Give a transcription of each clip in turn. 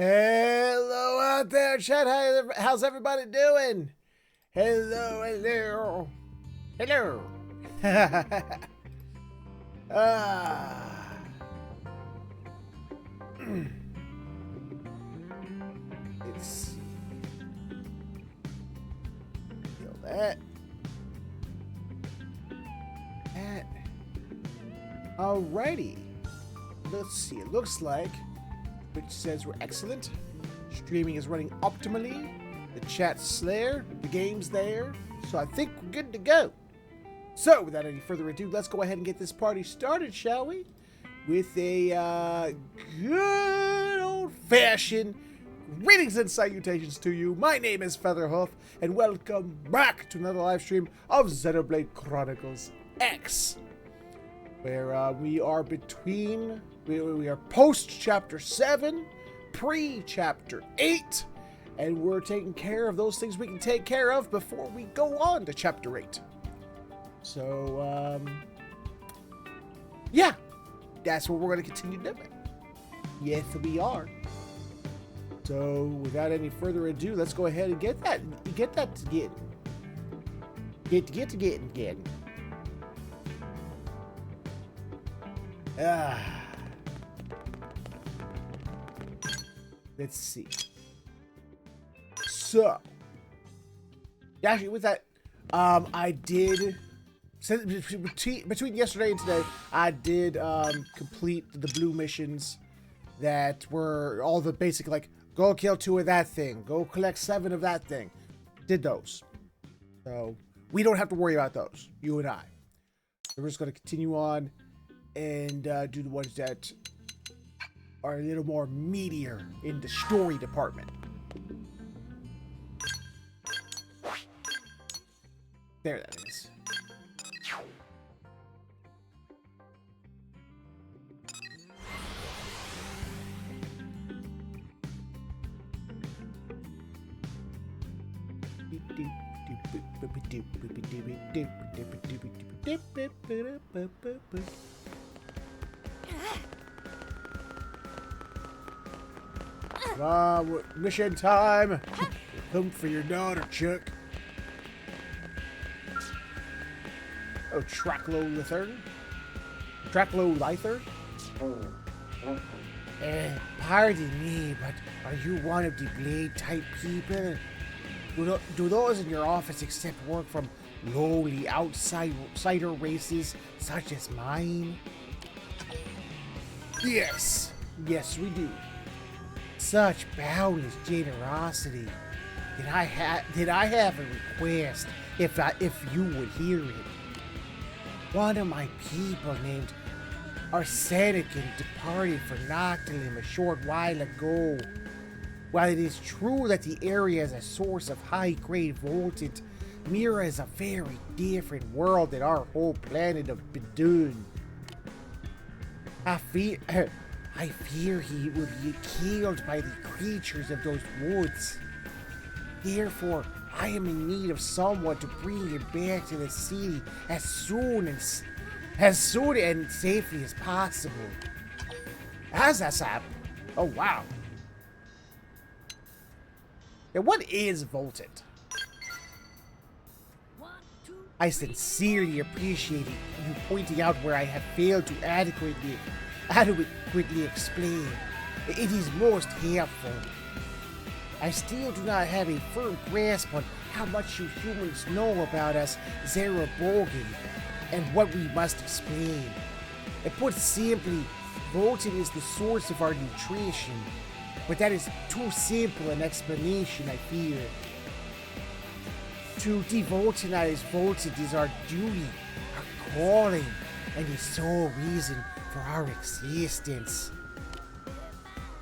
Hello out there, chat. How's everybody doing? Hello, hello, hello. ah. Let's see. Kill that. That. Alrighty. Let's see. It looks like which says we're excellent. Streaming is running optimally. The chat's there. The game's there. So I think we're good to go. So without any further ado, let's go ahead and get this party started, shall we? With a good old-fashioned greetings and salutations to you. My name is Featherhoof, and welcome back to another live stream of Xenoblade Chronicles X, where we are between. We are post-Chapter 7, pre-Chapter 8, and we're taking care of those things we can take care of before we go on to Chapter 8. So, yeah, that's what we're going to continue doing. Yes, we are. So, without any further ado, let's go ahead and get that to getting. Let's see. So, actually, with that, I did, between yesterday and today, I did complete the blue missions that were all the basic, like, go kill 2 of that thing, go collect 7 of that thing. Did those. So, we don't have to worry about those, you and I. We're just going to continue on and do the ones that are a little more meatier in the story department. There that is. Mission time. Come for your daughter, Chuck. Oh, Traclo-Lither? Pardon me, but are you one of the Blade-type people? Do those in your office accept work from lowly outsider races such as mine? Yes, we do. Such boundless generosity. Did I have a request if you would hear it? One of my people named Arsenican departed for Noctilim a short while ago. While it is true that the area is a source of high-grade voltage, Mira is a very different world than our whole planet of Bidun. I fear he will be killed by the creatures of those woods. Therefore, I am in need of someone to bring him back to the city as soon and safely as possible. How's that sound? Oh, wow. Now, what is Volted? I sincerely appreciate you pointing out where I have failed to adequately explain. It is most helpful. I still do not have a firm grasp on how much you humans know about us Xenoblade and what we must explain. And put simply, Voltage is the source of our nutrition, but that is too simple an explanation, I fear. To devotinize Voltage is our duty, our calling, and the sole reason for our existence.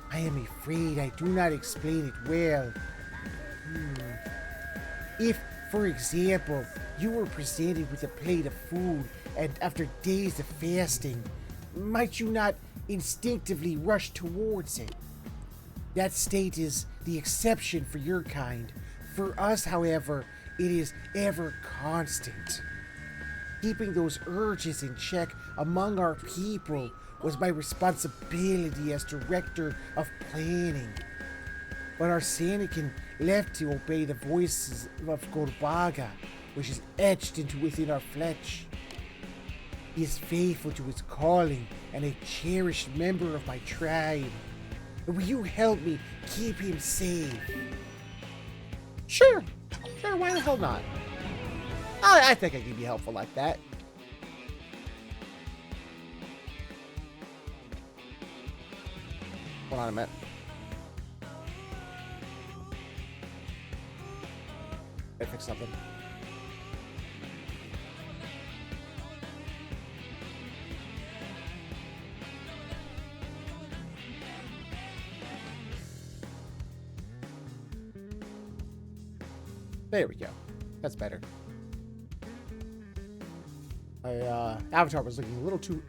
I am afraid I do not explain it well. If, for example, you were presented with a plate of food and after days of fasting, might you not instinctively rush towards it? That state is the exception for your kind. For us, however, it is ever constant. Keeping those urges in check among our people was my responsibility as director of planning. but our Anakin left to obey the voices of Gorbaga, which is etched into within our flesh. He is faithful to his calling and a cherished member of my tribe. Will you help me keep him safe? Sure, why the hell not? I think I can be helpful like that. Hold on a minute. I fix something. There we go. That's better. My avatar was looking a little too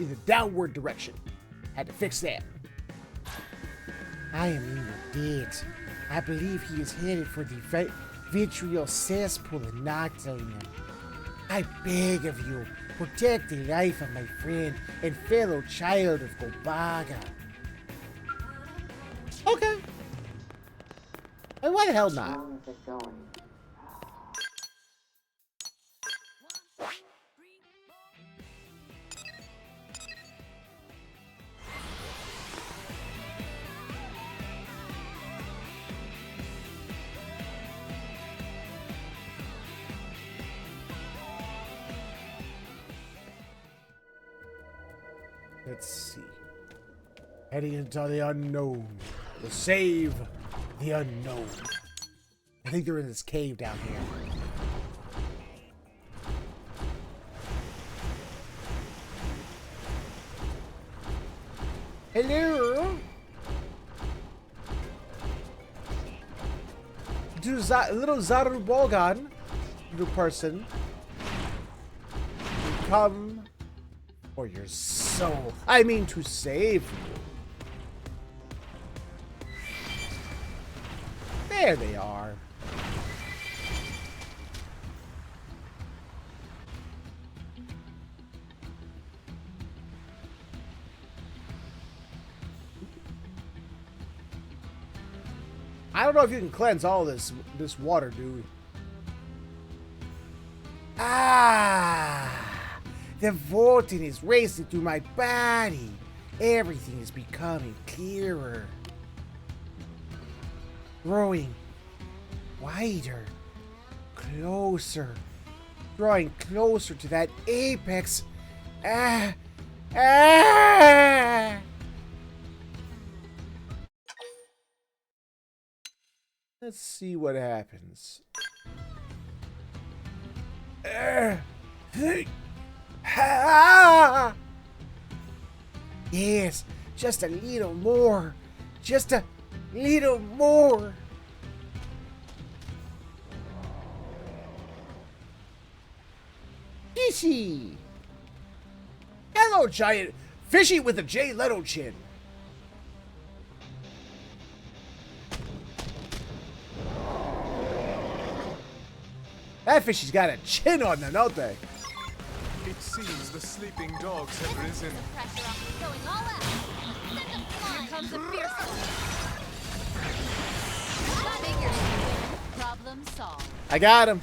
in the downward direction. Had to fix that. I am in your debt. I believe he is headed for the vitriol cesspool in Noctilum. I beg of you, protect the life of my friend and fellow child of Gorbaga. Okay. And why the hell not? Let's see. Heading into the unknown. To save the unknown. I think they're in this cave down here. Hello? To little Zarubogan, little person. You come for your soul. I mean to save you. There they are. I don't know if you can cleanse all this water, dude. Ah, the Vortin is racing through my body. Everything is becoming clearer. Growing wider, closer, drawing closer to that apex. Ah! Let's see what happens. Yes, just a little more. Just a little more. Fishy. Hello, giant. Fishy with a Jay Leno chin. That fishy's got a chin on them, don't they? It seems the sleeping dogs have risen. Pressure off, going all out. Send them flying. Here comes a fierce one. Problem solved. I got him.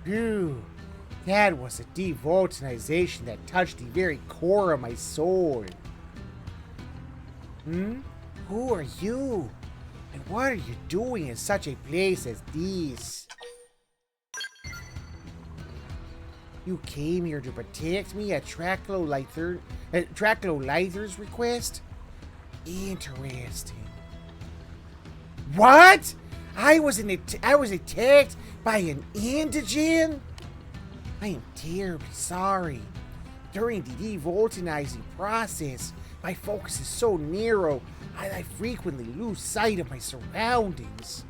Phew. That was a devoltinization that touched the very core of my soul. Who are you? And what are you doing in such a place as this? You came here to protect me at Traclo Lyther's request? Interesting. What? I was attacked by an indigene? I am terribly sorry. During the devoltinizing process, my focus is so narrow, I frequently lose sight of my surroundings.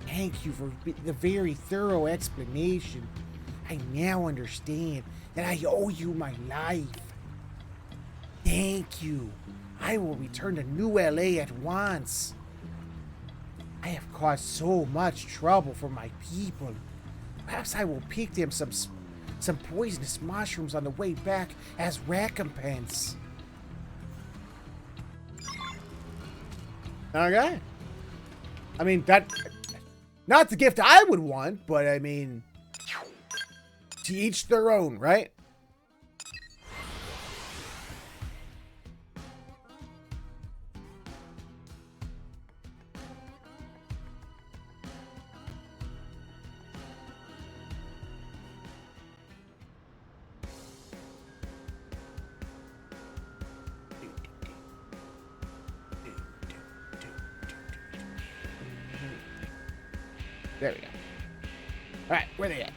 Thank you for the very thorough explanation. I now understand that I owe you my life. Thank you. I will return to New LA at once. I I have caused so much trouble for my people. Perhaps I will pick them some poisonous mushrooms on the way back as recompense. Okay. I mean, that... Not the gift I would want, but I mean... To each their own, right? There we go. Alright, where they at?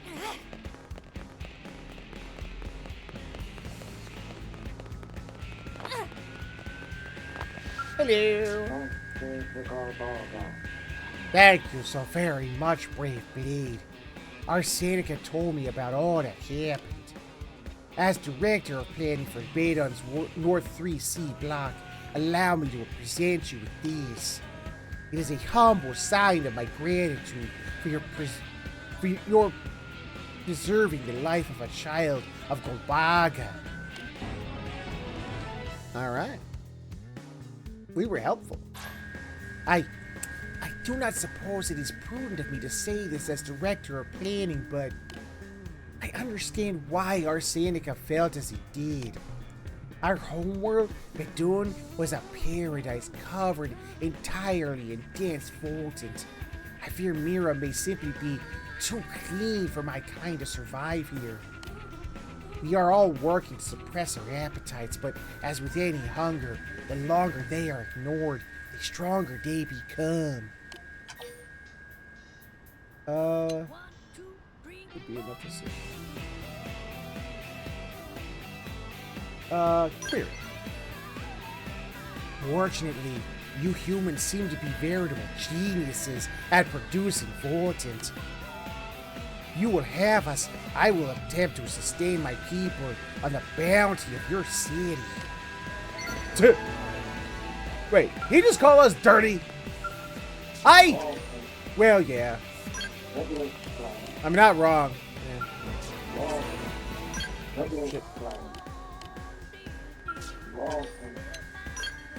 Hello. Thank you so very much, brave Blade. Our Seneca told me about all that happened. As director of planning for Badon's North 3C block, allow me to present you with this. It is a humble sign of my gratitude for your preserving the life of a child of Golbaga. Alright. We were helpful. I do not suppose it is prudent of me to say this as director of planning, but I understand why our Seneca felt as he did. Our homeworld, Badon, was a paradise covered entirely in dense voltage. I fear Mira may simply be too clean for my kind to survive here. We are all working to suppress our appetites, but as with any hunger, the longer they are ignored, the stronger they become. Could be enough to see. Query. Fortunately, you humans seem to be veritable geniuses at producing vortent. You will have us. I will attempt to sustain my people on the bounty of your city. Wait, he just called us dirty? Well, yeah. I'm not wrong. Yeah. Shit.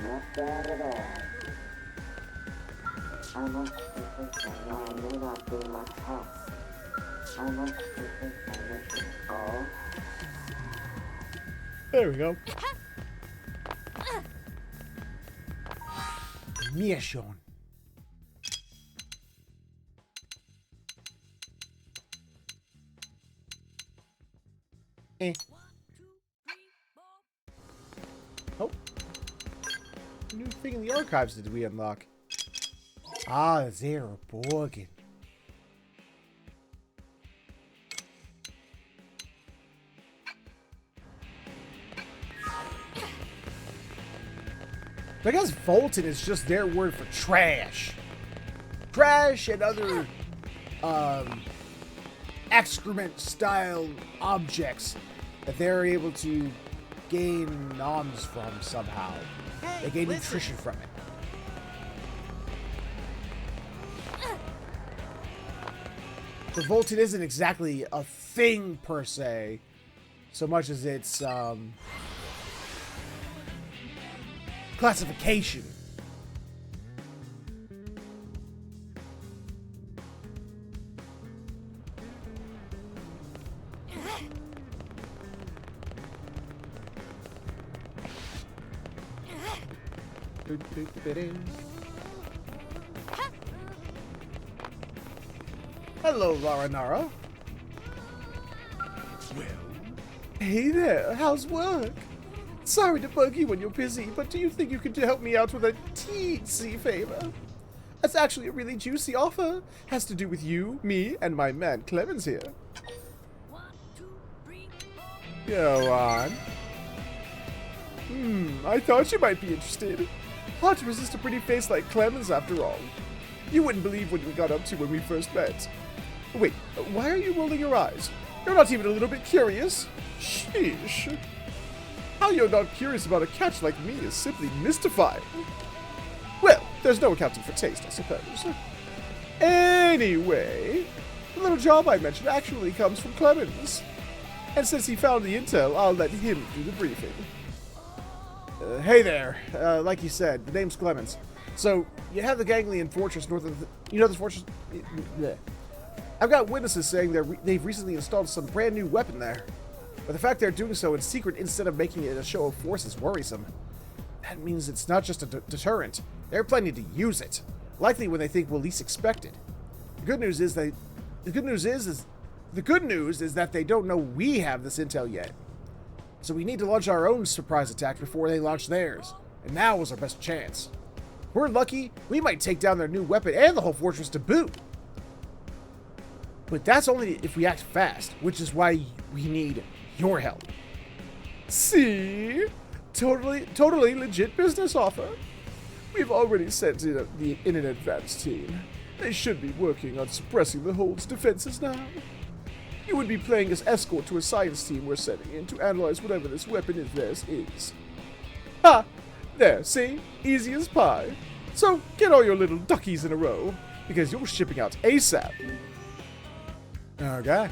Not bad at all. I must confess I may not do my task. I must confess my mission. Oh? There we go. Mission. Oh. New thing in the archives did we unlock? Ah, Zero Borgin. I guess Volton is just their word for trash. Trash and other excrement style objects that they're able to gain noms from somehow. They gain nutrition from it. The Volton isn't exactly a thing per se, so much as it's classification. Hello, Laranara. Well, Hey there, how's work? Sorry to bug you when you're busy, but do you think you could help me out with a teensy favor? It's actually a really juicy offer. Has to do with you, me, and my man Clemens here. 1, 2, 3, 4. Go on. I thought you might be interested. Hard to resist a pretty face like Clemens after all. You wouldn't believe what we got up to when we first met. Wait, why are you rolling your eyes? You're not even a little bit curious? Sheesh. How you're not curious about a catch like me is simply mystifying. Well, there's no accounting for taste, I suppose. Anyway, the little job I mentioned actually comes from Clemens. And since he found the intel, I'll let him do the briefing. Hey there. Like you said, the name's Clemens. So, you have the Ganglion Fortress north of the... You know this fortress? Yeah. I've got witnesses saying they've recently installed some brand new weapon there. But the fact they're doing so in secret instead of making it a show of force is worrisome. That means it's not just a deterrent. They're planning to use it. Likely when they think we'll least expect it. The good news is that they don't know we have this intel yet. So we need to launch our own surprise attack before they launch theirs. And now is our best chance. If we're lucky, we might take down their new weapon and the whole fortress to boot. But that's only if we act fast, which is why we need your help. See? Totally legit business offer. We've already sent in an advance team. They should be working on suppressing the hold's defenses now. You would be playing as escort to a science team we're sending in to analyze whatever this weapon of theirs is. Ha! There, see? Easy as pie. So, get all your little duckies in a row, because you're shipping out ASAP. Okay.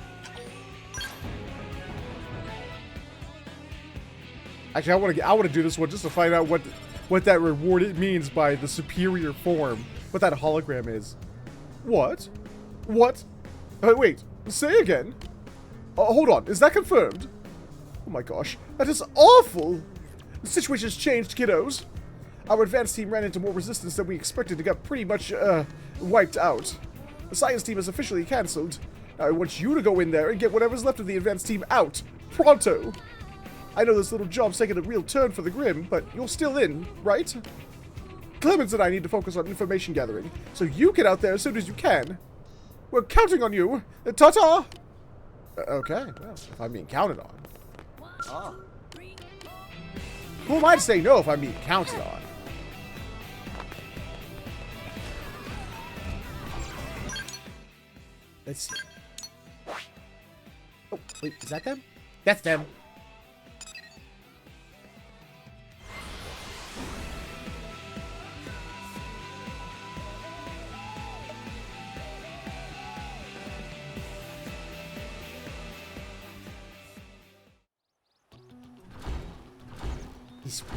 Actually, I want to do this one just to find out what that reward it means by the superior form. What that hologram is. What? What? Wait. Say again. Hold on. Is that confirmed? Oh my gosh. That is awful. The situation's changed, kiddos. Our advance team ran into more resistance than we expected and got pretty much, wiped out. The science team is officially cancelled. Now I want you to go in there and get whatever's left of the advance team out. Pronto. I know this little job's taken a real turn for the grim, but you're still in, right? Clemens and I need to focus on information gathering, so you get out there as soon as you can. We're counting on you. Ta-ta! Okay, well, if I'm being counted on. Ah, Who am I to say no if I'm being counted on? Let's see. Oh, wait, is that them? That's them. This way.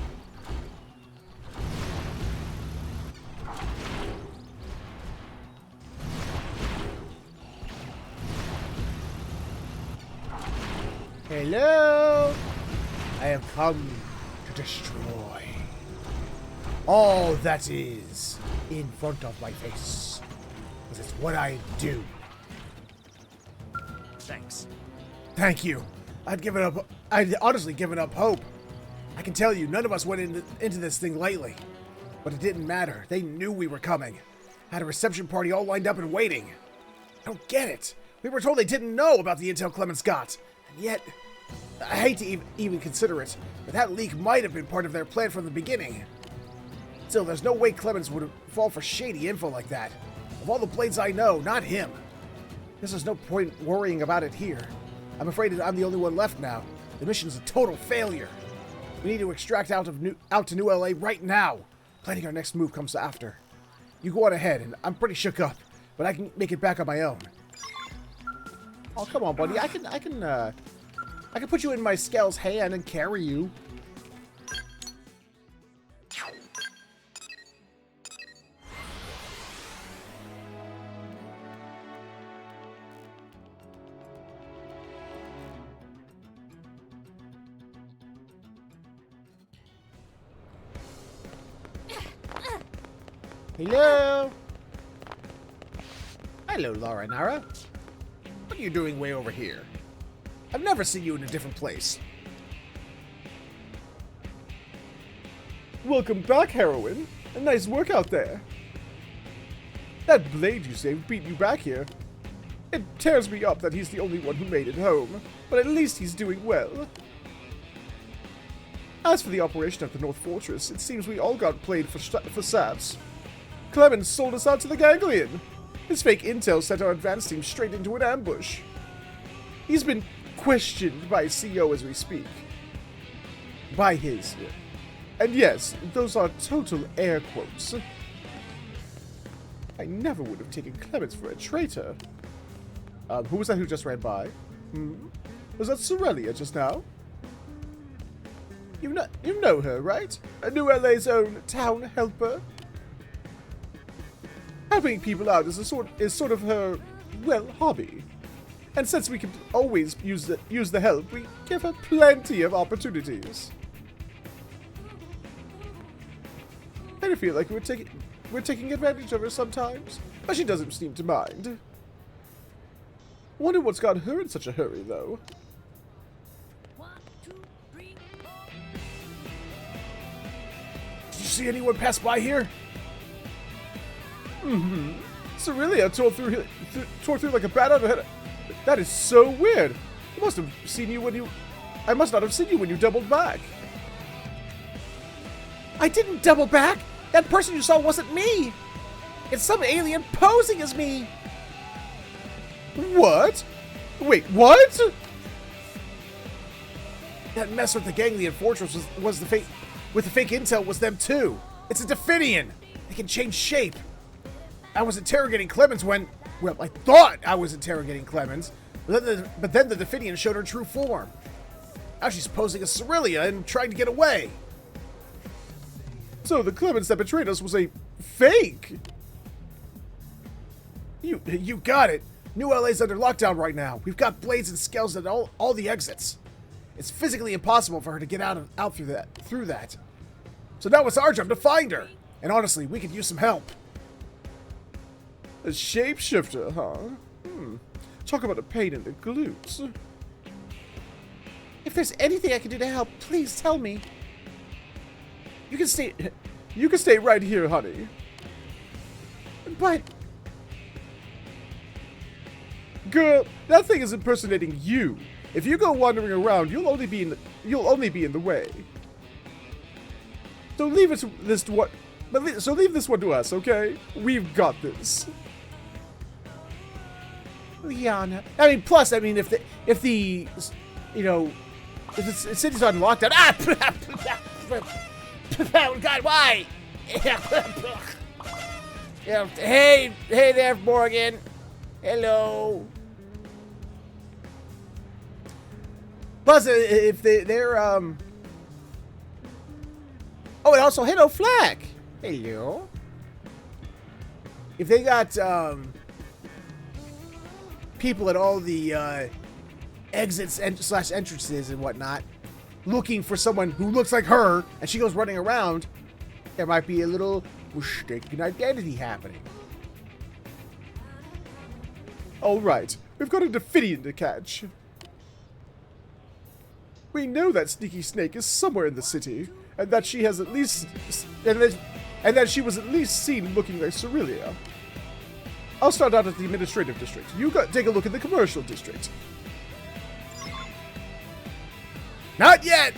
Hello! I have come to destroy all that is in front of my face. Because it's what I do. thanks. Thank you. I'd honestly given up hope. I can tell you, none of us went into this thing lightly. But it didn't matter. They knew we were coming. Had a reception party all lined up and waiting. I don't get it. We were told they didn't know about the intel Clemens got. And yet, I hate to even consider it, but that leak might have been part of their plan from the beginning. Still, there's no way Clemens would fall for shady info like that. Of all the blades I know, not him. Guess there's no point worrying about it here. I'm afraid that I'm the only one left now. The mission's a total failure. We need to extract out to New LA right now. Planning our next move comes after. You go on ahead, and I'm pretty shook up, but I can make it back on my own. Oh, come on, buddy. I can put you in my Scale's hand and carry you. Hello? Hello, Laura Nara. What are you doing way over here? I've never seen you in a different place. Welcome back, heroine. A nice work out there. That blade you saved beat you back here. It tears me up that he's the only one who made it home, but at least he's doing well. As for the operation at the North Fortress, it seems we all got played for saps. Clemens sold us out to the Ganglion. His fake intel sent our advance team straight into an ambush. He's been questioned by CEO as we speak. By his. And yes, those are total air quotes. I never would have taken Clemens for a traitor. Who was that who just ran by? Was that Sorelia just now? You know her, right? A New LA's own town helper? Helping people out is sort of her, well, hobby. And since we can always use the help, we give her plenty of opportunities. I feel like we're taking advantage of her sometimes, but she doesn't seem to mind. Wonder what's got her in such a hurry, though. 1, 2, 3, 4. Did you see anyone pass by here? Sorelia tore through like a bat out of her head. That is so weird. I must not have seen you when you doubled back. I didn't double back. That person you saw wasn't me. It's some alien posing as me. What? Wait, what? That mess with the Ganglion Fortress was the fake. With the fake intel was them too. It's a Definian. They can change shape. I was interrogating Clemens when, well, I thought I was interrogating Clemens, but then the Definian showed her true form. Now she's posing as Sorelia and trying to get away. So the Clemens that betrayed us was a fake. You got it. New LA's under lockdown right now. We've got blades and scales at all the exits. It's physically impossible for her to get out through that. So now it's our job to find her. And honestly, we could use some help. A shapeshifter, huh? Talk about a pain in the glutes. If there's anything I can do to help, please tell me. You can stay right here, honey. But girl, that thing is impersonating you. If you go wandering around, you'll only be in the way. So leave this one to us, okay? We've got this. Liana. If the city's on lockdown. Oh God, why? Yeah. Hey there, Morgan. Hello. Plus, if they're oh, and also hello, Flack. Hello. If they got people at all the exits and / entrances and whatnot, looking for someone who looks like her, and she goes running around, there might be a little mistaken identity happening. All right, we've got a Definian to catch. We know that Sneaky Snake is somewhere in the city, and that she has at least, and that she was at least seen looking like Sorelia. I'll start out at the administrative district. You take a look at the commercial district. Not yet!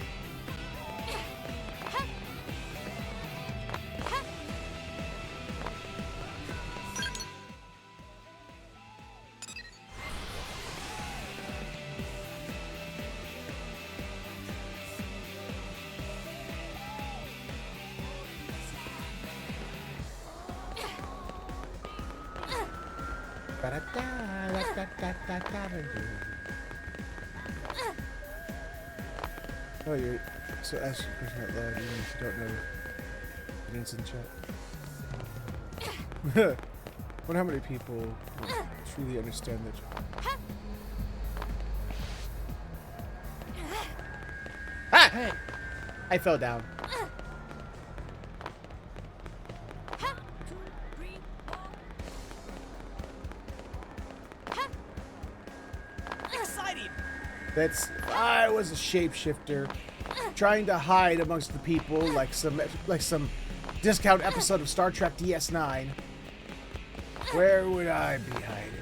Oh, you're so asking a question out loud, even if you don't know the names in chat. Wonder how many people truly understand that. Ah! Hey! I fell down. I was a shapeshifter, trying to hide amongst the people like some discount episode of Star Trek DS9. Where would I be hiding?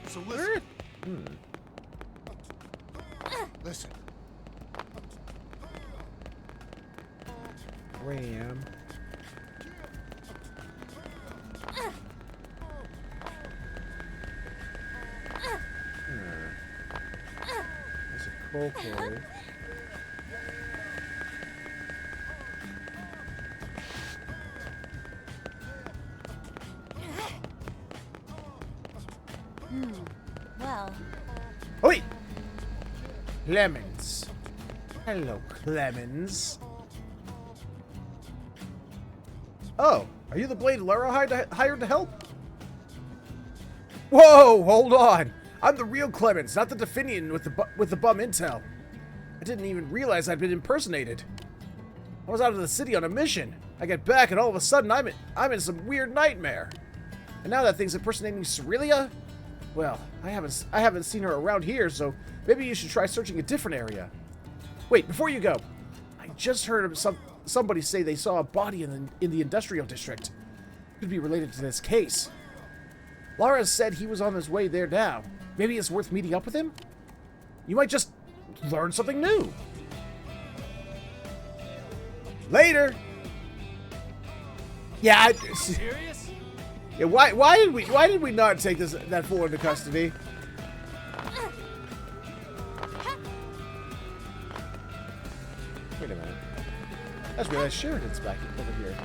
So listen. Listen. ram. There's a cocoa. Well, Oi! Clemens. Hello, Clemens. Oh, are you the Blade Lara hired to help? Whoa, hold on. I'm the real Clemens, not the Definian with the bum intel. I didn't even realize I'd been impersonated. I was out of the city on a mission. I get back and all of a sudden I'm in some weird nightmare. And now that thing's impersonating Cerelia? Well, I haven't seen her around here, so maybe you should try searching a different area. Wait, before you go, I just heard of somebody say they saw a body in the industrial district. Could be related to this case. Lara said he was on his way there now. Maybe it's worth meeting up with him? You might just learn something new. Later. Yeah. Serious? Yeah. Why did we not take that fool into custody? Wait a minute. I just realized Sheridan's back over here.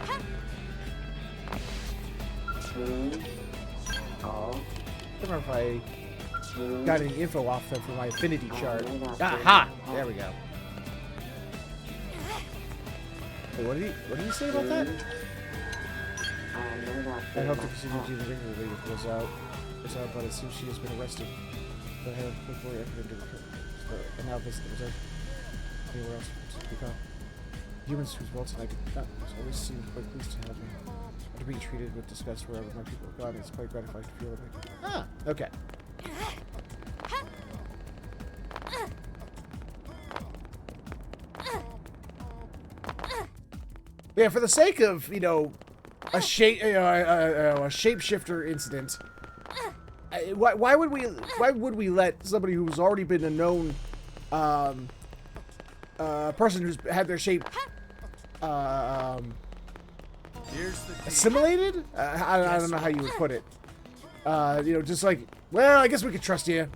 I don't remember if I got any info off them from my affinity chart. Aha! There we go. Hey, what did he say about that? I hope to continue to the regularly if it goes out. But it seems she has been arrested. But I have before entered into the and now this was anywhere else to be found. Humans whose well tonight always seem quite pleased to have me. To be treated with disgust wherever my people have gone, it's quite gratifying to feel that. Ah, okay. Yeah, for the sake of, you know, a shapeshifter incident, why would we let somebody who's already been a known person who's had their shape assimilated? I don't know how you would put it. You know, just like, well, I guess we could trust you.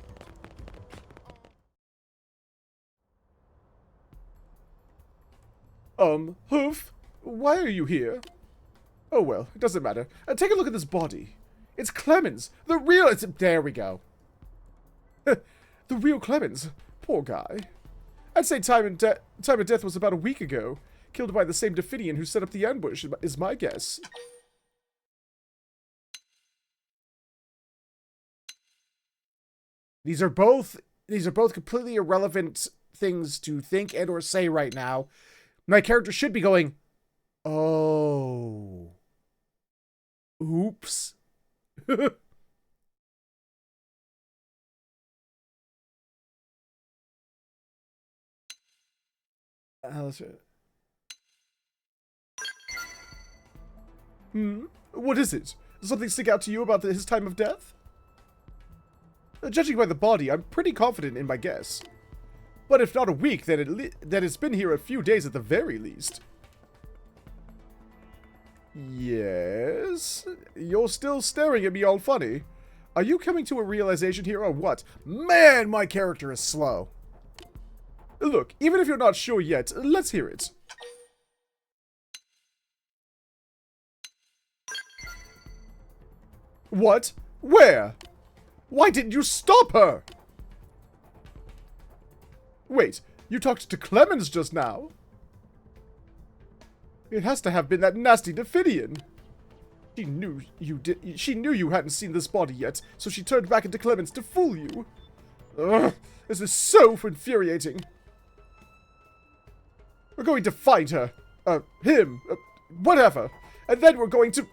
Hoof, why are you here? Oh, well, it doesn't matter. Take a look at this body. It's Clemens. The real... there we go. The real Clemens. Poor guy. I'd say time of death was about a week ago. Killed by the same Definian who set up the ambush, is my guess. These are both completely irrelevant things to think and or say right now. My character should be going, oh. Oops. What is it? Does something stick out to you about his time of death? Judging by the body, I'm pretty confident in my guess. But if not a week, then it's been here a few days at the very least. Yes? You're still staring at me all funny. Are you coming to a realization here or what? Man, my character is slow. Look, even if you're not sure yet, let's hear it. What? Where? Why didn't you stop her? Wait, you talked to Clemens just now? It has to have been that nasty Definian. She knew you hadn't seen this body yet, so she turned back into Clemens to fool you. Ugh, this is so infuriating. We're going to find her. Him. Whatever. And then we're going to...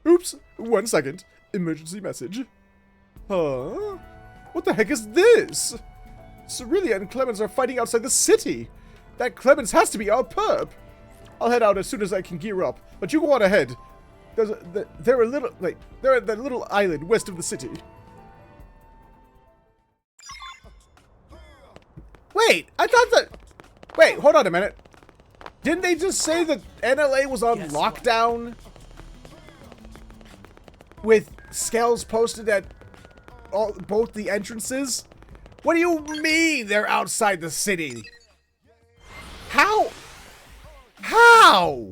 Oops. 1 second. Emergency message. Huh? What the heck is this? Cerelia and Clemens are fighting outside the city. That Clemens has to be our perp. I'll head out as soon as I can gear up, but you go on ahead. They're at that little island west of the city. Wait, I thought that... Wait, hold on a minute. Didn't they just say that NLA was on lockdown? With scales posted at both the entrances? What do you mean they're outside the city? How? How?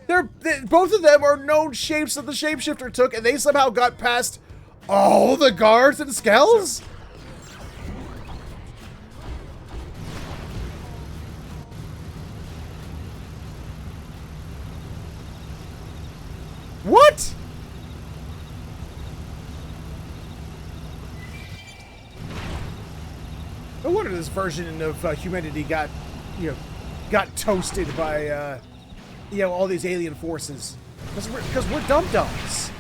Both of them are known shapes that the shapeshifter took, and they somehow got past all the guards and scales? What? No wonder this version of humanity got, got toasted by, all these alien forces. Because we're dum-dums.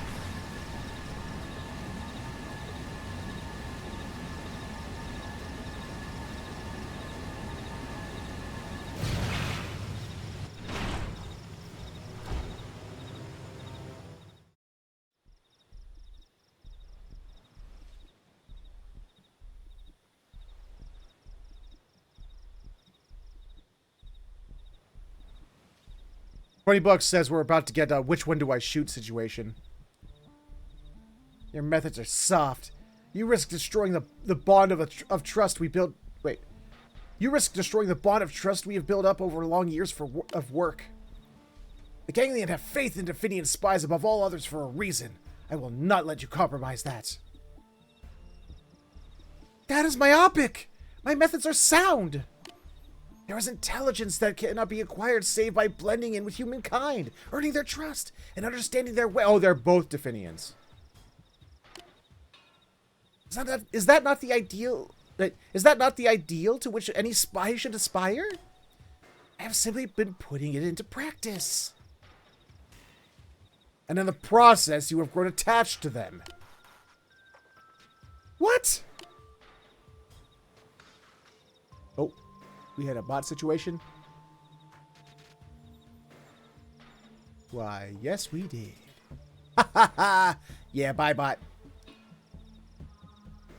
$20 says we're about to get a which one do I shoot situation. Your methods are soft. You risk destroying the bond of trust we built. Wait. You risk destroying the bond of trust we have built up over long years of work. The Ganglion have faith in Definian spies above all others for a reason. I will not let you compromise that. That is myopic! My methods are sound! There is intelligence that cannot be acquired save by blending in with humankind, earning their trust, and understanding their way. Oh, they're both Definians. Is that not the ideal? Is that not the ideal to which any spy should aspire? I have simply been putting it into practice. And in the process, you have grown attached to them. What? Oh. We had a bot situation? Why, yes we did. Ha ha ha! Yeah, bye bot.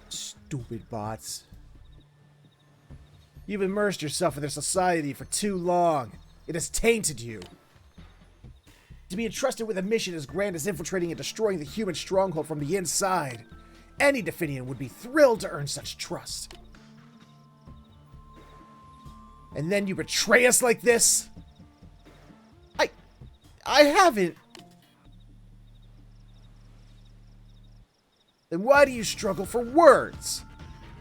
Stupid bots. You've immersed yourself in their society for too long. It has tainted you. To be entrusted with a mission as grand as infiltrating and destroying the human stronghold from the inside. Any Definian would be thrilled to earn such trust. And then you betray us like this? I haven't. Then why do you struggle for words?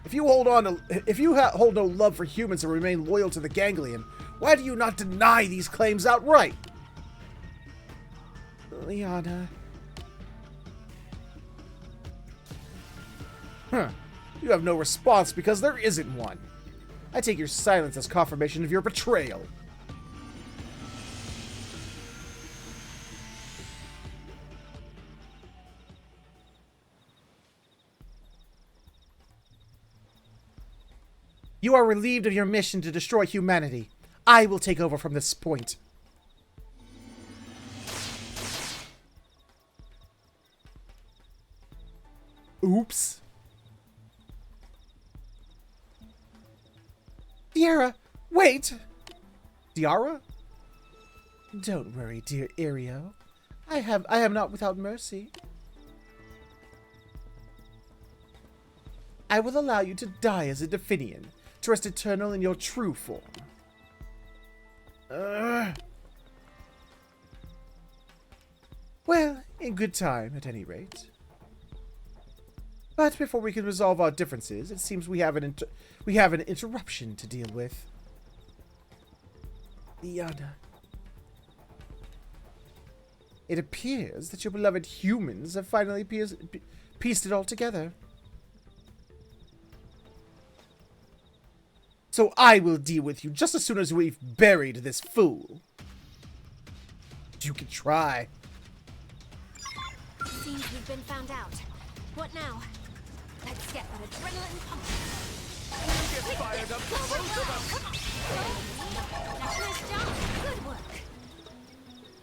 If you hold no love for humans and remain loyal to the Ganglion, why do you not deny these claims outright? Liana. Huh. You have no response because there isn't one. I take your silence as confirmation of your betrayal. You are relieved of your mission to destroy humanity. I will take over from this point. Oops. Tiara, wait! Tiara? Don't worry, dear Irio. I am not without mercy. I will allow you to die as a Definian, to rest eternal in your true form. Well, in good time, at any rate. But before we can resolve our differences, it seems we have an interruption to deal with. Liana. It appears that your beloved humans have finally pieced it all together. So I will deal with you just as soon as we've buried this fool. You can try. Seems we've been found out. What now? Let's get that adrenaline pumping. Get fired up, both of us. Nice job. Good work.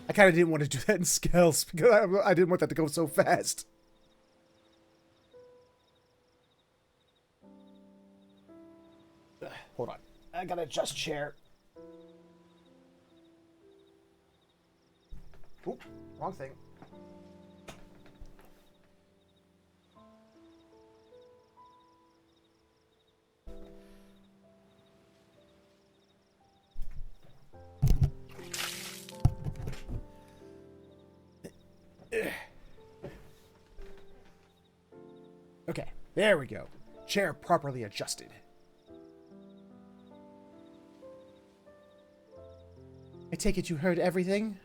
I kind of didn't want to do that in Scales because I didn't want that to go so fast. Hold on. I gotta adjust chair. Oop, wrong thing. Okay, there we go. Chair properly adjusted. I take it you heard everything?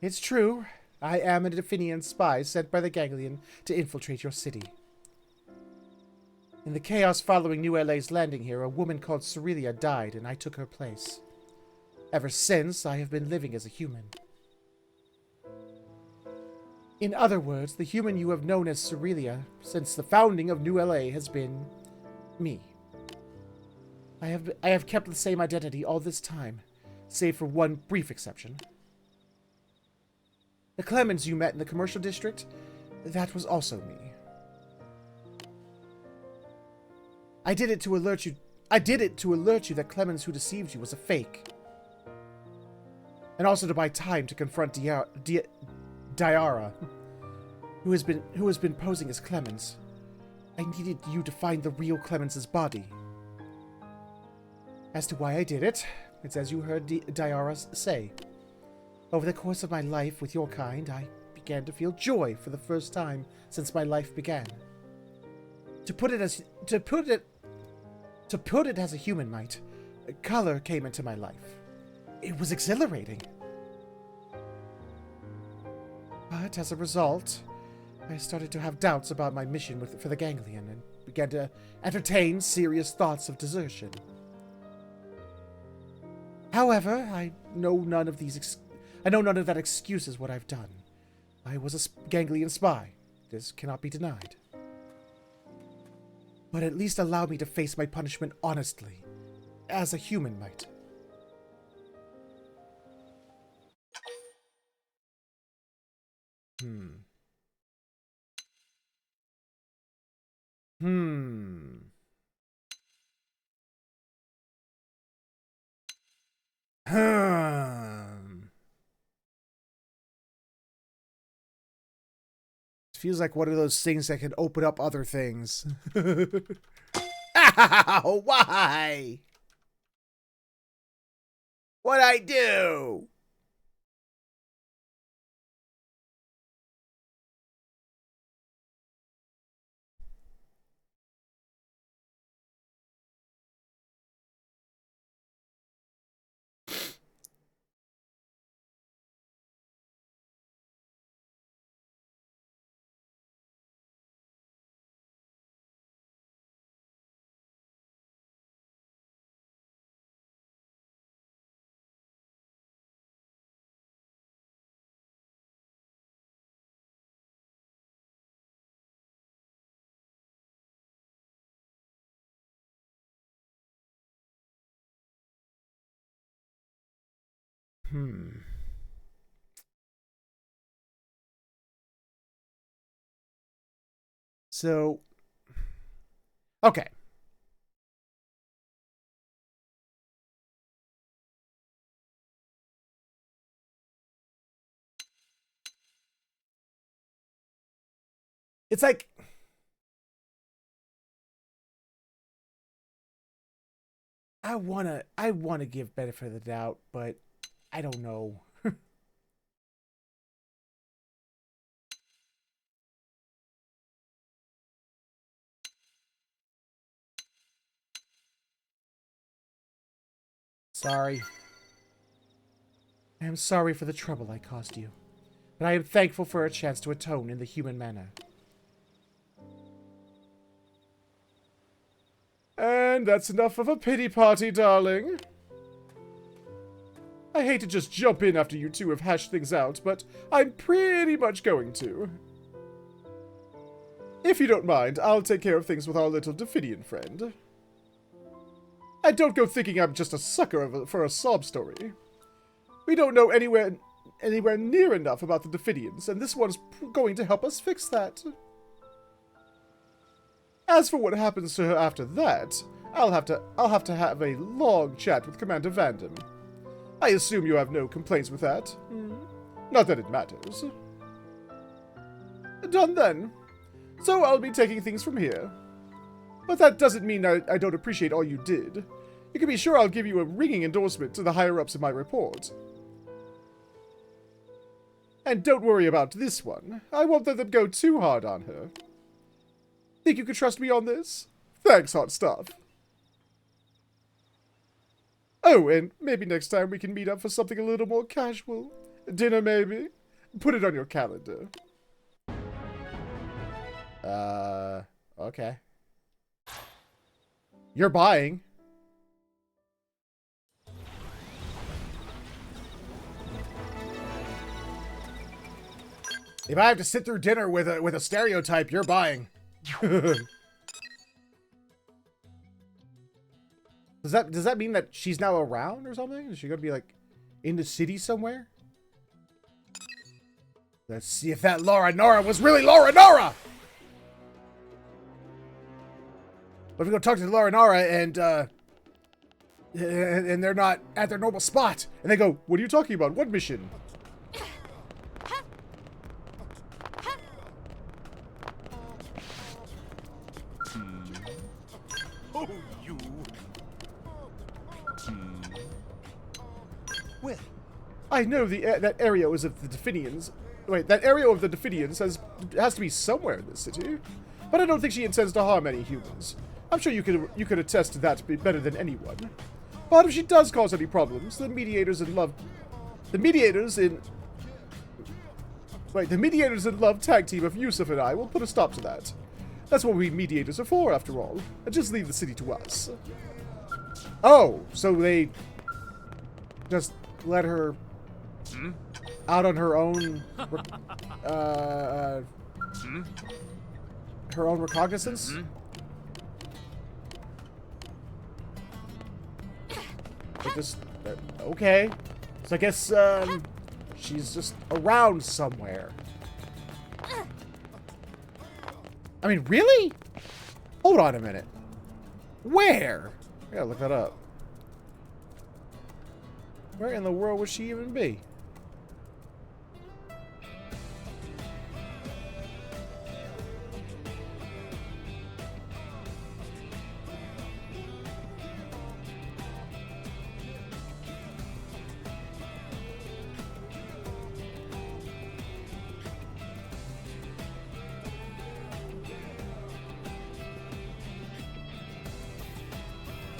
It's true. I am a Definian spy sent by the Ganglion to infiltrate your city. In the chaos following New LA's landing here, a woman called Cerelia died, and I took her place. Ever since, I have been living as a human. In other words, the human you have known as Cerelia since the founding of New LA has been me. I have kept the same identity all this time, save for one brief exception. The Clemens you met in the commercial district, that was also me. I did it to alert you that Clemens who deceived you was a fake. And also to buy time to confront Diara, who has been posing as Clemens. I needed you to find the real Clemens's body. As to why I did it, it's as you heard Diara say. Over the course of my life with your kind, I began to feel joy for the first time since my life began. To put it as a human might, color came into my life. It was exhilarating. But as a result, I started to have doubts about my mission for the Ganglion and began to entertain serious thoughts of desertion. However, I know none of that excuses what I've done. I was a Ganglion spy. This cannot be denied. But at least allow me to face my punishment honestly, as a human might. Feels like one of those things that can open up other things. Ow! Why? What'd I do? So, okay. It's like I wanna give benefit of the doubt, but I don't know. Sorry. I am sorry for the trouble I caused you, but I am thankful for a chance to atone in the human manner. And that's enough of a pity party, darling. I hate to just jump in after you two have hashed things out, but I'm pretty much going to. If you don't mind, I'll take care of things with our little Definian friend. And don't go thinking I'm just a sucker for a sob story. We don't know anywhere near enough about the Definians, and this one's going to help us fix that. As for what happens to her after that, I'll have to have a long chat with Commander Vandam. I assume you have no complaints with that. Hmm? Not that it matters. Done then. So I'll be taking things from here. But that doesn't mean I don't appreciate all you did. You can be sure I'll give you a ringing endorsement to the higher-ups in my report. And don't worry about this one. I won't let them go too hard on her. Think you can trust me on this? Thanks, hot stuff. Oh, and maybe next time we can meet up for something a little more casual. Dinner, maybe? Put it on your calendar. Okay. You're buying. If I have to sit through dinner with a stereotype, you're buying. Does that mean that she's now around or something? Is she gonna be like in the city somewhere? Let's see if that Laura Nora was really Laura Nora! But we go talk to Laura Nora and they're not at their normal spot. And they go, what are you talking about? What mission? Oh, you. Well, I know that area is of the Definians. Wait, that area of the Definians has to be somewhere in this city. But I don't think she intends to harm any humans. I'm sure you could attest to that better than anyone. But if she does cause any problems, the mediators in love tag team of Yusuf and I will put a stop to that. That's what we mediators are for, after all. And just leave the city to us. Oh, so they just let her out on her own, her own recognizance? Okay. So I guess, she's just around somewhere. I mean, really? Hold on a minute. Where? I gotta look that up. Where in the world would she even be?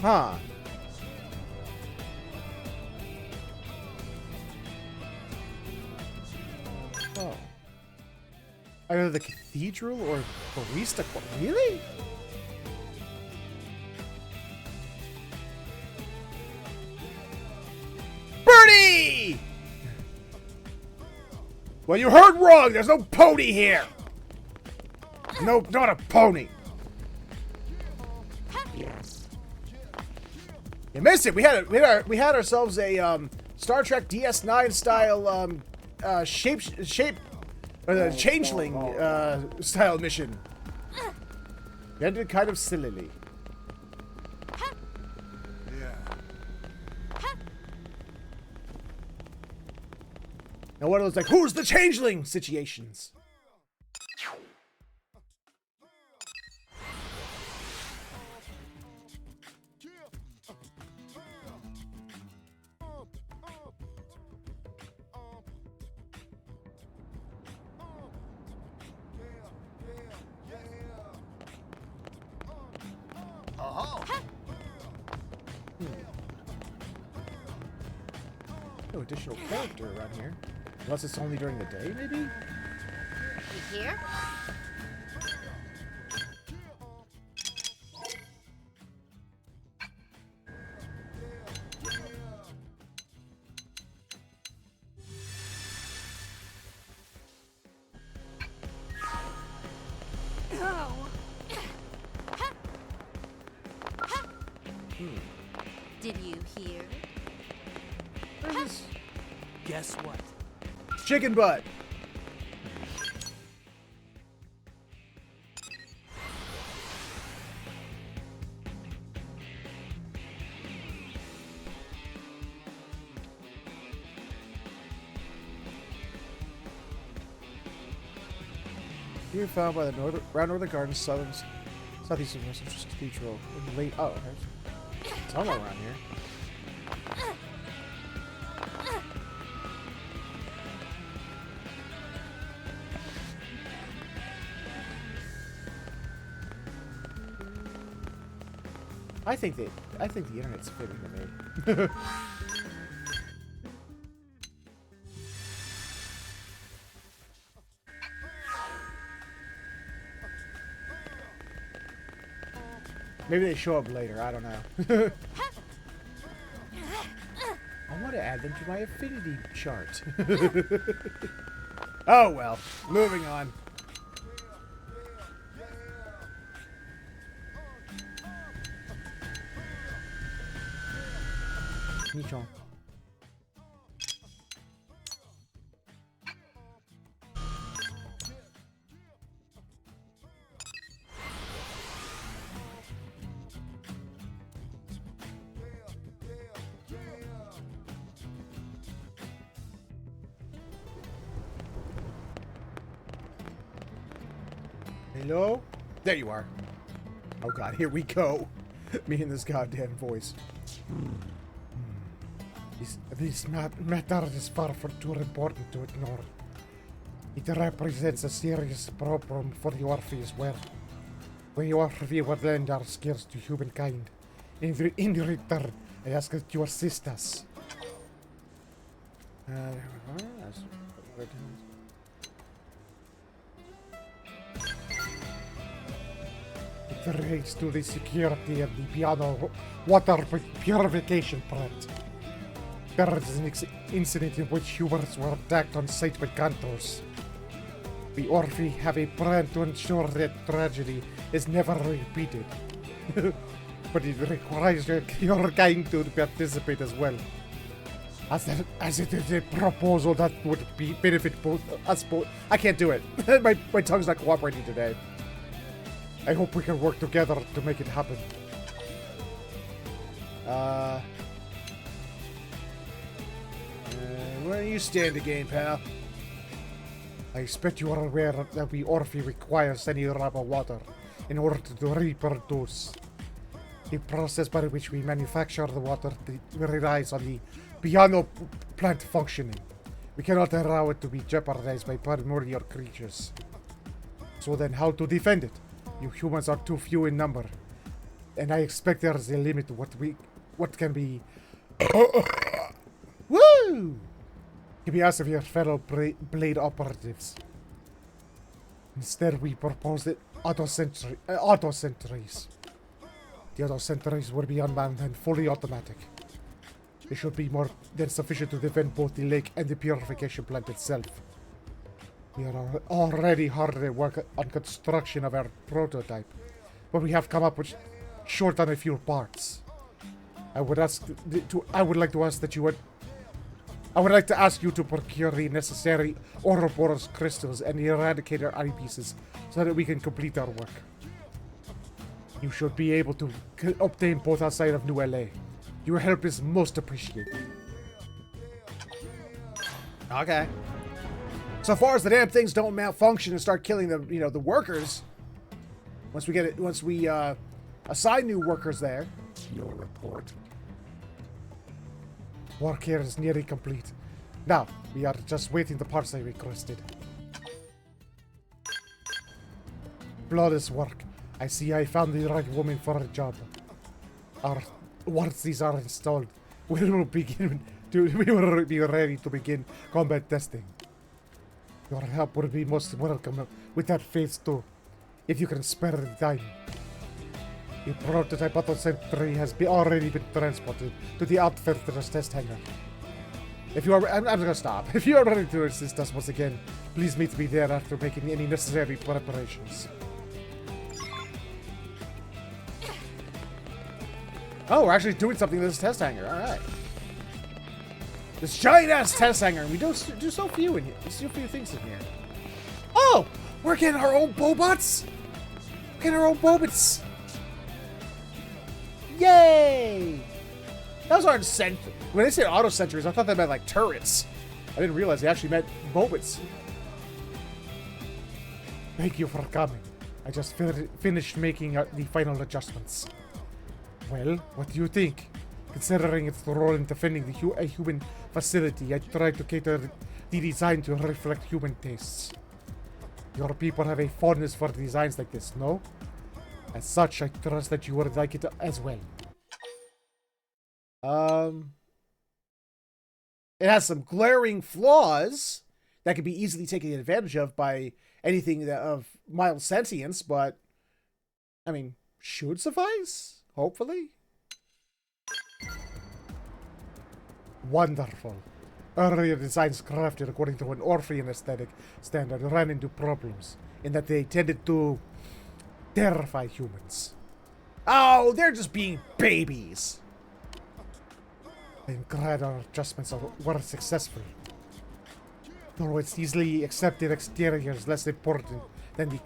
Huh. Oh. Either the cathedral or barista. Really? Birdie! Well, you heard wrong. There's no pony here. No, not a pony. You missed it. We had ourselves a Star Trek DS9 style changeling style mission. It ended kind of sillily. Yeah. Now one of those like, who's the changeling situations. No additional character around here. Unless it's only during the day, maybe? You here? Did you hear? Guess what? Chicken butt. You were found by the northern gardens, southeast of Western Cathedral in the late. Oh, okay. Somewhere around here. I think the internet's fitting to me. Maybe they show up later. I don't know. I want to add them to my affinity chart. Oh well. Moving on. Nichon. Hello? There you are. Oh god, here we go. Me and this goddamn voice. This matter is far from too important to ignore. It represents a serious problem for the Orphe as well. The Orphe would lend our skills to humankind. In return, I ask that you assist us. It relates to the security of the piano water purification plant. There is an incident in which humans were attacked on sight by Cantos. The Orphe have a plan to ensure that tragedy is never repeated. But it requires your kind to participate as well. As it is a proposal that would benefit both us both. I can't do it. my tongue's not cooperating today. I hope we can work together to make it happen. Where do you stand again, pal? I expect you are aware that the Orphe requires any drop of water in order to reproduce. The process by which we manufacture the water relies on the piano plant functioning. We cannot allow it to be jeopardized by primordial creatures. So then how to defend it? You humans are too few in number. And I expect there is a limit to what can be... Woo! Can be asked of your fellow blade operatives. Instead, we propose the auto sentries. The auto sentries will be unmanned and fully automatic. They should be more than sufficient to defend both the lake and the purification plant itself. We are already hard at work on construction of our prototype, but we have come up with short on a few parts. I would like to ask you to procure the necessary Ouroboros crystals and the Eradicator eyepieces so that we can complete our work. You should be able to obtain both outside of New LA. Your help is most appreciated. Okay. So far as the damn things don't malfunction and start killing the workers, once we assign new workers there. Your report. Work here is nearly complete. Now, we are just waiting the parts I requested. Flawless work. I see I found the right woman for a job. Once these are installed, we will be ready to begin combat testing. Your help will be most welcome with that phase 2, if you can spare the time. The prototype Auto Sentry has already been transported to the Outfitter's test hangar. If you are, I'm gonna stop. If you are ready to assist us once again, please meet me there after making any necessary preparations. Oh, we're actually doing something in this test hangar. All right. This giant-ass test hangar. We do so few in here. There's so few things in here. Oh! We're getting our own bobots! We're getting our own bobots! Yay! Those aren't sentries. When they say auto sentries, I thought they meant like turrets. I didn't realize they actually meant bobots. Thank you for coming. I just finished making the final adjustments. Well, what do you think? Considering its role in defending a human facility, I tried to cater the design to reflect human tastes. Your people have a fondness for designs like this, no? As such, I trust that you would like it as well. It has some glaring flaws that could be easily taken advantage of by anything of mild sentience, but I mean, should suffice, hopefully. Wonderful. Earlier designs crafted according to an Orphean aesthetic standard ran into problems in that they tended to terrify humans. Oh, they're just being babies. I'm glad our adjustments were successful. Though it's easily accepted exterior is less important than the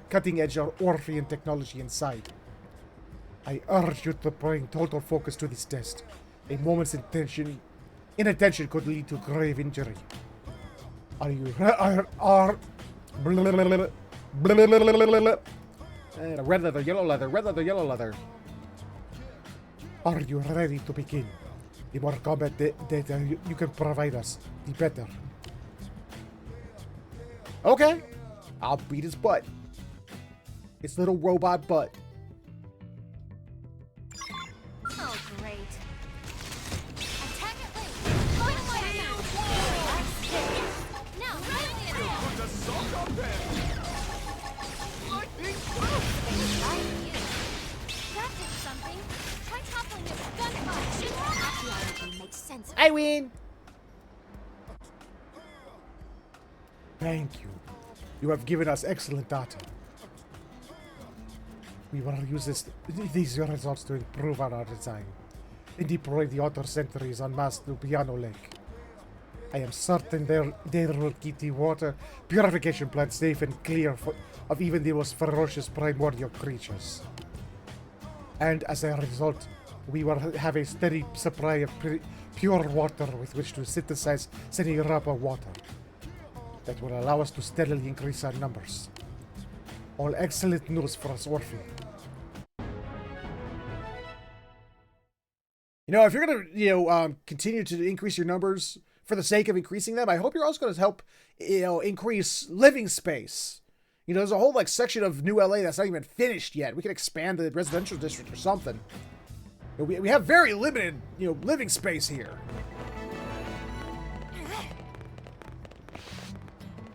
cutting edge or Orphean technology inside. I urge you to bring total focus to this test. A moment's inattention could lead to grave injury. Are you red leather, yellow leather, red leather, yellow leather. Are you ready to begin? The more combat data you can provide us, the better. Okay. I'll beat his butt. His little robot butt. Oh, great. Attack it late. Going away. Now, right in. Put the sock up there. Lightning! That did something. Try toppling this gunfire. Should archaeology make sense? I win. Thank you. You have given us excellent data. We will use these results to improve on our design and deploy the Otter sentries en masse to Piano Lake. I am certain they will keep the water purification plant safe and clear of even the most ferocious primordial creatures. And as a result, we will have a steady supply of pure water with which to synthesize Senirapa water. That will allow us to steadily increase our numbers. All excellent news for us Orphean. You know, if you're gonna, continue to increase your numbers for the sake of increasing them, I hope you're also gonna help, increase living space. You know, there's a whole section of New LA that's not even finished yet. We can expand the residential district or something. We have very limited, living space here.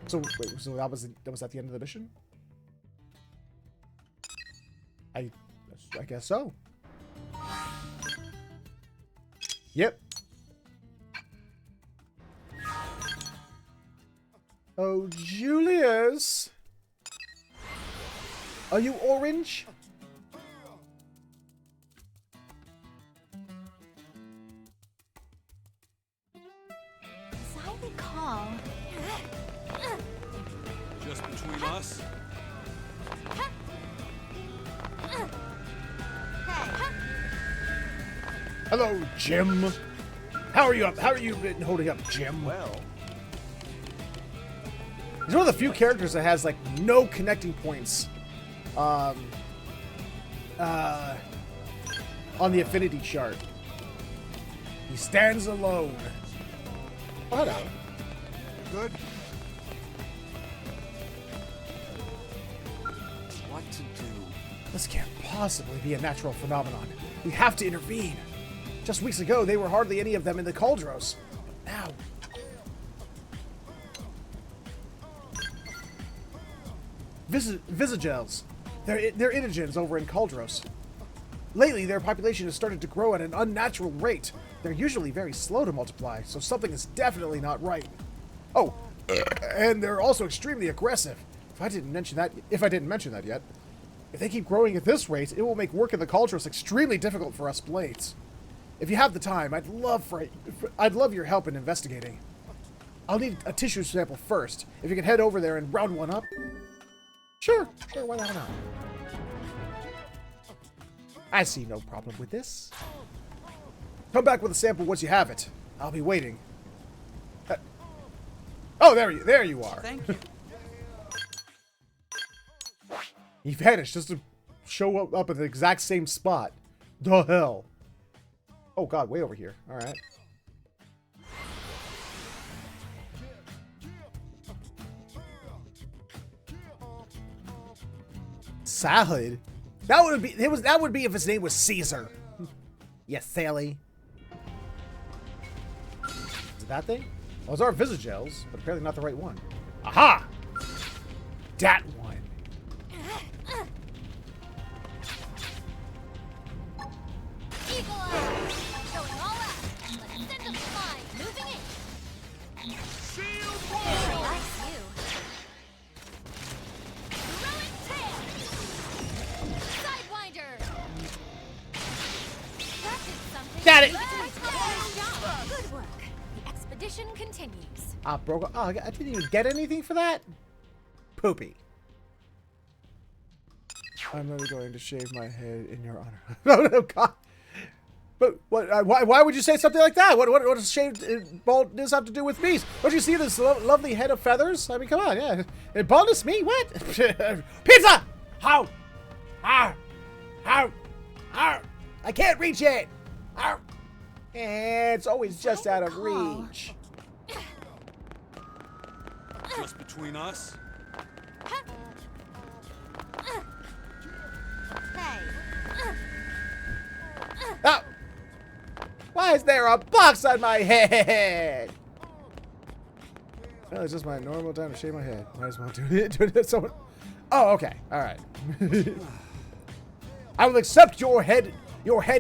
So wait, so that was at the end of the mission? I guess so. Yep. Oh, Julius. Are you orange? As I recall. Just between us? Hello, Jim. How are you been holding up, Jim? Well, he's one of the few characters that has no connecting points on the affinity chart. He stands alone. What up? good? What to do? This can't possibly be a natural phenomenon. We have to intervene. Just weeks ago, they were hardly any of them in the Cauldros. Now. Visagels. They're indigens over in Cauldros. Lately, their population has started to grow at an unnatural rate. They're usually very slow to multiply, so something is definitely not right. Oh, and they're also extremely aggressive. If I didn't mention that yet. If they keep growing at this rate, it will make work in the Cauldros extremely difficult for us blades. If you have the time, I'd love your help in investigating. I'll need a tissue sample first. If you can head over there and round one up. Sure, why not? I see no problem with this. Come back with a sample once you have it. I'll be waiting. Oh, there you are. Thank you. He vanished just to show up at the exact same spot. The hell? Oh god, way over here. Alright. Salad? That would be if his name was Caesar. Yes, Sally. Is it that thing? Those are Visagels, but apparently not the right one. Aha! That one. Eagle eye! Going all out. Let's send them flying. Moving in. Shield Oh, wall! I see you. Throwing tail! Sidewinder! That did something. Got it! Good work. The expedition continues. Ah, broke. Oh, I didn't even get anything for that? Poopy. I'm never going to shave my head in your honor. No, God. But what? Why would you say something like that? What does shaved baldness have to do with me? Don't you see this lovely head of feathers? I mean, come on, yeah. And baldness, me? What? Pizza! How? How? How? How? I can't reach it. How? It's always just out of reach. Just between us? Hey. Oh! Why is there a box on my head? Well, it's just my normal time to shave my head. Might as well do it. Someone. Oh, okay. All right. I will accept your head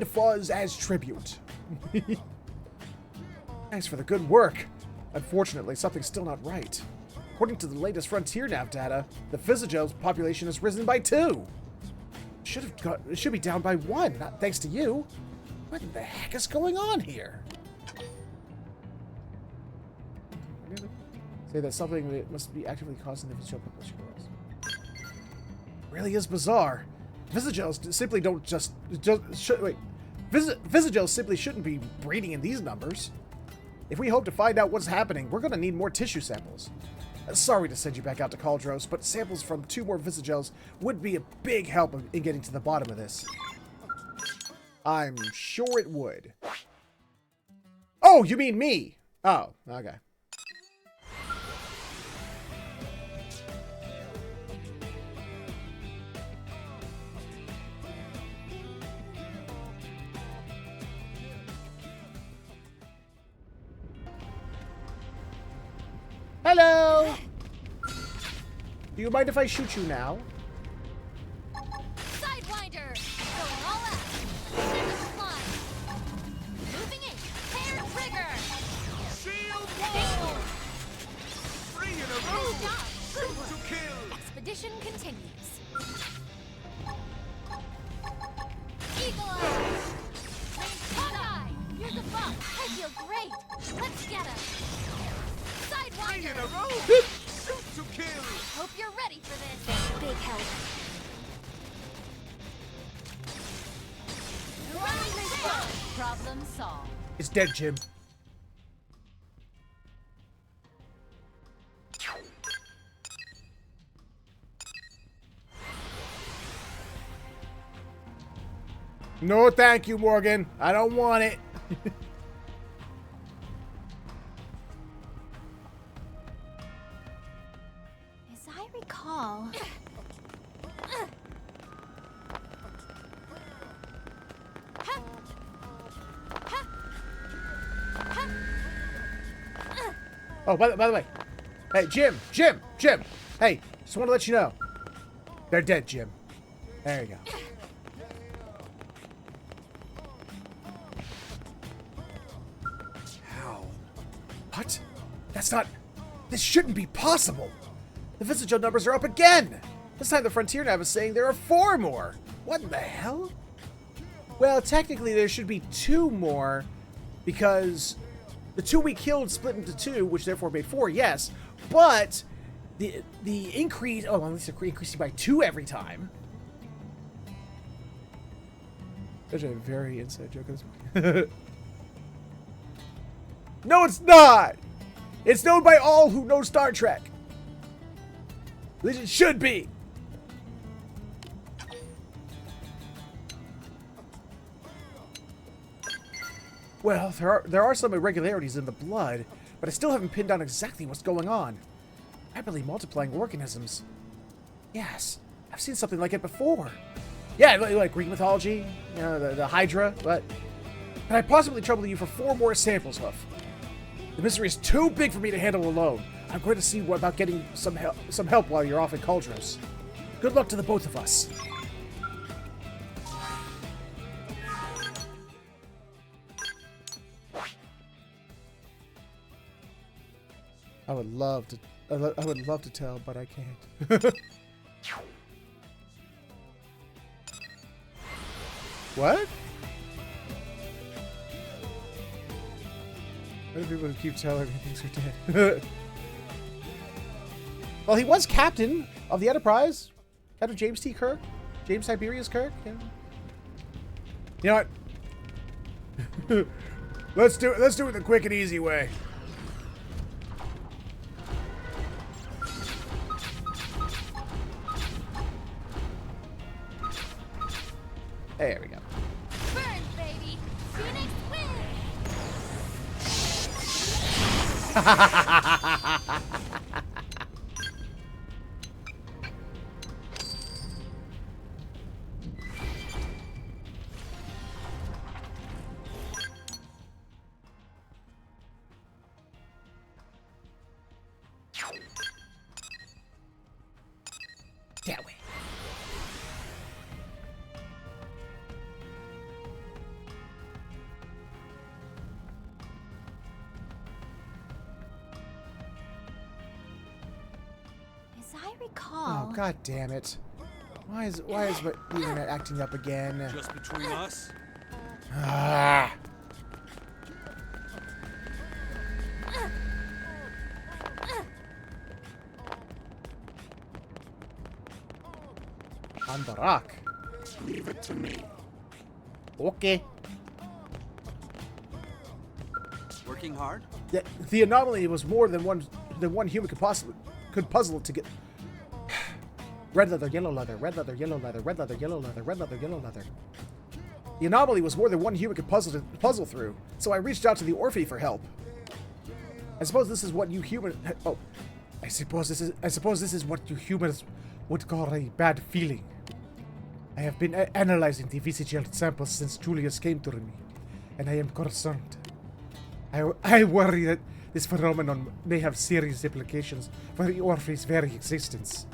fuzz as tribute. Thanks for the good work. Unfortunately, something's still not right. According to the latest Frontier Nav data, the Visagels population has risen by 2. It should be down by 1, not thanks to you. What the heck is going on here? Say that something that must be actively causing the Visagel population growth. Really is bizarre. Visagels simply don't Visagels simply shouldn't be breeding in these numbers. If we hope to find out what's happening, we're going to need more tissue samples. Sorry to send you back out to Caldros, but samples from 2 more Visagels would be a big help in getting to the bottom of this. I'm sure it would. Oh, you mean me? Oh, okay. Hello! Do you mind if I shoot you now? Sidewinder! Going all out. Send them flying. Moving in. Hair trigger! Shield wall! 3 in a row! Good job. Good work. To kill! Expedition continues. Eagle eye! Hawkeye! You're the buff. I feel great. Let's get him. 3 in a Sidewinder! row! Shoot to kill! Hope you're ready for this. Big help. Problem solved. It's dead, Jim. No, thank you, Morgan. I don't want it. As I recall... Oh, by the way. Hey, Jim. Hey, just want to let you know. They're dead, Jim. There you go. How? What? That's not... This shouldn't be possible. The Visagel numbers are up again. This time the Frontier Nav is saying there are 4 more. What in the hell? Well, technically there should be 2 more because the 2 we killed split into 2, which therefore made 4, yes. But the increase... Oh, at least they're increasing by 2 every time. Such a very inside joke at this point. No, it's not! It's known by all who know Star Trek. At least it should be. Well, there are some irregularities in the blood, but I still haven't pinned down exactly what's going on. Rapidly multiplying organisms. Yes, I've seen something like it before. Yeah, like Greek mythology, you know, the Hydra, but... Can I possibly trouble you for 4 more samples, Hoof? The mystery is too big for me to handle alone. I'm going to see about getting some help while you're off at Cauldros. Good luck to the both of us. I would love to tell, but I can't. What? Why do people keep telling me things are dead? Well, he was captain of the Enterprise. Captain James T. Kirk. James Tiberius Kirk. Yeah. You know what? Let's do it the quick and easy way. There we go. Burn, baby! Phoenix That way. As I recall... Oh, god damn it. Why is my internet acting up again? Just between us? Ah. On the rock. Leave it to me. Okay. Working hard? The anomaly was more than one human could puzzle it to get. Red leather, yellow leather, red leather, yellow leather, red leather, yellow leather, red leather, yellow leather. The anomaly was more than one human could puzzle through, so I reached out to the Orphe for help. I suppose this is what you human. Oh, I suppose this is what you humans would call a bad feeling. I have been analyzing the VCGL samples since Julius came to me, and I am concerned. I worry that this phenomenon may have serious implications for the Orphe's very existence.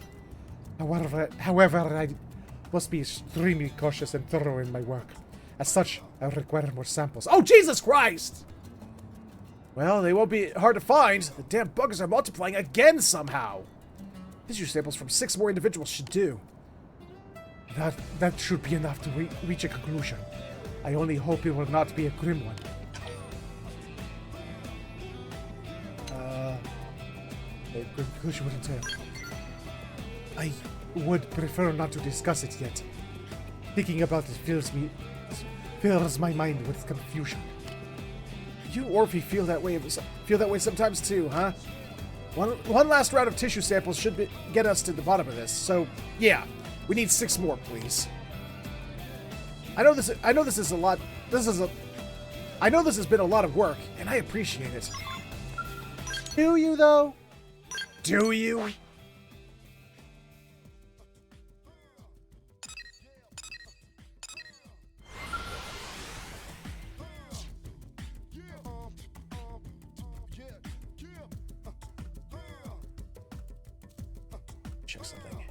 However, I must be extremely cautious and thorough in my work. As such, I'll require more samples. Oh, Jesus Christ! Well, they won't be hard to find. The damn buggers are multiplying again somehow. Tissue samples from 6 more individuals should do. That should be enough to reach a conclusion. I only hope it will not be a grim one. A conclusion would entail. I would prefer not to discuss it yet. Thinking about it fills my mind with confusion. You Orphe feel that way sometimes too, huh? One last round of tissue samples should get us to the bottom of this. So yeah, we need 6 more, please. I know this is a lot. I know this has been a lot of work, and I appreciate it. Do you though? Do you? Check something.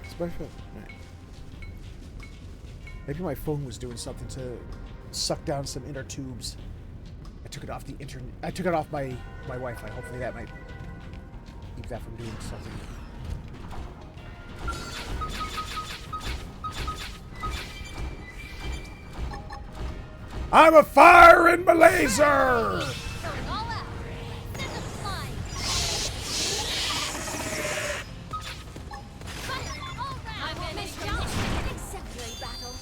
It's my phone. Right. Maybe my phone was doing something to suck down some inner tubes. I took it off the internet. I took it off my Wi-Fi. Hopefully that might keep that from doing something. I'm a firing my laser! Throw it all out. Send them flying. Fire all round. I will make you accept your battle.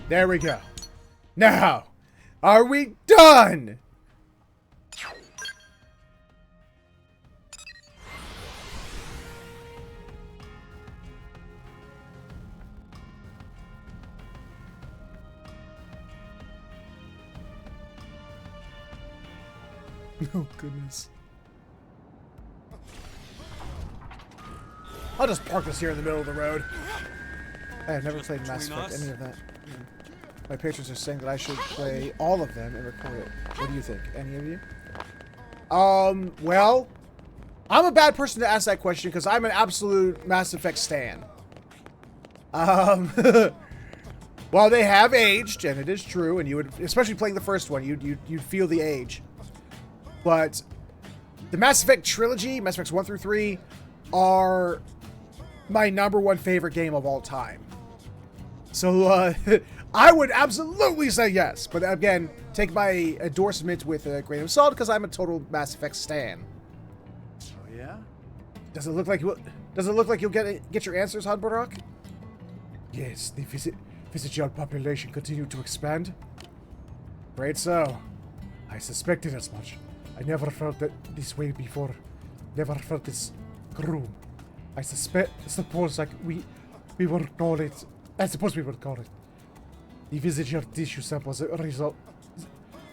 There we go. Now, Are we done? Oh, goodness. I'll just park this here in the middle of the road. I have never played Mass Effect, any of that. My patrons are saying that I should play all of them and record it. What do you think? Any of you? Well, I'm a bad person to ask that question because I'm an absolute Mass Effect stan. While they have aged, and it is true, and you would, especially playing the first one, you'd feel the age. But the Mass Effect trilogy, Mass Effects 1 through 3, are my #1 favorite game of all time. So, I would absolutely say yes. But again, take my endorsement with a grain of salt because I'm a total Mass Effect stan. Oh yeah? Does it look like you'll get your answers, Hanbarak? Yes, the visual population continued to expand. Great so. I suspected as much. I never felt that this way before. Never felt this gloom. I suppose we would call it. I suppose we would call it. The visitor tissue samples result.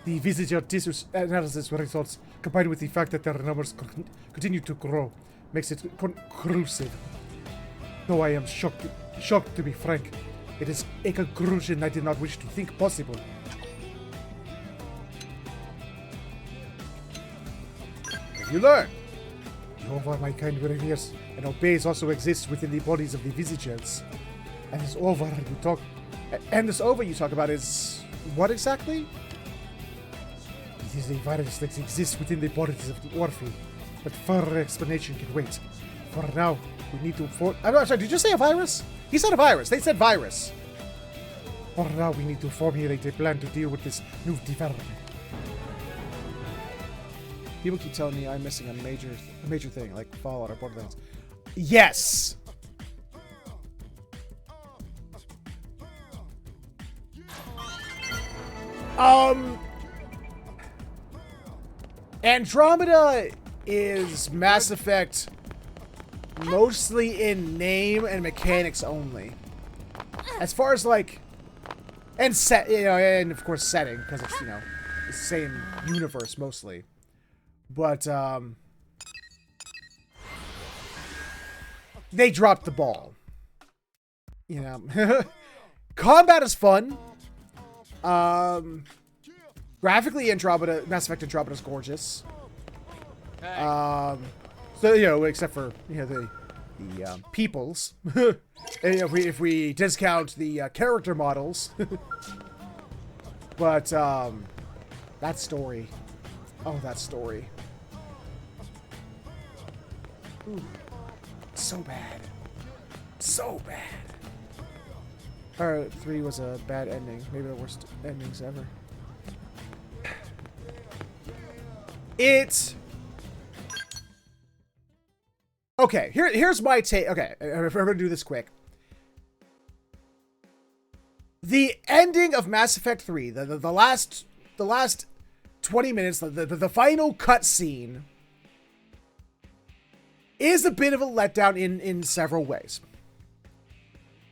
The visitor tissue analysis results, combined with the fact that their numbers continue to grow, makes it conclusive. Though I am shocked to be frank, it is a conclusion I did not wish to think possible. You learn. Jehovah, my kind reveres and obeys also exists within the bodies of the visitors. And this over you talk about is what exactly? It is a virus that exists within the bodies of the Orphe, but further explanation can wait. For now, we need to I'm not sorry, did you say a virus? He said a virus. They said virus. For now, we need to formulate a plan to deal with this new development. People keep telling me I'm missing a major thing, like Fallout or Borderlands. Yes! Andromeda is Mass Effect mostly in name and mechanics only. As far as like, and and of course setting, because it's, the same universe mostly. But, they dropped the ball. Combat is fun. Graphically, Mass Effect Andromeda is gorgeous. So, except for, the peoples. if we discount the character models. But, that story. Oh, that story. Ooh. So bad. So bad. Part 3 was a bad ending. Maybe the worst endings ever. Okay, here's my take. Okay, if we're gonna do this quick. The ending of Mass Effect 3, the last 20 minutes, the final cutscene is a bit of a letdown in several ways.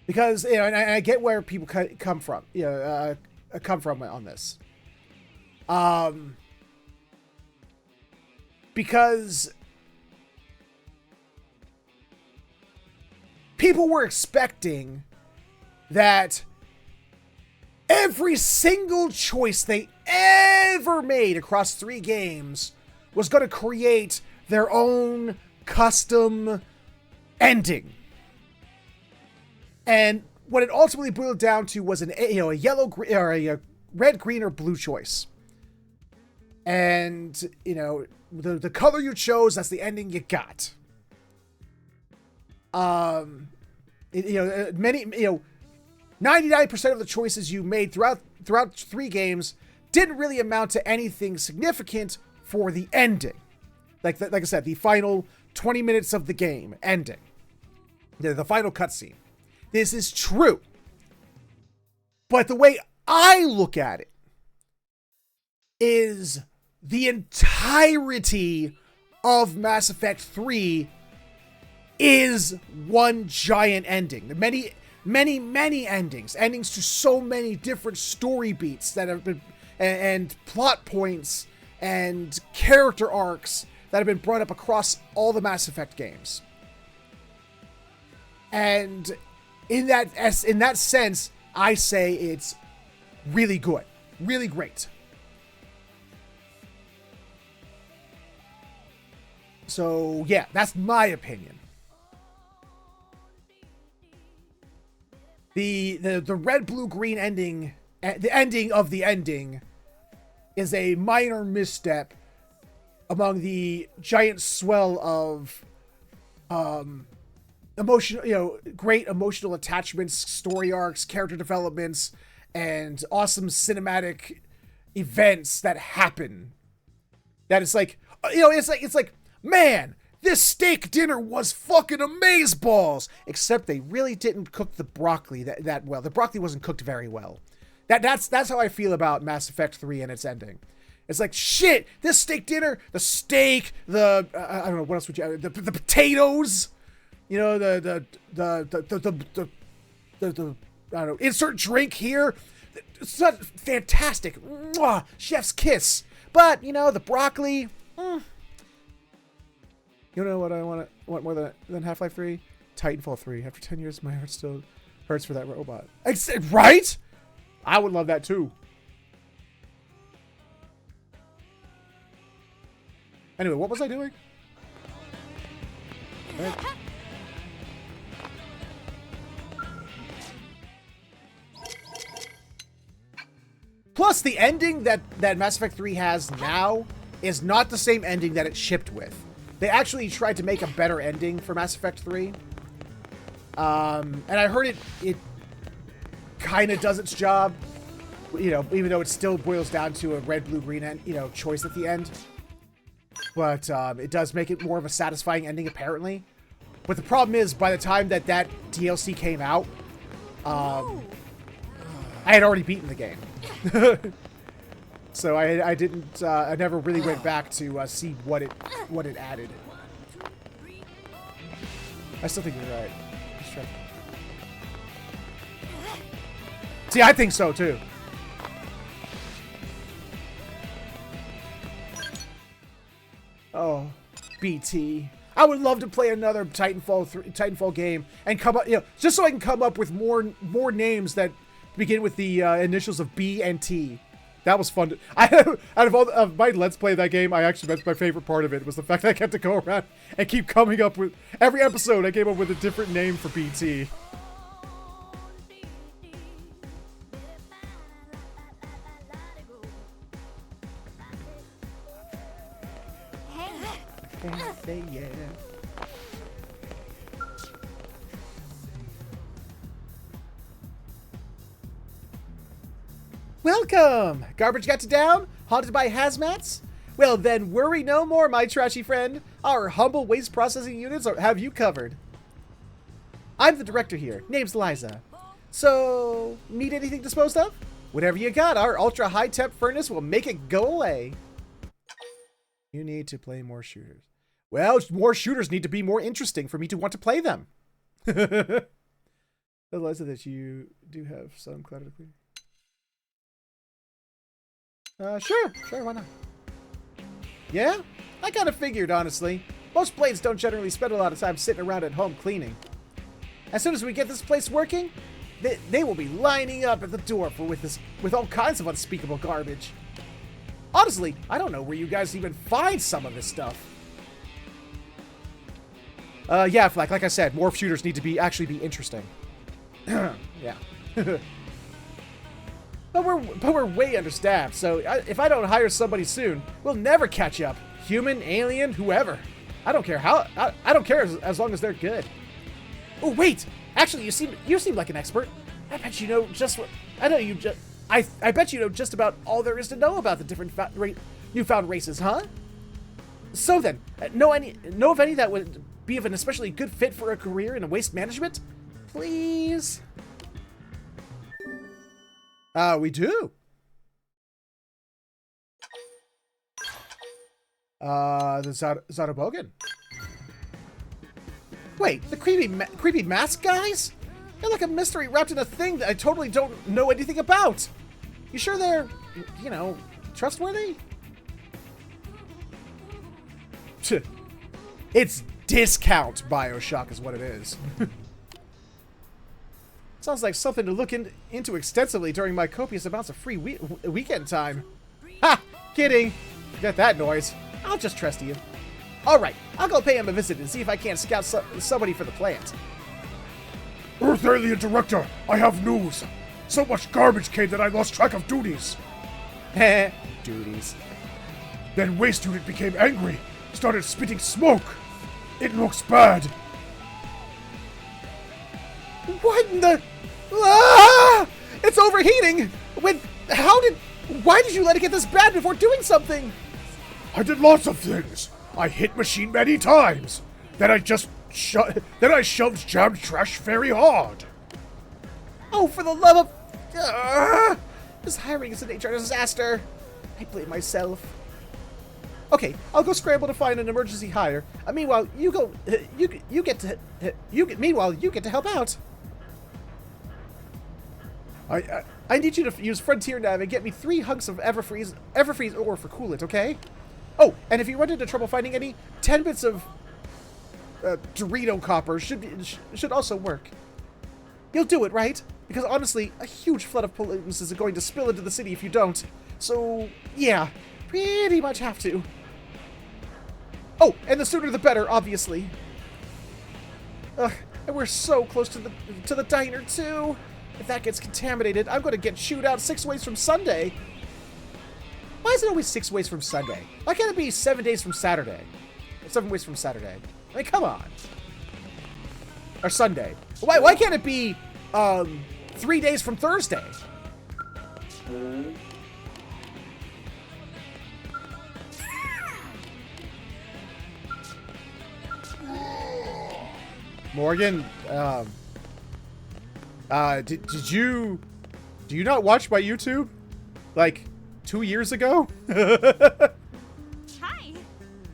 Because, and I get where people come from, on this. Because people were expecting that every single choice they ever made across 3 games was going to create their own custom ending. And what it ultimately boiled down to was a yellow, or a red, green, or blue choice. And, the color you chose, that's the ending you got. Many, 99% of the choices you made throughout 3 games didn't really amount to anything significant for the ending. Like I said, the final 20 minutes of the game ending. The final cutscene. This is true. But the way I look at it is the entirety of Mass Effect 3 is one giant ending. The many endings to so many different story beats that have been, and plot points and character arcs that have been brought up across all the Mass Effect games. And in that sense, I say it's really good, really great. So yeah, that's my opinion. The red, blue, green ending, the ending of the ending, is a minor misstep among the giant swell of emotional, great emotional attachments, story arcs, character developments, and awesome cinematic events that happen. That it's like, it's like, man, this steak dinner was fucking amazeballs. Except they really didn't cook the broccoli that well. The broccoli wasn't cooked very well. That's how I feel about Mass Effect 3 and its ending. It's like, shit, this steak dinner, the steak, I don't know, what else would you, the potatoes, the I don't know, insert drink here. It's not fantastic. Mwah, chef's kiss. But, the broccoli, You know what I want more than Half-Life 3? Titanfall 3. After 10 years, my heart still hurts for that robot. Right? I would love that too. Anyway, what was I doing? Right. Plus, the ending that Mass Effect 3 has now is not the same ending that it shipped with. They actually tried to make a better ending for Mass Effect 3. And I heard it kind of does its job, even though it still boils down to a red, blue, green end, choice at the end. But it does make it more of a satisfying ending, apparently. But the problem is, by the time that DLC came out, I had already beaten the game. So I didn't, I never really went back to see what it added. I still think you're right. Just try. See, I think so too. Oh, BT. I would love to play another Titanfall game and come up, just so I can come up with more names that begin with the initials of B and T. That was fun. Out of all of my Let's Play of that game, that's my favorite part of it, was the fact that I kept to go around and keep coming up with, every episode I came up with a different name for BT. Can't say yeah. Welcome! Garbage got to down? Haunted by hazmats? Well then, worry no more, my trashy friend. Our humble waste processing units have you covered. I'm the director here. Name's Liza. So, need anything disposed of? Whatever you got, our ultra high temp furnace will make it go away. You need to play more shooters. Well, more shooters need to be more interesting for me to want to play them. Liza, that you do have some clutter to clean. Sure, why not? Yeah? I kind of figured, honestly. Most blades don't generally spend a lot of time sitting around at home cleaning. As soon as we get this place working, they will be lining up at the door with all kinds of unspeakable garbage. Honestly, I don't know where you guys even find some of this stuff. Yeah, Flack, like I said, more shooters need to actually be interesting. Yeah. But we're way understaffed, so if I don't hire somebody soon, we'll never catch up. Human, alien, whoever. I don't care how. I don't care as long as they're good. Oh wait, actually, you seem like an expert. I bet you know just what. I bet you know just about all there is to know about the different newfound races, huh? So then, know of any that would be of an especially good fit for a career in waste management? Please. We do. The Zarabogan. Wait, the creepy mask guys? They're like a mystery wrapped in a thing that I totally don't know anything about. You sure they're, you know, trustworthy? It's discount Bioshock is what it is. Sounds like something to look into extensively during my copious amounts of free weekend time. Ha! Kidding. Get that noise. I'll just trust you. Alright, I'll go pay him a visit and see if I can't scout somebody for the plant. Earth Alien Director, I have news. So much garbage came that I lost track of duties. Heh, duties. Then Waste Unit became angry, started spitting smoke. It looks bad. What in the... Ah! It's overheating! Why did you let it get this bad before doing something? I did lots of things. I hit machine many times. Then I shoved jammed trash very hard. Oh, for the love of... This hiring is a nature disaster. I blame myself. Okay, I'll go scramble to find an emergency hire. Meanwhile, you get to help out. I need you to use Frontier Nav and get me 3 hunks of Everfreeze ore for coolant, okay? Oh, and if you run into trouble finding any, 10 bits of Dorito copper should also work. You'll do it, right? Because honestly, a huge flood of pollutants is going to spill into the city if you don't. So, yeah, pretty much have to. Oh, and the sooner the better, obviously. Ugh, and we're so close to the diner too. If that gets contaminated, I'm going to get chewed out 6 ways from Sunday. Why is it always 6 ways from Sunday? Why can't it be 7 days from Saturday? 7 ways from Saturday. I mean, come on. Or Sunday. Why can't it be 3 days from Thursday? Morgan, do you not watch my YouTube? Like 2 years ago? Hi.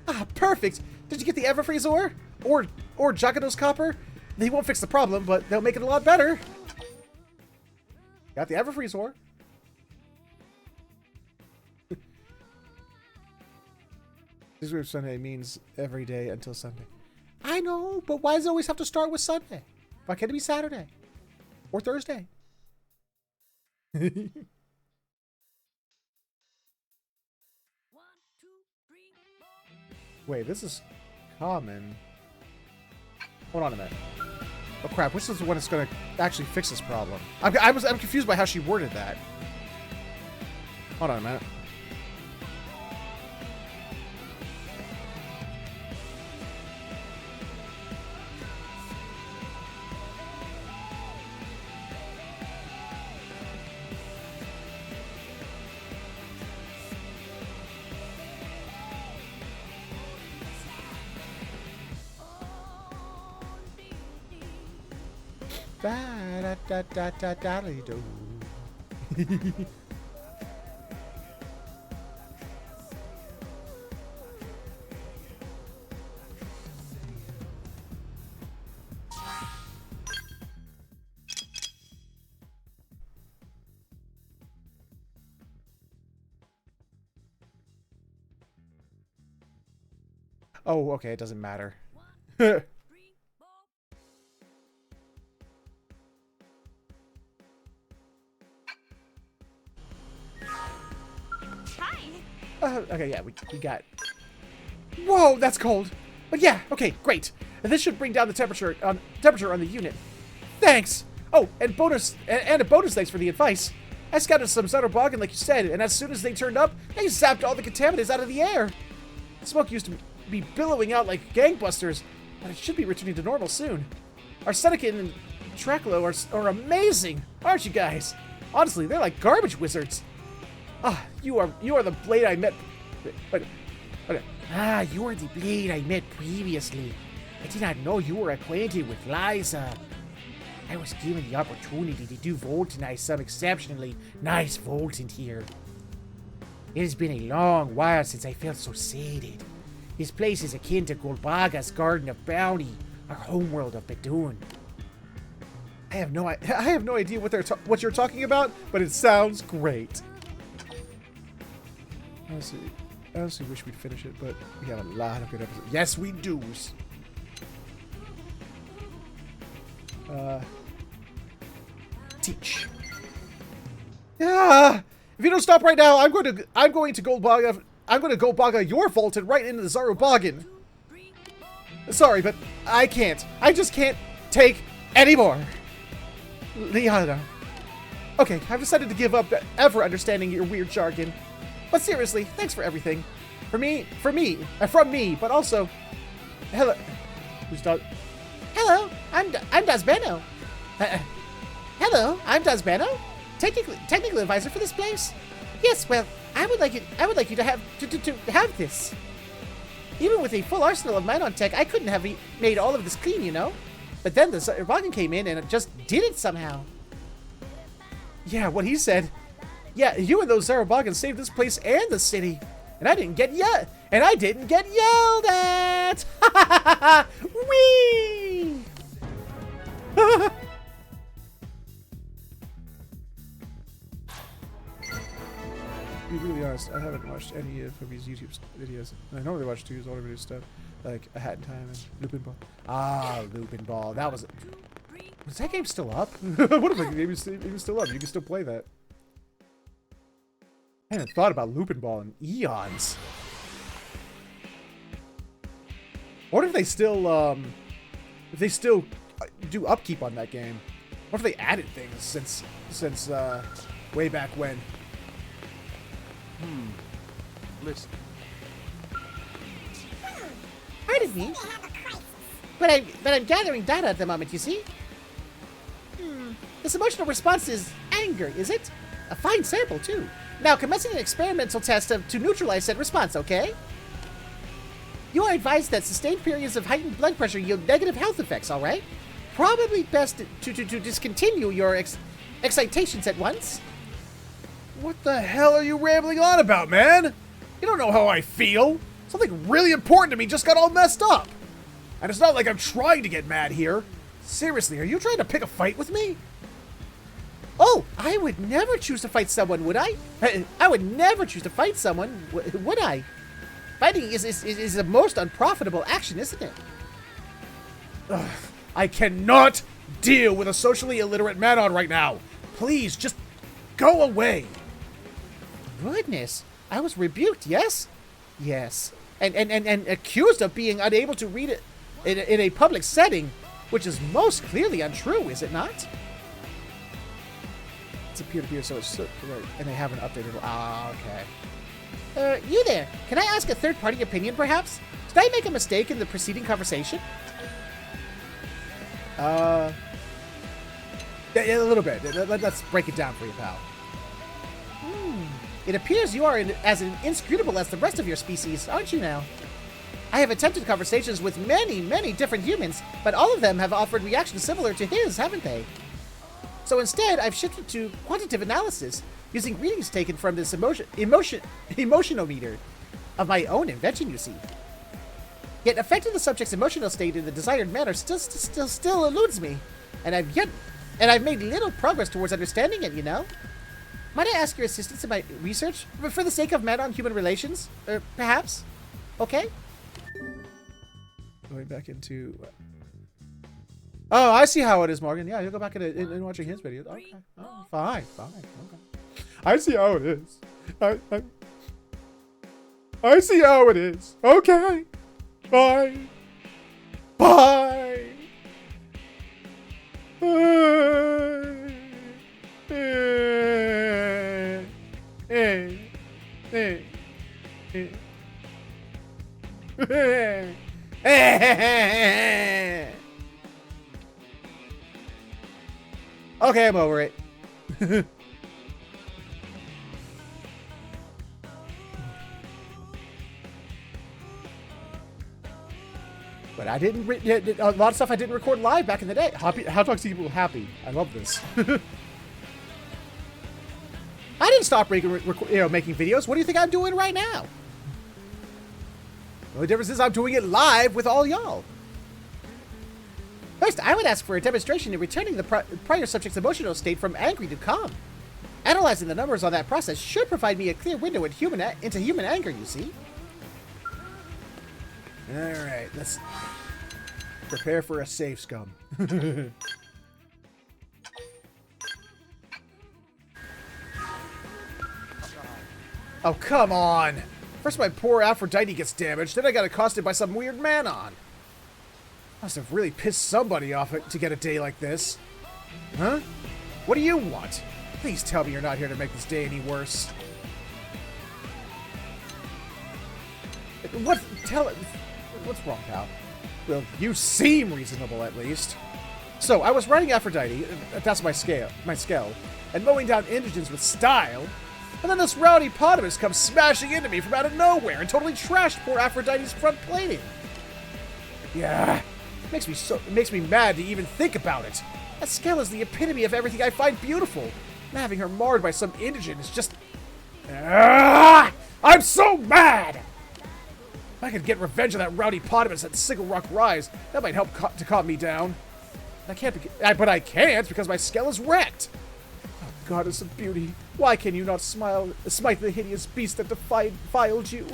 Ah, perfect. Did you get the Everfreeze ore? Or Jagado's copper? They won't fix the problem, but they'll make it a lot better. Got the Everfreeze ore. This week Sunday means every day until Sunday. I know, but why does it always have to start with Sunday? Why can't it be Saturday? Or Thursday? Wait, this is common. Hold on a minute. Oh crap, which is the one that's going to actually fix this problem? I'm confused by how she worded that. Hold on a minute. Da-da-da-da-da-da-do. Oh, okay, it doesn't matter. Okay, yeah, we got... Whoa, that's cold! But yeah, okay, great. And this should bring down the temperature on the unit. Thanks! Oh, and a bonus thanks for the advice. I scouted some Xenoblade, like you said, and as soon as they turned up, they zapped all the contaminants out of the air. The smoke used to be billowing out like gangbusters, but it should be returning to normal soon. Arsenican and Traclo are amazing, aren't you guys? Honestly, they're like garbage wizards. Ah, you are the blade I met. You are the blade I met previously. I did not know you were acquainted with Liza. I was given the opportunity to do Voltanize some exceptionally nice Voltant here. It has been a long while since I felt so sated. This place is akin to Golbaga's Garden of Bounty, our homeworld of Bedouin. I have no idea what you're talking about, but it sounds great. I honestly wish we'd finish it, but we have a lot of good episodes. Yes, we do. Teach. Yeah. If you don't stop right now, I'm going to Golbaga your vault and right into the Zarubagan. Sorry, but I can't. I just can't take anymore. Liana. Okay, I've decided to give up ever understanding your weird jargon. But seriously, thanks for everything. From me, but also, hello. Who's Daz? Hello, I'm Dazbeno. Hello, I'm Dazbeno. Technical advisor for this place. Yes, well, I would like you to have this. Even with a full arsenal of Minon tech, I couldn't have made all of this clean, you know. But then the Zarbagan came in and it just did it somehow. Yeah, what he said. Yeah, you and those Zarabagans saved this place and the city. And I didn't get yelled at! Whee! To be really honest, I haven't watched any of his YouTube videos. I normally watch his older video stuff, like A Hat in Time and Lupin Ball. Ah, Lupin Ball. That was... Was that game still up? What if the game is still up? You can still play that. I haven't thought about Lupin Ball in eons. What if they still do upkeep on that game? What if they added things since way back when? Listen. Pardon me, but I'm gathering data at the moment. You see? This emotional response is anger, is it? A fine sample too. Now, commencing an experimental test to neutralize said response, okay? You are advised that sustained periods of heightened blood pressure yield negative health effects, alright? Probably best to discontinue your excitations at once. What the hell are you rambling on about, man? You don't know how I feel. Something really important to me just got all messed up. And it's not like I'm trying to get mad here. Seriously, are you trying to pick a fight with me? Oh, I would never choose to fight someone, would I? I would never choose to fight someone, would I? Fighting is the most unprofitable action, isn't it? Ugh, I cannot deal with a socially illiterate Manon right now. Please, just go away. Goodness, I was rebuked, yes? Yes. And accused of being unable to read it in a public setting, which is most clearly untrue, is it not? It's a peer-to-peer, so it's circular, and they haven't updated. Ah, okay. You there. Can I ask a third-party opinion, perhaps? Did I make a mistake in the preceding conversation? Yeah, a little bit. Let's break it down for you, pal. It appears you are as inscrutable as the rest of your species, aren't you now? I have attempted conversations with many different humans, but all of them have offered reactions similar to his, haven't they? So instead, I've shifted to quantitative analysis, using readings taken from this emotionometer of my own invention, you see. Yet affecting the subject's emotional state in the desired manner still eludes me, and I've made little progress towards understanding it, you know? Might I ask your assistance in my research, for the sake of Manon-human relations, perhaps? Okay? Going back into... Oh, I see how it is, Morgan. Yeah, you'll go back and watching his videos. Okay. Oh, fine. Okay. I see how it is. I see how it is. Okay. Bye. Bye. Okay, I'm over it. But I didn't. A lot of stuff I didn't record live back in the day. How to talk to people happy. I love this. I didn't stop making videos. What do you think I'm doing right now? The only difference is I'm doing it live with all y'all. First, I would ask for a demonstration in returning the prior subject's emotional state from angry to calm. Analyzing the numbers on that process should provide me a clear window into human anger, you see. Alright, let's prepare for a save scum. Oh, come on! First my poor Aphrodite gets damaged, then I got accosted by some weird man-on. Must have really pissed somebody off to get a day like this. Huh? What do you want? Please tell me you're not here to make this day any worse. What? What's wrong, pal? Well, you seem reasonable, at least. So, I was riding Aphrodite, that's my scale, and mowing down indigents with style, and then this rowdy potamus comes smashing into me from out of nowhere and totally trashed poor Aphrodite's front plating. Yeah, it makes me mad to even think about it. That scale is the epitome of everything I find beautiful, and having her marred by some indigent is just... I'm so mad! If I could get revenge on that rowdy potamus at Sickle Rock Rise, that might help to calm me down. But I can't because my skull is wrecked. Oh, goddess of beauty, why can you not smite the hideous beast that defiled you?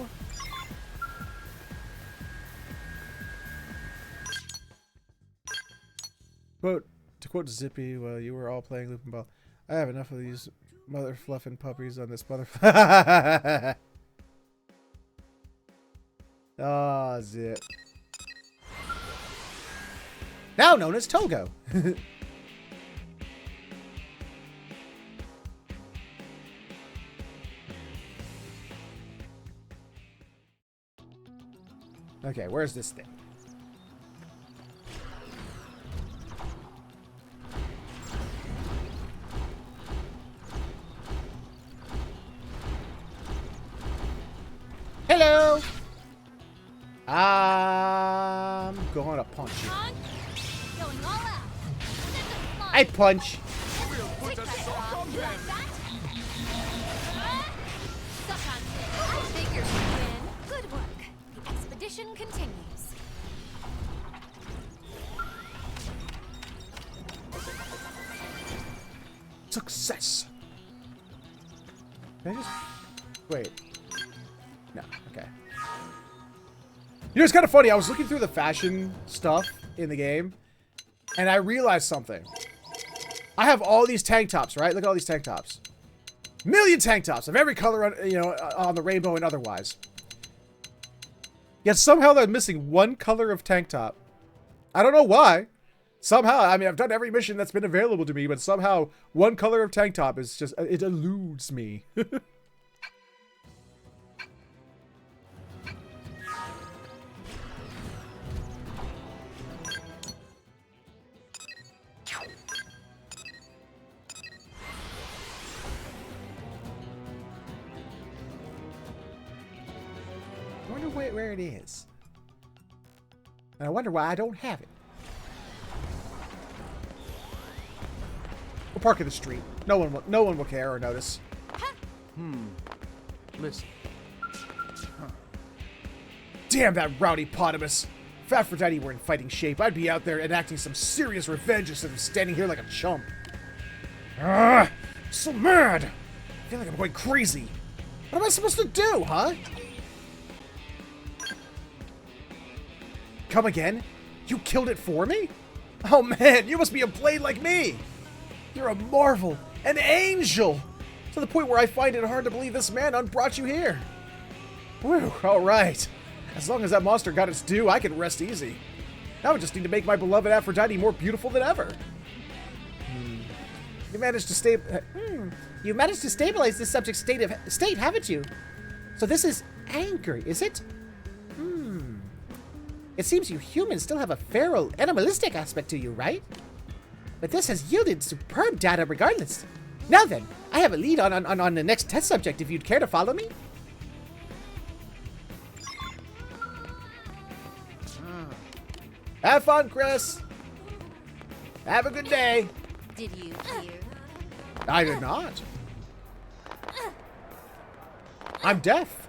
To quote Zippy, while you were all playing Loop and Ball, I have enough of these mother fluffing puppies on this mother. Ah, Zip. Now known as Togo. Okay, where's this thing? Hello. I'm gonna punch you. Going all out. I punch. We'll put a sock on them. I figured you'd win. Good work. The expedition continues. Success. Can I just... Wait. No, okay. You know, it's kind of funny. I was looking through the fashion stuff in the game, and I realized something. I have all these tank tops, right? Look at all these tank tops. Million tank tops of every color, you know, on the rainbow and otherwise. Yet somehow they're missing one color of tank top. I don't know why. Somehow, I mean, I've done every mission that's been available to me, but somehow one color of tank top is just, it eludes me. I wonder where it is. And I wonder why I don't have it. We'll park in the street. No one will care or notice. Listen. Damn that rowdy potamus. If Aphrodite were in fighting shape, I'd be out there enacting some serious revenge instead of standing here like a chump. I'm so mad. I feel like I'm going crazy. What am I supposed to do, huh? Come again? You killed it for me? Oh man, you must be a blade like me! You're a marvel, an angel! To the point where I find it hard to believe this man brought you here. Whew, alright. As long as that monster got its due, I can rest easy. Now I just need to make my beloved Aphrodite more beautiful than ever. You managed to stabilize this subject's state, haven't you? So this is anger, is it? It seems you humans still have a feral, animalistic aspect to you, right? But this has yielded superb data regardless. Now then, I have a lead on the next test subject if you'd care to follow me. Have fun, Chris! Have a good day! Did you hear? I did not. I'm deaf.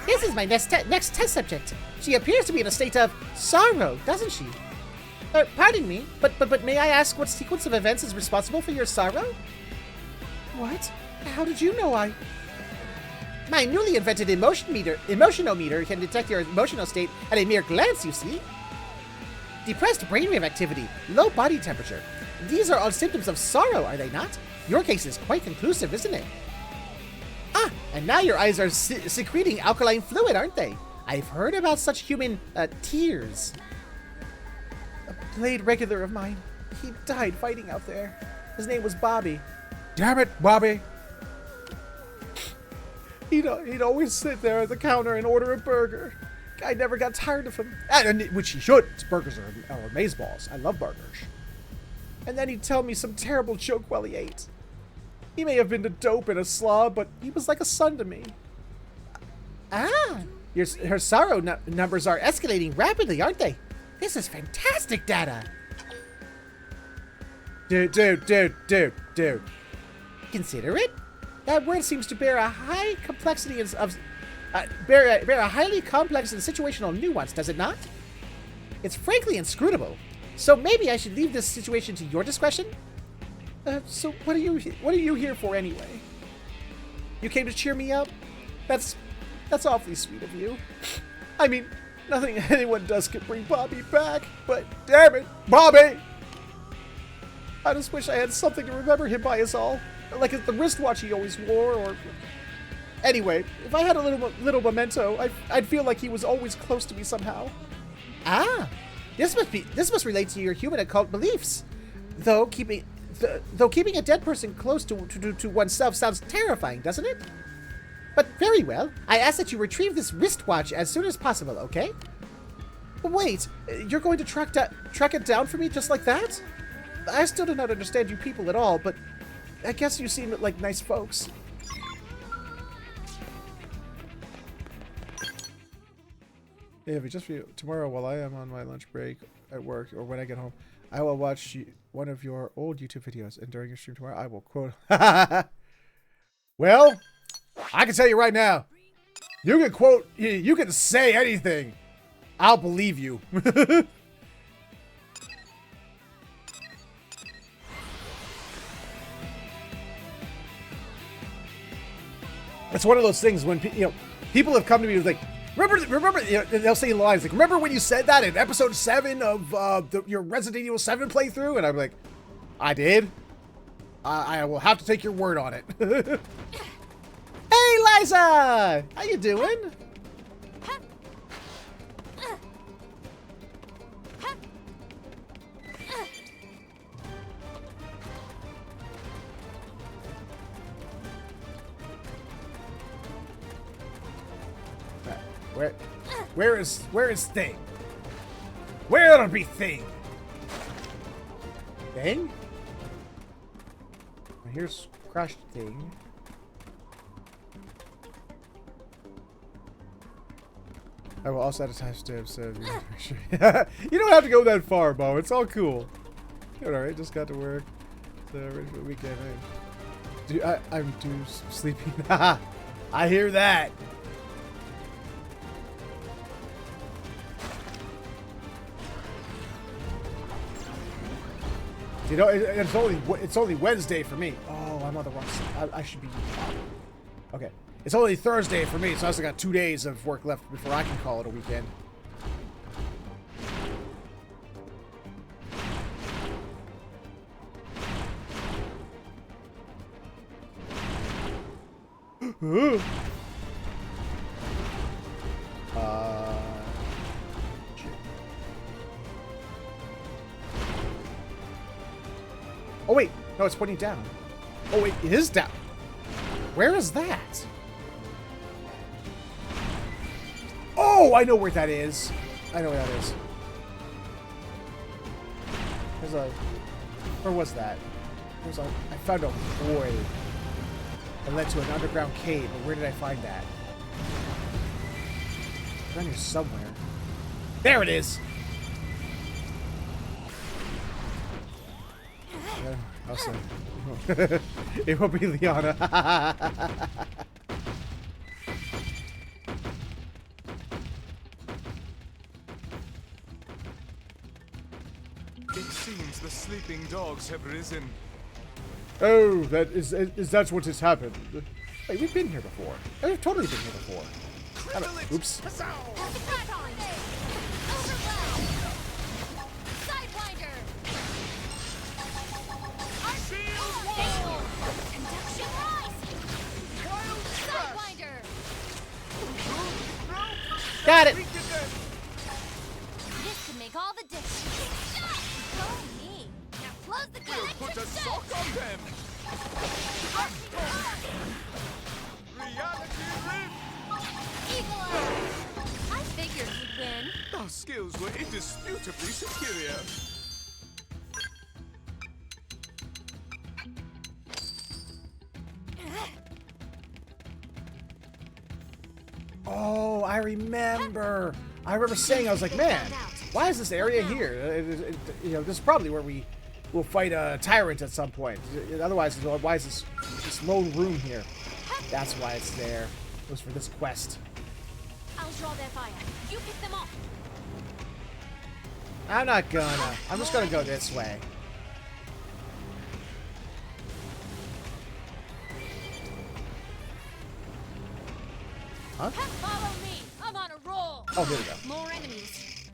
This is my next test subject. She appears to be in a state of sorrow, doesn't she? Pardon me, but may I ask what sequence of events is responsible for your sorrow? What? How did you know I... My newly invented emotionometer can detect your emotional state at a mere glance, you see. Depressed brainwave activity, low body temperature. These are all symptoms of sorrow, are they not? Your case is quite conclusive, isn't it? Ah, and now your eyes are secreting alkaline fluid, aren't they? I've heard about such human tears. A played regular of mine. He died fighting out there. His name was Bobby. Damn it, Bobby. He'd always sit there at the counter and order a burger. I never got tired of him. Which he should. His burgers are amazeballs. I love burgers. And then he'd tell me some terrible joke while he ate. He may have been a dope and a slob, but he was like a son to me. Ah, her sorrow numbers are escalating rapidly, aren't they? This is fantastic data. Dude. Consider it. That word seems to bear a high complexity bear a highly complex and situational nuance, does it not? It's frankly inscrutable. So maybe I should leave this situation to your discretion. So what are you here for anyway? You came to cheer me up? That's awfully sweet of you. I mean, nothing anyone does could bring Bobby back, but damn it, Bobby! I just wish I had something to remember him by is all. Like the wristwatch he always wore, or... Anyway, if I had a little memento, I'd feel like he was always close to me somehow. Ah, this must relate to your human occult beliefs. Though keeping a dead person close to oneself sounds terrifying, doesn't it? But very well. I ask that you retrieve this wristwatch as soon as possible, okay? Wait, you're going to track it down for me just like that? I still do not understand you people at all, but I guess you seem like nice folks. Yeah, if it's just for you, tomorrow while I am on my lunch break at work or when I get home, I will watch one of your old YouTube videos, and during your stream tomorrow, I will quote. Well, I can tell you right now, you can quote, you can say anything. I'll believe you. It's one of those things when people have come to me with like, remember, they'll say lines like, remember when you said that in episode 7 of your Resident Evil 7 playthrough? And I'm like, I did. I will have to take your word on it. Hey, Liza! How you doing? Where is Thing? Where'll be Thing? Thing? Here's crushed Thing. I will also add a timestamp so make sure. You don't have to go that far, Bo. It's all cool. You're alright, just got to work. So ready for the weekend. I'm too sleepy. I hear that. You know, it's only Wednesday for me. Oh, I'm on the wrong side. I should be... Okay. It's only Thursday for me, so I still got 2 days of work left before I can call it a weekend. Oh wait, no, it's pointing down. Oh wait, it is down. Where is that? Oh, I know where that is. I know where that is. There's a... Where was that? There's a... I found a void that led to an underground cave, but where did I find that? It's around here somewhere. There it is. Awesome. It will be Liana. It seems the sleeping dogs have risen. Oh, that's what has happened. Wait, we've been here before. I've totally been here before. Oops. Pass the crack on. Overwhelm. Sidewinder. Shield wall! Conduction rise. Sidewinder. Got it. This can make all the difference. Go me. Now close the gate. Put a sock on them! Reality rift! Eagle Eye. I figured you'd win. Our skills were indisputably superior. Oh, I remember. I remember saying, I was like, man, why is this area here? You know, this is probably where we will fight a tyrant at some point. Otherwise, why is this lone room here? That's why it's there. It was for this quest. I'll draw their fire. You pick them off. I'm not gonna. I'm just gonna go this way. Huh? Follow me. I'm on a roll. Oh, here we go. More enemies.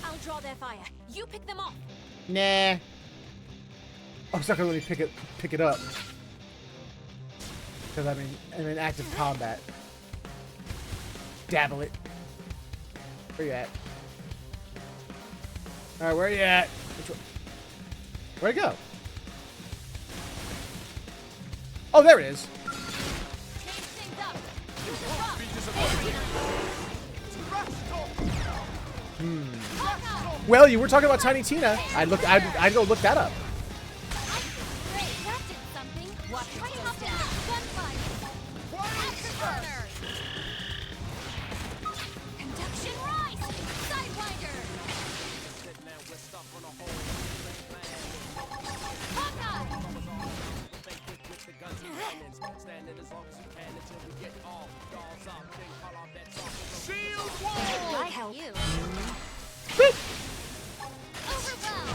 I'll draw their fire. You pick them off. Nah. Oh, it's not gonna let me pick it up. Because I'm in active combat. Dabble it. Where you at? Alright, where you at? Which one? Where'd it go? Oh, there it is. Change things up. Use the rock. Hawkeye. Well, you were talking about Tiny Tina. I'd go look that up. Great. That did something. Watch it go down. Gunfire. Afterburner. Conduction rise. Sidewinder. Hawkeye. Shield wall! I help you. Overwhelm.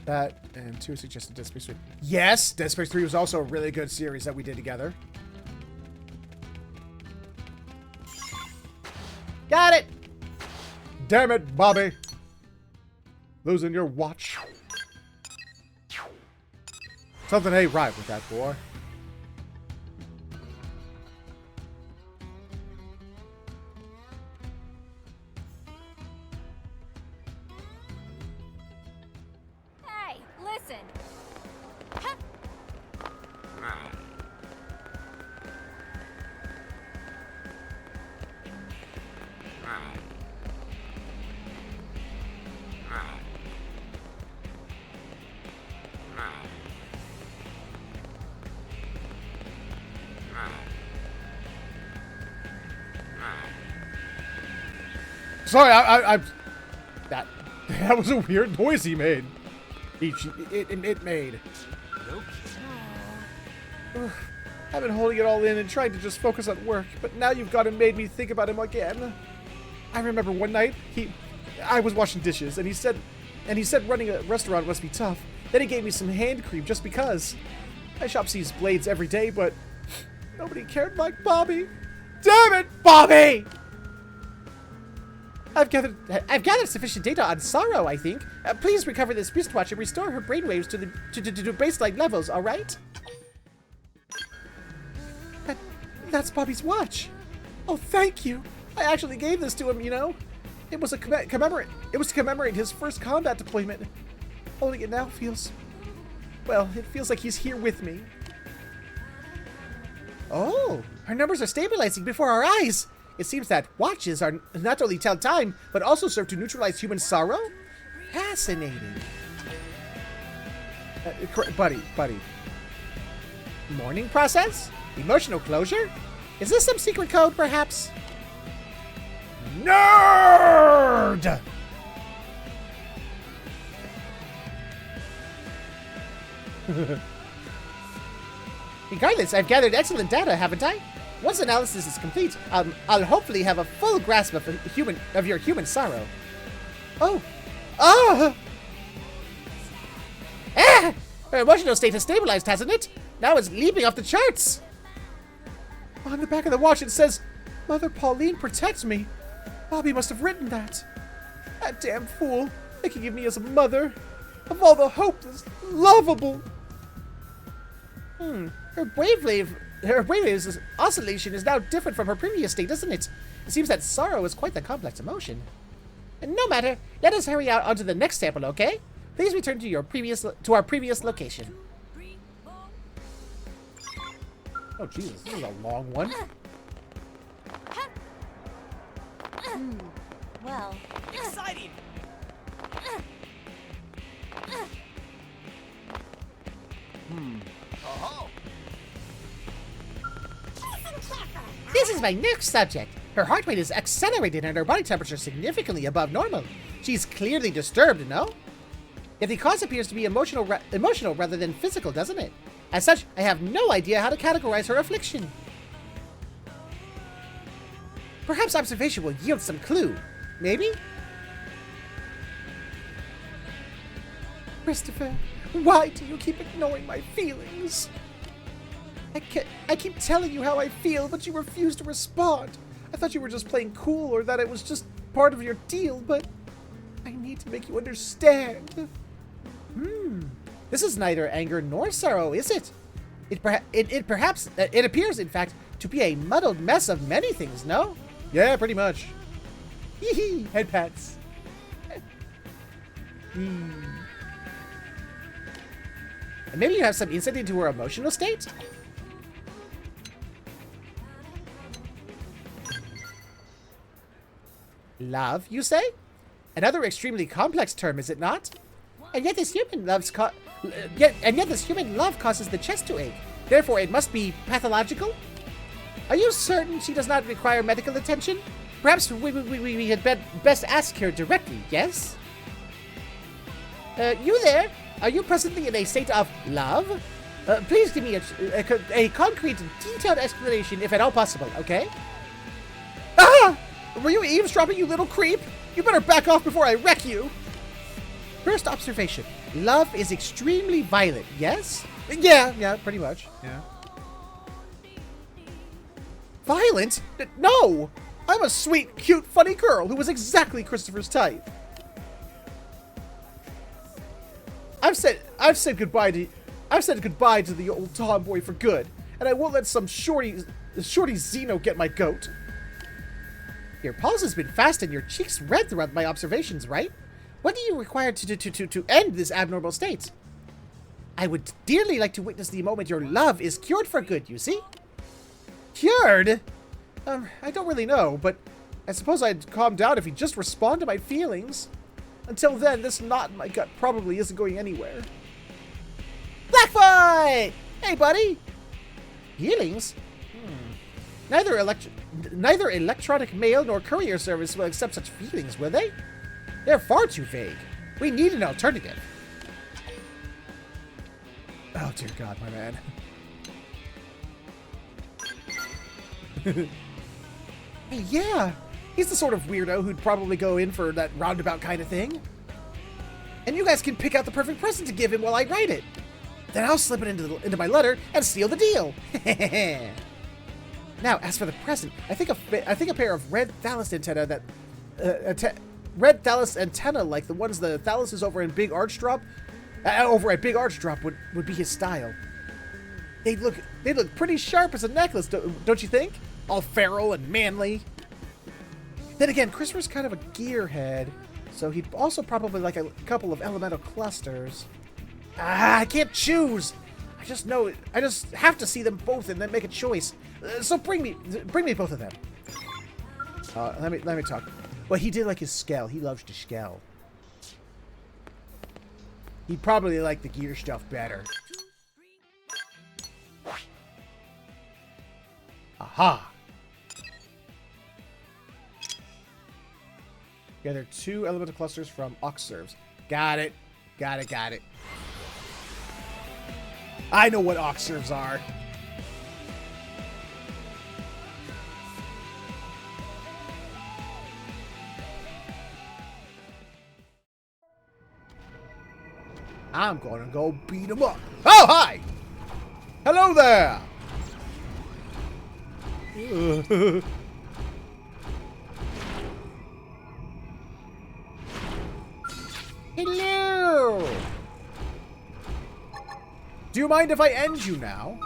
That and 2 suggested Dead Space 3. Yes, Dead Space 3 was also a really good series that we did together. Got it. Damn it, Bobby. Losing your watch. Something ain't right with that boy. Hey, listen. Huh. Sorry, that was a weird noise he made. It made. I've been holding it all in and trying to just focus on work, but now you've got him made me think about him again. I remember one night I was washing dishes and he said running a restaurant must be tough. Then he gave me some hand cream just because. My shop sees blades every day, but nobody cared like Bobby. Damn it, Bobby! I've gathered sufficient data on Sorrow, I think. Please recover this wristwatch and restore her brainwaves to baseline levels, alright? That's Bobby's watch. Oh, thank you. I actually gave this to him, you know. It was to commemorate his first combat deployment. Holding it now feels... Well, it feels like he's here with me. Oh, her numbers are stabilizing before our eyes. It seems that watches are not only tell time, but also serve to neutralize human sorrow? Fascinating. Buddy. Mourning process? Emotional closure? Is this some secret code, perhaps? Nerd! Regardless, I've gathered excellent data, haven't I? Once analysis is complete, I'll hopefully have a full grasp of your human sorrow. Oh. Ah! Ah! Her emotional state has stabilized, hasn't it? Now it's leaping off the charts. On the back of the watch it says, Mother Pauline protects me. Bobby must have written that. That damn fool, thinking of me as a mother. Of all the hopeless, lovable. Her brainwave's oscillation is now different from her previous state, doesn't it? It seems that sorrow is quite the complex emotion. And no matter, let us hurry out onto the next sample, okay? Please return to our previous location. Oh Jesus, this is a long one. Well, Exciting! This is my next subject. Her heart rate is accelerated and her body temperature significantly above normal. She's clearly disturbed, no? Yet the cause appears to be emotional rather than physical, doesn't it? As such, I have no idea how to categorize her affliction. Perhaps observation will yield some clue. Maybe? Christopher, why do you keep ignoring my feelings? I keep telling you how I feel, but you refuse to respond. I thought you were just playing cool or that it was just part of your deal, but I need to make you understand. This is neither anger nor sorrow, is it? It appears, in fact, to be a muddled mess of many things, no? Yeah, pretty much. Hee hee, head pats. And maybe you have some insight into her emotional state? Love, you say? Another extremely complex term, is it not? And yet this human love causes the chest to ache. Therefore, it must be pathological? Are you certain she does not require medical attention? Perhaps we had best ask her directly, yes? You there? Are you presently in a state of love? Please give me a concrete, detailed explanation, if at all possible, okay? Ah! Were you eavesdropping, you little creep? You better back off before I wreck you. First observation. Love is extremely violent, yes? Yeah, pretty much. Yeah. Violent? No! I'm a sweet, cute, funny girl who was exactly Christopher's type. I've said goodbye to the old tomboy for good, and I won't let some shorty Xeno get my goat. Your pulse has been fast and your cheeks red throughout my observations, right? What do you require to end this abnormal state? I would dearly like to witness the moment your love is cured for good, you see? Cured? I don't really know, but I suppose I'd calm down if he'd just respond to my feelings. Until then, this knot in my gut probably isn't going anywhere. Blackfoot! Hey, buddy! Feelings? Neither electronic mail nor courier service will accept such feelings, will they? They're far too vague. We need an alternative. Oh, dear God, my man. Hey, yeah. He's the sort of weirdo who'd probably go in for that roundabout kind of thing. And you guys can pick out the perfect present to give him while I write it. Then I'll slip it into my letter and seal the deal. Now, as for the present, I think a pair of red thallus antenna red thallus antenna like the ones the thallus is over in Big Arch Drop, over at Big Arch Drop would be his style. They'd look pretty sharp as a necklace, don't you think? All feral and manly. Then again, Christopher's kind of a gearhead, so he'd also probably like a couple of elemental clusters. I can't choose. I just have to see them both and then make a choice. So bring me both of them. Let me talk. Well, he did like his scale. He loves to scale. He'd probably like the gear stuff better. Aha! Gather 2 elemental clusters from Oxserves. Got it. Got it. I know what Oxserves are. I'm gonna go beat him up. Oh, hi! Hello there! Hello! Do you mind if I end you now?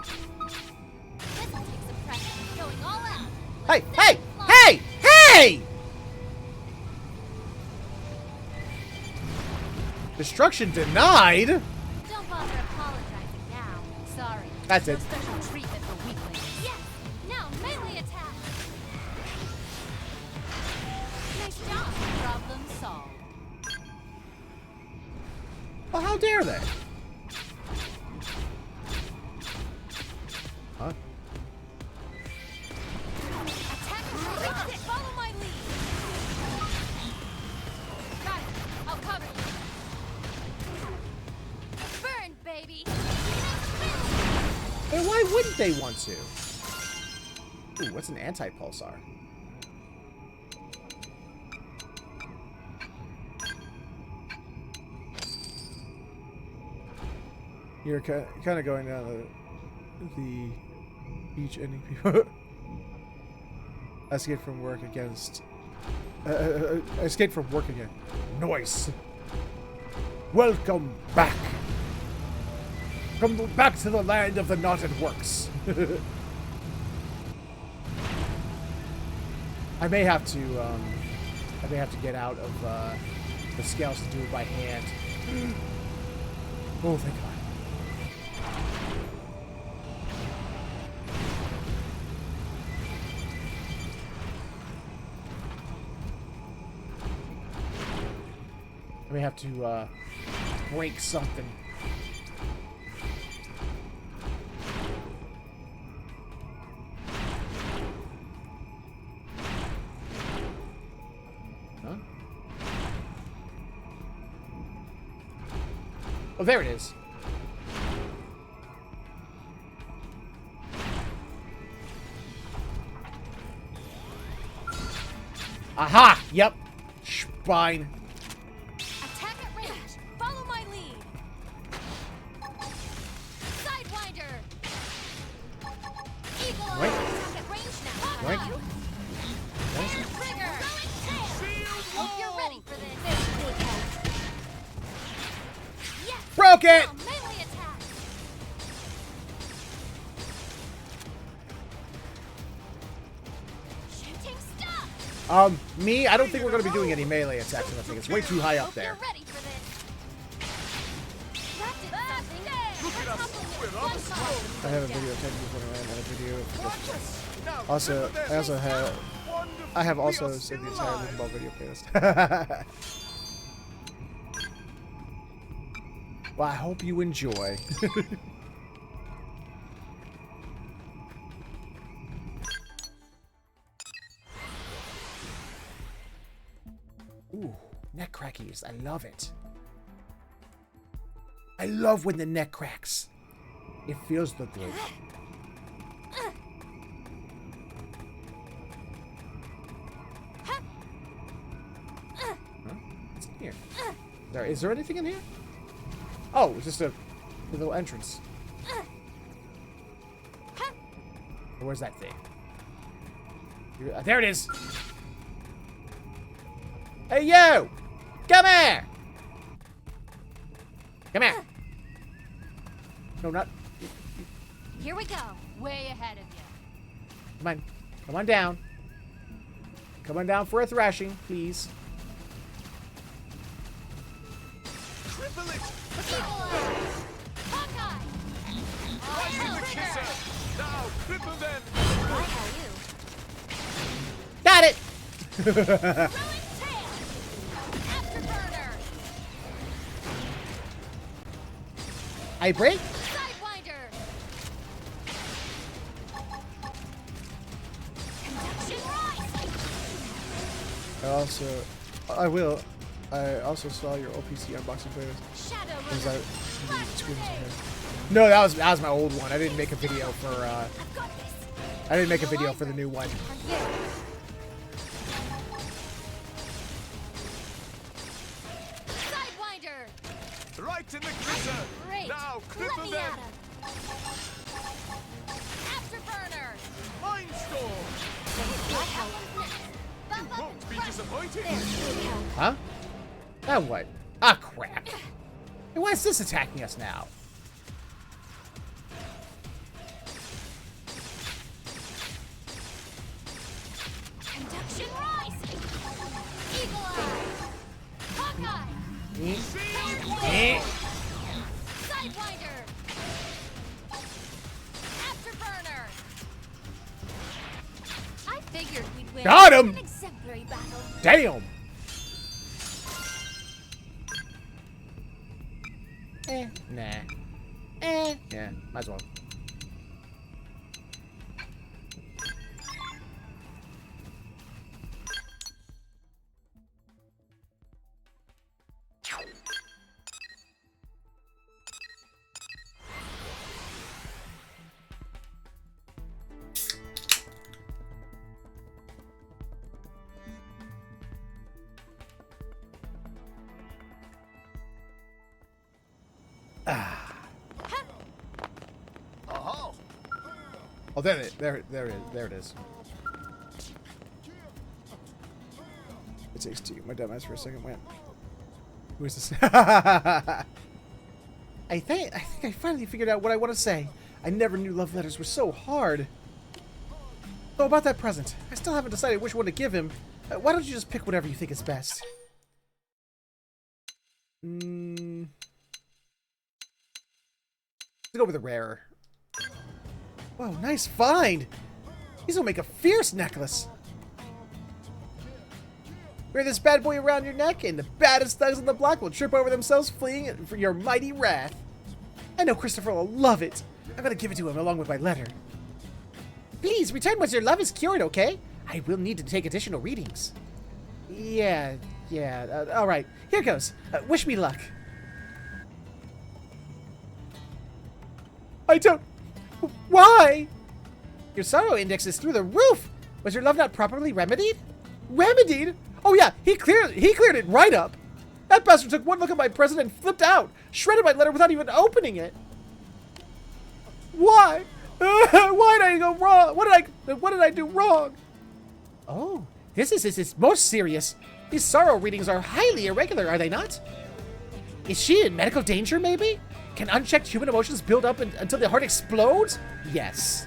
This'll take some pressure. Going all out. Hey, hey, hey, hey! Destruction denied? Don't bother apologizing now. Sorry. That's No it. special treatment for weaklings. Yes. Now melee attack. Nice job. Problem solved. Well, how dare they? Huh? Attack and reach. Follow my lead. Got it. I'll cover you. Burn, baby. And why wouldn't they want to? Ooh, what's an anti-pulsar? You're kind of going down the beach ending people. Escape from work against... escape from work again. Noise. Welcome back. Come back to the land of the knotted works. I may have to get out of the scales to do it by hand. Oh, thank God. I may have to break something. Huh? Oh, there it is. Aha! Yep. Spine. Attack at range. Follow my lead. Sidewinder. Eagle Eye. Right. Attack at range now. Right. Got you. And trigger. Hope you're ready for this. Yes. Broke it! Now melee attack. Shooting stop. Me, I don't think we're going to be doing any melee attacks. I think it's way too high up Hope there. you're ready for this. That did something. Look at us. We're on the slope. I have a video technically for the and a video. Watch us. Now, Also, look at I also this. have, Wonderful. I have We also are saved still the entire alive. Luke Ball video playlist. Well, I hope you enjoy. Ooh, neck crackies. I love it. I love when the neck cracks. It feels the good. Huh? What's in here? Is there anything in here? Oh, it's just a little entrance. Where's that thing? There it is. Hey, you! Come here! Come here. No, not... Here we go. Way ahead of you. Come on. Come on down. Come on down for a thrashing, please. Triple it. Eagle Eye. Hawkeye. Right in the kisser. Now, triple them. Why are you? Got it! Throwing tail. Afterburner. I break? Sidewinder. Conduction rise. I also saw your OPC unboxing playlist. Shadow Was runner. that Flash twins in grenade. here? No, that was my old one. I didn't make a video for I've got this. I didn't make a video for the new one. On you. Sidewinder. Right Right in the critter! Great! Now, clip Let of me them! at him! Afterburner! Mind storm! That helps. Bump up Won't and be crush. disappointed! There, good help. Huh? Now what? Ah, crap. Hey, why is this attacking us now? Conduction rise! Eagle eye! Hawkeye! Eh. Sidewinder! Afterburner! I figured we'd win. Got him! An exemplary battle. Damn! Nah. Yeah, might as well. Oh, there it is. It takes two. My dumbass for a second went. Who is this? I think I finally figured out what I want to say. I never knew love letters were so hard. So about that present, I still haven't decided which one to give him. Why don't you just pick whatever you think is best? Let's go with the rarer. Whoa, nice find! These will make a fierce necklace. Wear this bad boy around your neck, and the baddest thugs on the block will trip over themselves fleeing for your mighty wrath. I know Christopher will love it. I'm gonna give it to him along with my letter. Please, return once your love is cured, okay? I will need to take additional readings. Yeah. Alright, here goes. Wish me luck. I don't... Why? Your sorrow index is through the roof. Was your love not properly remedied? Remedied? Oh yeah, he cleared it right up. That bastard took one look at my present and flipped out. Shredded my letter without even opening it. Why? Why did I go wrong? What did I do wrong? Oh, this is most serious. These sorrow readings are highly irregular, are they not? Is she in medical danger, maybe? Can unchecked human emotions build up until the heart explodes? Yes.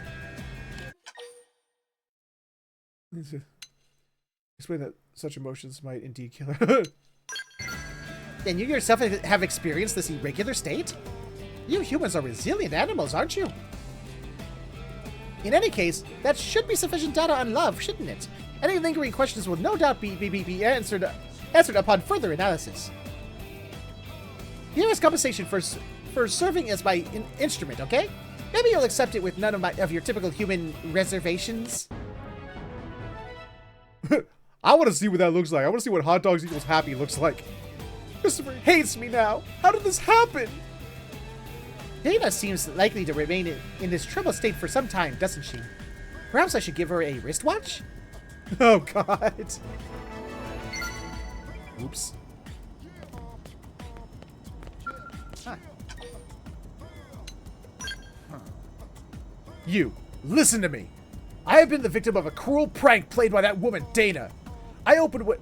Explain that such emotions might indeed kill her. And you yourself have experienced this irregular state? You humans are resilient animals, aren't you? In any case, that should be sufficient data on love, shouldn't it? Any lingering questions will no doubt be answered upon further analysis. Here is compensation for serving as my instrument, okay? Maybe you'll accept it with none of your typical human reservations. I want to see what that looks like. I want to see what hot dogs equals happy looks like. Christopher hates me now. How did this happen? Dana seems likely to remain in this troubled state for some time, doesn't she? Perhaps I should give her a wristwatch? Oh, God. Oops. You, listen to me. I have been the victim of a cruel prank played by that woman, Dana. I opened what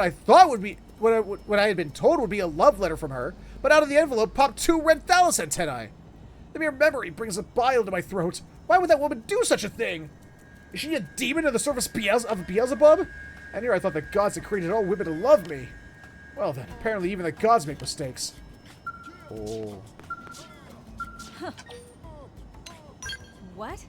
I thought would be what I had been told would be a love letter from her, but out of the envelope popped 2 red thallus antennae. The mere memory brings a bile to my throat. Why would that woman do such a thing? Is she a demon in the service of Beelzebub? And here I thought the gods had created all women to love me. Well then, apparently even the gods make mistakes. Oh. What?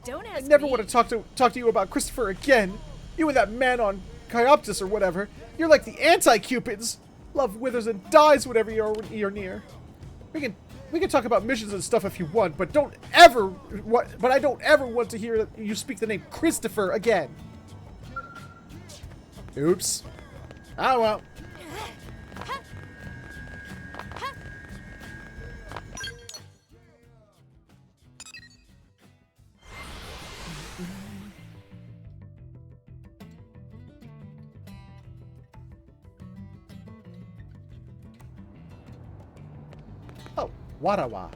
Don't ask I never me. want to talk to you about Christopher again. You and that man on Chioptis or whatever. You're like the anti-Cupids. Love withers and dies whenever you're near. We can talk about missions and stuff if you want, but I don't ever want to hear you speak the name Christopher again. Oops. Oh well. Warawa.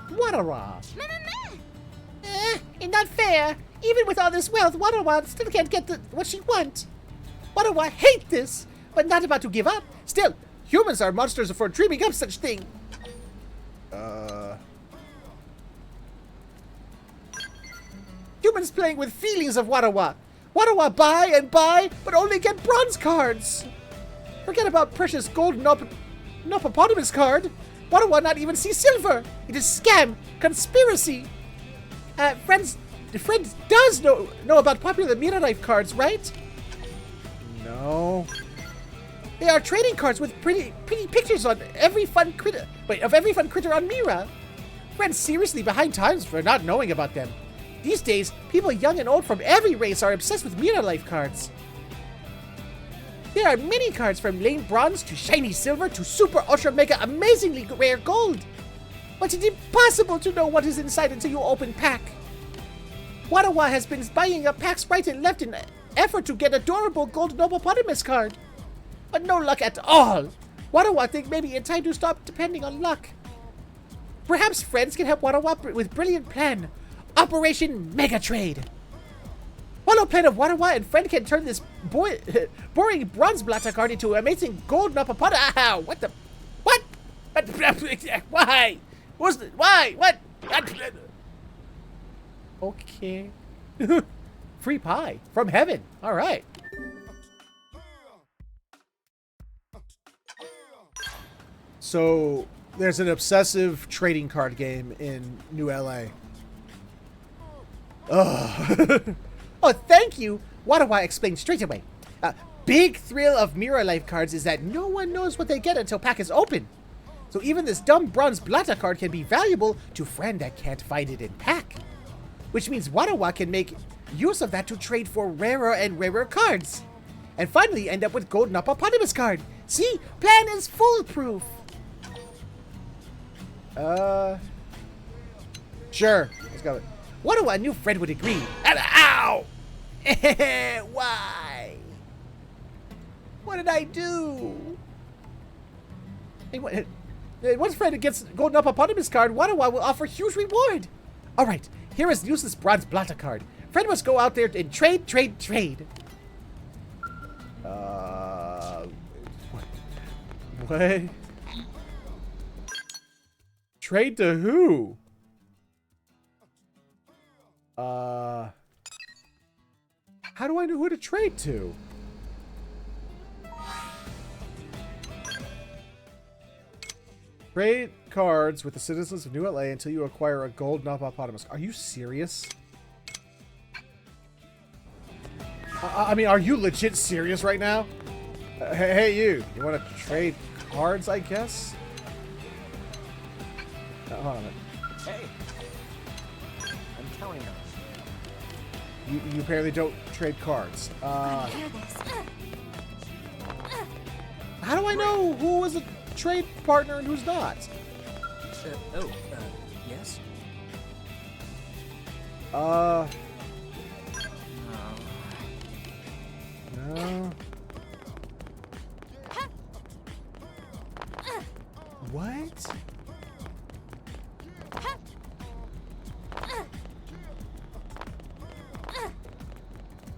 Warawa. Meh. It's not fair. Even with all this wealth, Warawa still can't get what she wants. Warawa hate this, but not about to give up. Still, humans are monsters for dreaming up such thing. Humans playing with feelings of Warawa. Warawa buy and buy, but only get bronze cards. Forget about precious gold Nopopotamus card. Warawa not even see silver. It is scam, conspiracy. Friends does know about popular Mira Life cards, right? No. They are trading cards with pretty pictures on every fun critter. Wait, of every fun critter on Mira. Friends seriously behind times for not knowing about them. These days, people young and old from every race are obsessed with Mira Life cards. There are many cards from lame bronze to shiny silver to super ultra mega amazingly rare gold. But it's impossible to know what is inside until you open pack. Warawa has been buying up packs right and left in effort to get adorable gold Nopopotamus card. But no luck at all. Warawa think maybe it's time to stop depending on luck. Perhaps friends can help Warawa with brilliant plan. Operation Mega Trade. One plan of Warawa and friend can turn this boring bronze blatter card into amazing gold Nopopotamus. Ow, what the? What? Why? Why? What? Okay. Free pie from heaven. All right. So there's an obsessive trading card game in New LA. Ugh. Oh, thank you. Warawa explained straight away. Big thrill of Mira Life cards is that no one knows what they get until pack is open. So even this dumb bronze Blatta card can be valuable to friend that can't find it in pack. Which means Warawa can make use of that to trade for rarer and rarer cards. And finally end up with gold Nopopotamus card. See? Plan is foolproof. Sure. Let's go. Warawa knew Fred would agree. Ow! Why? What did I do? Once Fred gets gold Nopopotamus card, Warawa will offer huge reward. All right, here is useless bronze Blatta card. Fred must go out there and trade. What? Trade to who? How do I know who to trade to? Trade cards with the citizens of New LA until you acquire a gold Nopopotamus. Are you serious? I mean, are you legit serious right now? Hey, you. You want to trade cards, I guess? Hold on a minute. Hey, I'm telling her. You apparently don't trade cards. Hear this. How do I know who is a trade partner and who's not? Yes? No. What?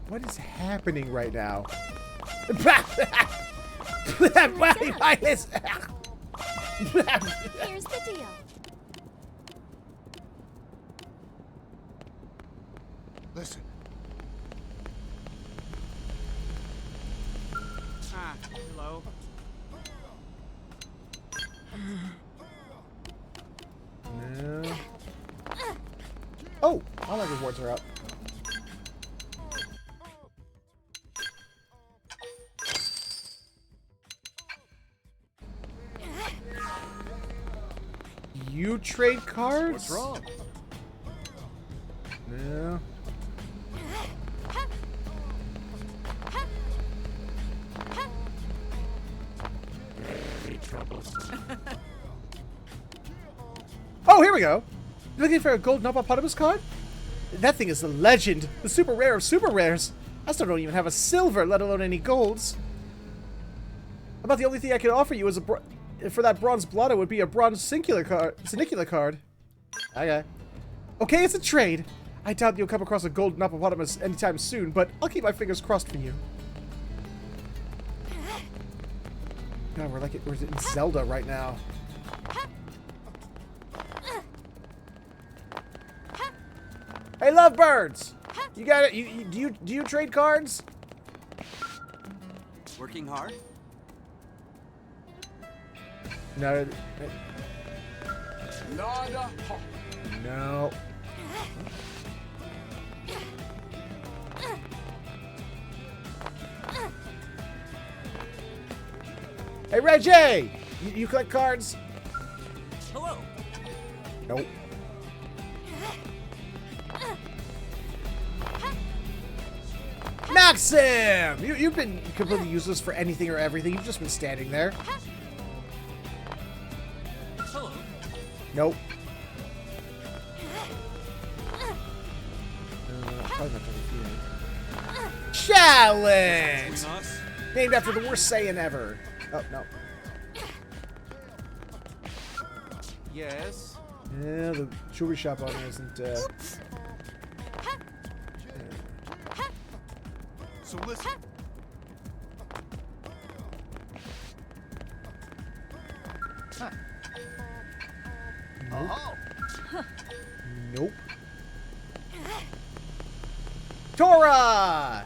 What is happening right now? Why is... Here's the deal. Listen. Hello. No. Oh, all my rewards are up. You trade cards? What's wrong? No. Oh, here we go. You looking for a gold Nopopotamus card? That thing is a legend. The super rare of super rares. I still don't even have a silver, let alone any golds. About the only thing I can offer you is for that bronze blood, it would be a bronze Sinicula card. Okay. Okay, it's a trade. I doubt you'll come across a golden hippopotamus anytime soon, but I'll keep my fingers crossed for you. God, we're in Zelda right now. Hey, lovebirds! You got it? Do you trade cards? Working hard? No. Nada. No. Hey, Reggie! You collect cards? Hello. Nope. Maxim! You've been completely useless for anything or everything. You've just been standing there. Hello. Nope. Probably not gonna be Challenge! Between us? Named after the worst Saiyan ever. Oh, no. Yes. Yeah, the jewelry shop owner isn't, So listen. Oh, Nope. Tora!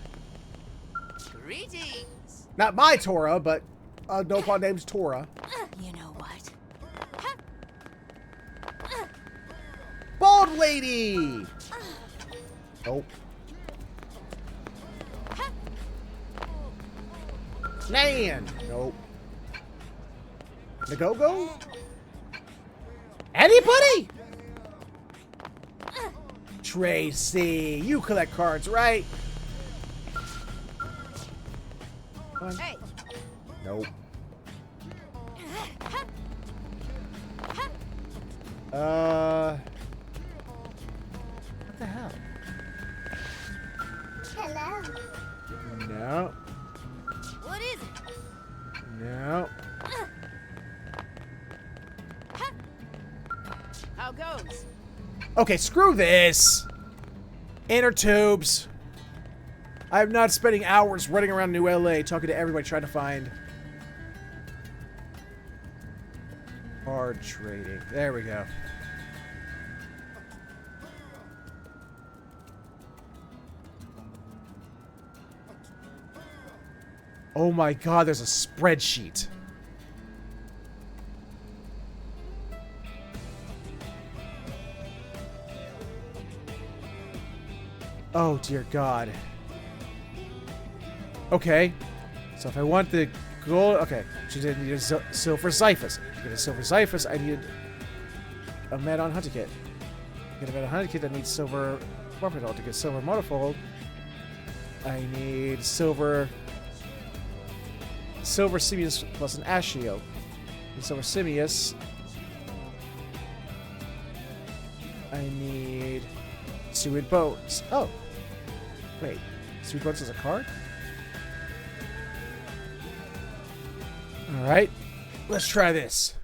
Greetings. Not my Tora, but Nopon name's Tora. You know what? Bald Lady! Nope. Nan! Nope. Nagogo? Anybody? Tracy, you collect cards, right? Hey. Nope. What the hell? Hello. No. What is it? No. How goes? Okay, screw this. Inner tubes. I'm not spending hours running around New LA talking to everybody trying to find card trading. There we go. Oh my god, there's a spreadsheet. Oh dear god. Okay. So if I want the gold... Okay. She didn't need a silver Xiphus. To get a silver Xiphus, I needed a Madon Hunter Kit. To get a Madon Hunter Kit, I need silver Morphodol. To get silver Motorfold, I need silver Simius plus an Ashio. And silver Simius, I need Suid Bones. Oh. Wait. Suid Bones is a card? Alright. Let's try this.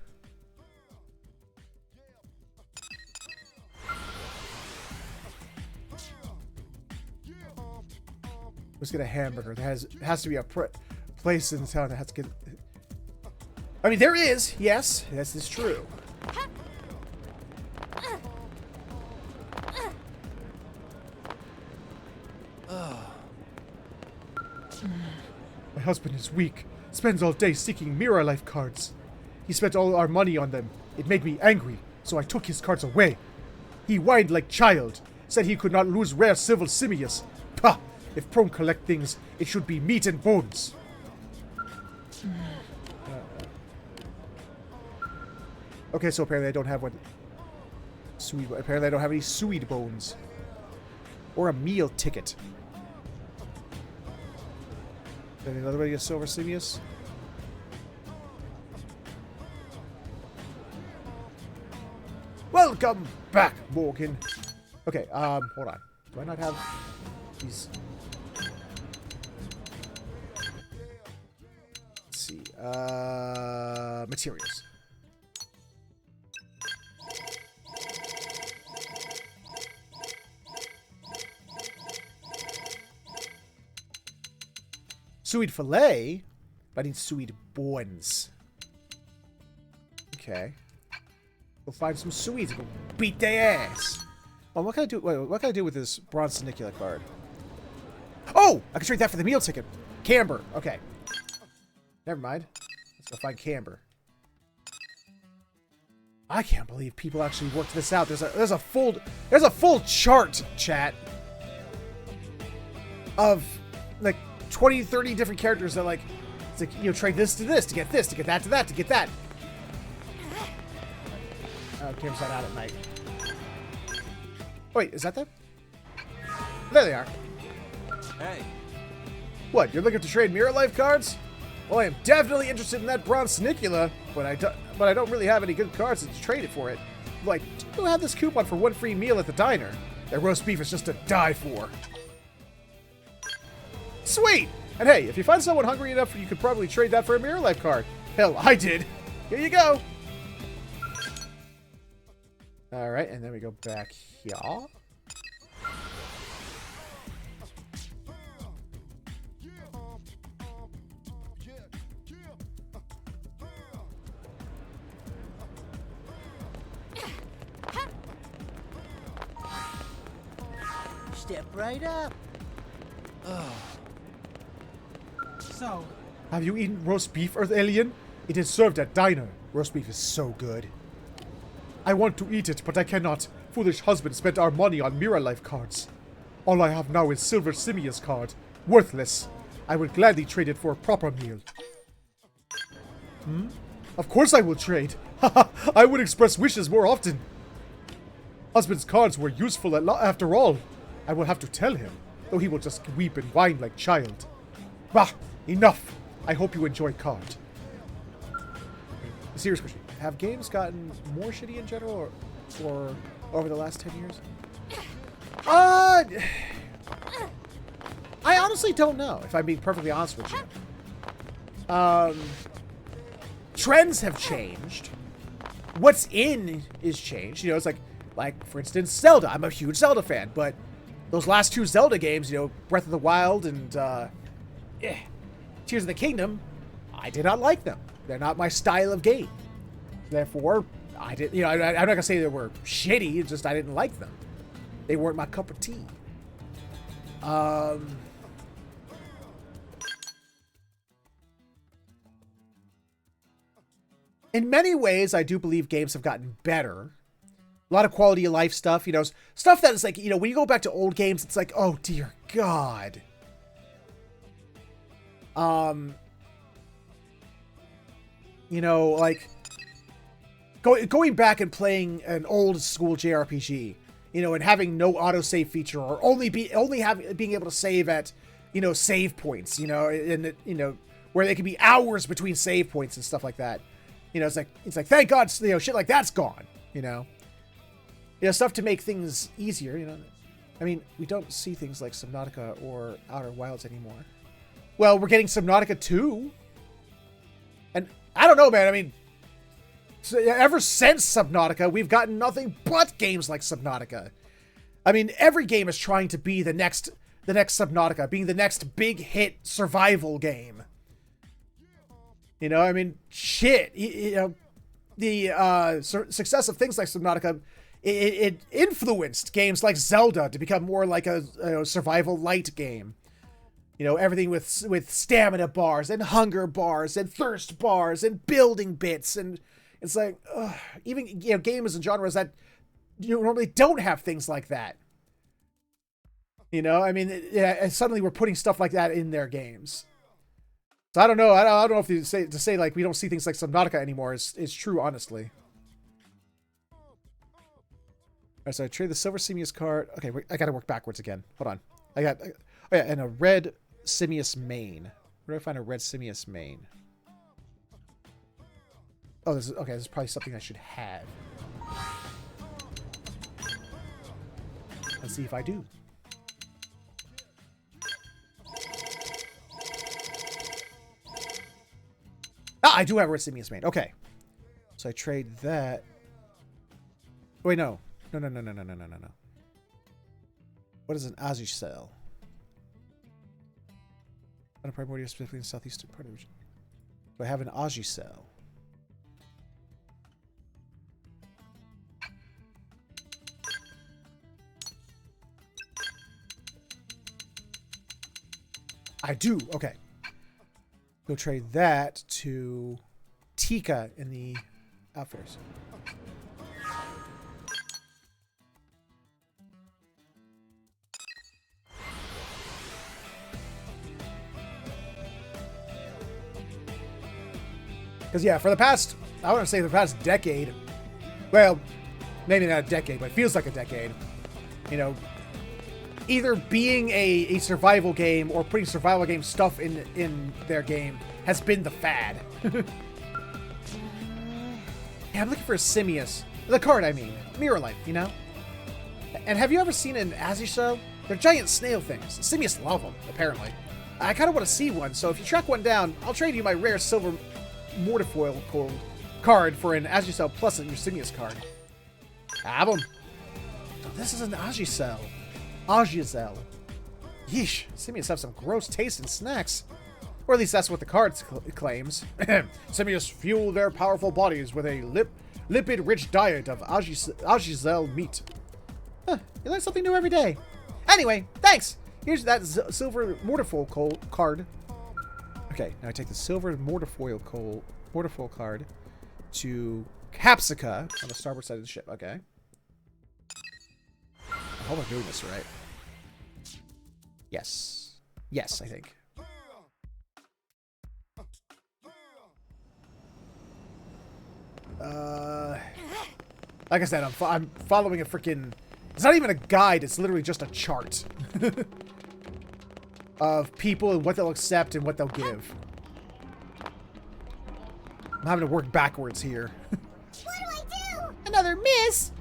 Let's get a hamburger. There has to be a place in town that has to get... I mean, there is. Yes. This is true. My husband is weak. Spends all day seeking mirror life cards. He spent all our money on them. It made me angry, so I took his cards away. He whined like child. Said he could not lose rare civil simius. Pah! If Prone collect things, it should be meat and bones. Okay, so apparently I don't have one. Apparently I don't have any Suid Bones. Or a meal ticket. Another way to get silver Simius? Welcome back, Morgan. Okay, hold on. Do I not have these? Let's see. Materials. Suide fillet? But I need suide bones. Okay. Go find some Swedes and go beat their ass. Oh, what can I do? Wait, what can I do with this bronze Senicula card? Oh! I can trade that for the meal ticket. Camber. Okay. Never mind. Let's go find Camber. I can't believe people actually worked this out. There's a full chart, chat, of like 20, 30 different characters that like it's like, you know, trade this to this to get that to that to get that. Oh, Camber's not out at night. Wait, is that them? There they are. Hey. What, you're looking to trade Mirror Life cards? Well, I am definitely interested in that bronze Senicula, but I don't really have any good cards to trade it for it. Like, do you have this coupon for one free meal at the diner? That roast beef is just to die for. Sweet! And hey, if you find someone hungry enough, you could probably trade that for a Mirror Life card. Hell, I did. Here you go. Alright, and then we go back here. Step right up. So, Have you eaten roast beef, Earth Alien? It is served at diner. Roast beef is so good. I want to eat it, but I cannot. Foolish husband spent our money on Mirror Life cards. All I have now is Silver Simius card. Worthless. I would gladly trade it for a proper meal. Of course I will trade. Haha, I would express wishes more often. Husband's cards were useful after all. I will have to tell him, though he will just weep and whine like child. Bah, enough. I hope you enjoy card. A serious question. Have games gotten more shitty in general or over the last 10 years? I honestly don't know, if I'm being perfectly honest with you. Trends have changed. What's in is changed. You know, it's like for instance, Zelda. I'm a huge Zelda fan, but those last two Zelda games, you know, Breath of the Wild and Tears of the Kingdom, I did not like them. They're not my style of game. Therefore, I didn't, you know, I'm not gonna say they were shitty, it's just I didn't like them. They weren't my cup of tea. In many ways, I do believe games have gotten better. A lot of quality of life stuff, you know, stuff that is like, you know, when you go back to old games, it's like, oh dear God. You know, like going back and playing an old school JRPG, you know, and having no autosave feature or being able to save at, you know, save points, you know, and you know, where they can be hours between save points and stuff like that. You know, it's like thank God, you know, shit like that's gone, you know. You know, stuff to make things easier, you know. I mean, we don't see things like Subnautica or Outer Wilds anymore. Well, we're getting Subnautica 2. And I don't know, man. I mean, so ever since Subnautica, we've gotten nothing but games like Subnautica. I mean, every game is trying to be the next Subnautica, being the next big hit survival game. You know, I mean, shit. You know, the success of things like Subnautica, it influenced games like Zelda to become more like a survival light game. You know, everything with stamina bars and hunger bars and thirst bars and building bits, and it's like even, you know, games and genres that, you know, normally don't have things like that. You know, I mean, yeah, and suddenly we're putting stuff like that in their games. So I don't know. I don't know if to say like we don't see things like Subnautica anymore is true, honestly. Alright, so I trade the Silver Simius card. Okay, I gotta work backwards again. Hold on. Oh yeah, and a red Simius main. Where do I find a red Simius main? Oh, this is probably something I should have. Let's see if I do. I do have a Simius main. Okay. So I trade that. Wait, no. No. What is an Aji cell? On a primordial, specifically in the southeastern part of the region. Do I have an Aji cell? I do. Okay. Go trade that to Tika in the outfitters. Because, yeah, for the past, I want to say the past decade, well, maybe not a decade, but it feels like a decade, you know, either being a survival game or putting survival game stuff in their game has been the fad. Yeah, I'm looking for a Simius. The card, I mean. Mirror Life, you know? And have you ever seen an Azisho? They're giant snail things. Simius love them, apparently. I kind of want to see one, so if you track one down, I'll trade you my rare silver mortifoil card for an Azisho plus your Simius card. Have them. Oh, this is an Azisho. Agizel. Yeesh, Simius have some gross taste in snacks. Or at least that's what the card claims. Simius fuel their powerful bodies with a lipid-rich diet of Agizel meat. Huh, you learn something new every day. Anyway, thanks! Here's that silver mortifoil card. Okay, now I take the silver mortifoil card to Capsica on the starboard side of the ship. Okay. I hope I'm doing this right. Yes. Yes, I think. Like I said, I'm following a freaking... It's not even a guide, it's literally just a chart. Of people and what they'll accept and what they'll give. I'm having to work backwards here. What do I do? Another miss?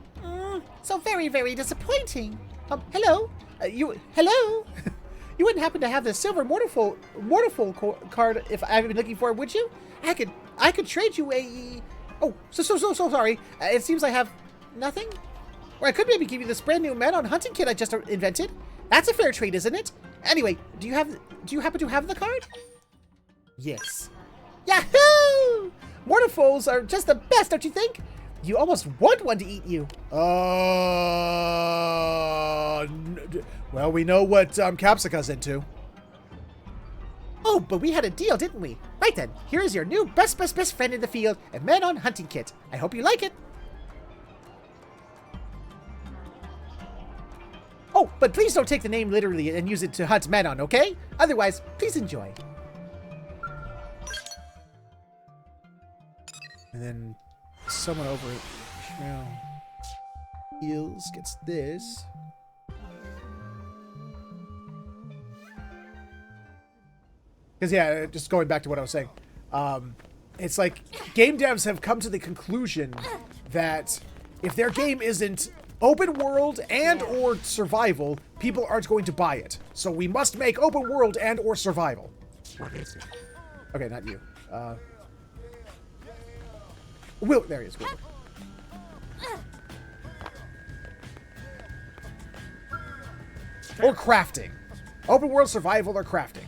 So very, very disappointing. Hello? Hello? You wouldn't happen to have the silver mortifoil card if I've been looking for it, would you? I could trade you a... Oh, so sorry. It seems I have nothing? Or I could maybe give you this brand new man on hunting kit I just invented. That's a fair trade, isn't it? Anyway, do you happen to have the card? Yes. Yahoo! Mortifoils are just the best, don't you think? You almost want one to eat you. Well, we know what Capsica's into. Oh, but we had a deal, didn't we? Right then, here is your new best friend in the field, a man on hunting kit. I hope you like it. Oh, but please don't take the name literally and use it to hunt men on, okay? Otherwise, please enjoy. And then someone over here heals, gets this. Because, yeah, just going back to what I was saying. It's like game devs have come to the conclusion that if their game isn't open world and or survival, people aren't going to buy it. So we must make open world and or survival. Okay, not you. Will, there he is. Will. Or crafting. Open world survival or crafting.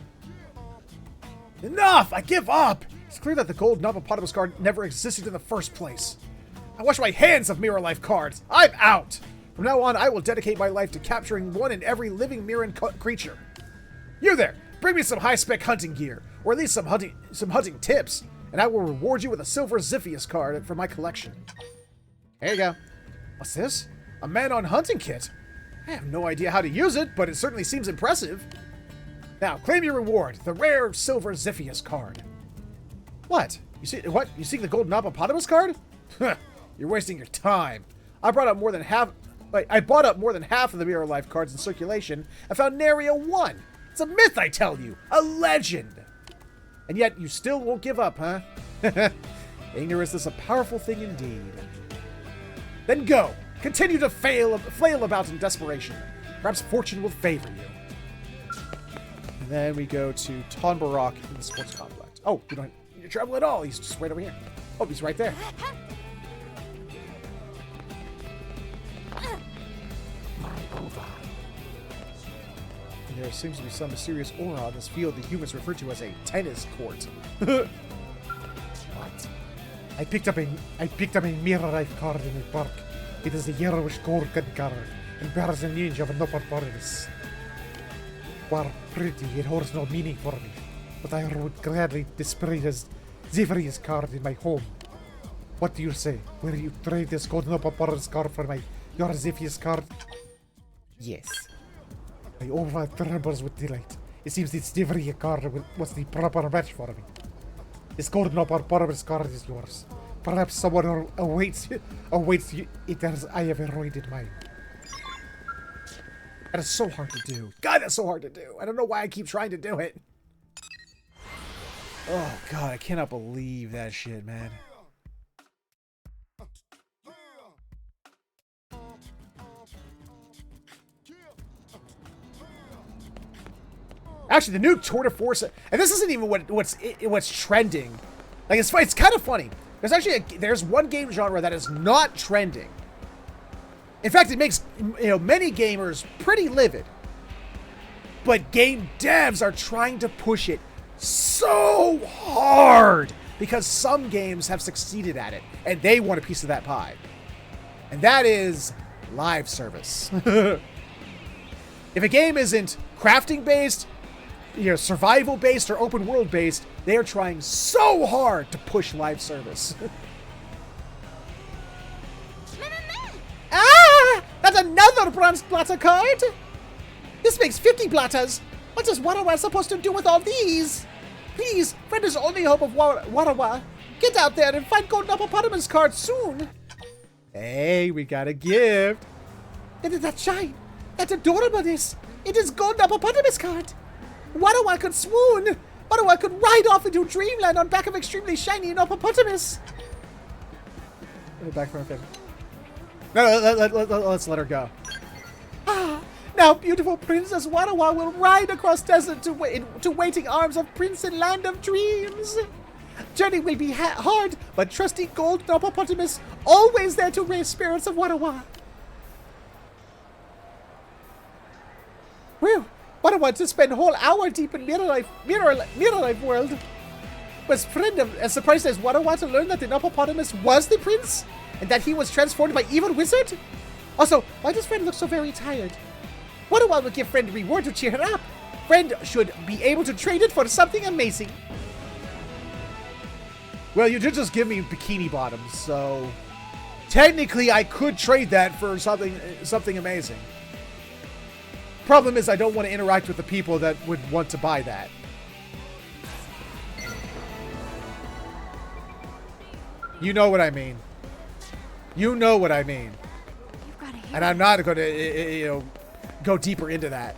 Enough! I give up! It's clear that the gold Hippopotamus card never existed in the first place. I wash my hands of Mirror Life cards. I'm out! From now on, I will dedicate my life to capturing one in every living Mirran creature. You there! Bring me some high-spec hunting gear, or at least some hunting tips, and I will reward you with a silver Ziphius card from my collection. There you go. What's this? A man on hunting kit? I have no idea how to use it, but it certainly seems impressive. Now, claim your reward, the rare silver Ziphius card. What? You see what? You seek the golden Hippopotamus card? You're wasting your time. I bought up more than half of the Mirror Life cards in circulation and found nary a one. It's a myth, I tell you. A legend. And yet you still won't give up, huh? Ignorance is a powerful thing indeed. Then go. Continue to flail about in desperation. Perhaps fortune will favor you. And then we go to Tonbarok in the sports complex. Oh, you don't... any trouble at all. He's just right over here. Oh, he's right there. There seems to be some mysterious aura on this field the humans refer to as a tennis court. What? I picked up a mirror life card in the park. It is the yellowish gold card and bears an image of an upper forest. While pretty, it holds no meaning for me, but I would gladly display this Zephyrius card in my home. What do you say? Will you trade this golden upper forest card for your Zephyrius card? Yes. My overall trembles with delight. It seems this Zephyrius card was the proper match for me. This golden upper forest card is yours. Perhaps someone awaits it as I have eroded mine. That is so hard to do. God, that's so hard to do. I don't know why I keep trying to do it. Oh, God, I cannot believe that shit, man. Actually, the new Tour de Force, and this isn't even what's trending. Like, it's kind of funny. There's actually there's one game genre that is not trending. In fact, it makes many gamers pretty livid. But game devs are trying to push it so hard because some games have succeeded at it and they want a piece of that pie. And that is live service. If a game isn't crafting based, survival based or open world based, they are trying so hard to push live service. Ah! That's another bronze blatter card! This makes 50 blatters! What is Warawa supposed to do with all these? Please, friend is only hope of Warawa. Get out there and find golden hippopotamus cards soon! Hey, we got a gift! Look at that shine! That's adorableness! It is golden hippopotamus card! Warawa could swoon! Warawa could ride off into dreamland on back of extremely shiny hippopotamus! Back from our favorite. No, let's let her go. Ah, now beautiful Princess Warawa will ride across desert to waiting arms of Prince and Land of Dreams. Journey will be hard, but trusty gold hippopotamus always there to raise spirits of Warawa. Whew, Warawa to spend a whole hour deep in Mirror Life world. Was friend as surprised as Warawa to learn that the hippopotamus was the prince? And that he was transformed by evil wizard? Also, why does Friend look so very tired? Warawa will give Friend a reward to cheer her up. Friend should be able to trade it for something amazing. Well, you did just give me bikini bottoms, so technically I could trade that for something amazing. Problem is I don't want to interact with the people that would want to buy that. You know what I mean. You know what I mean. And I'm not going to, go deeper into that.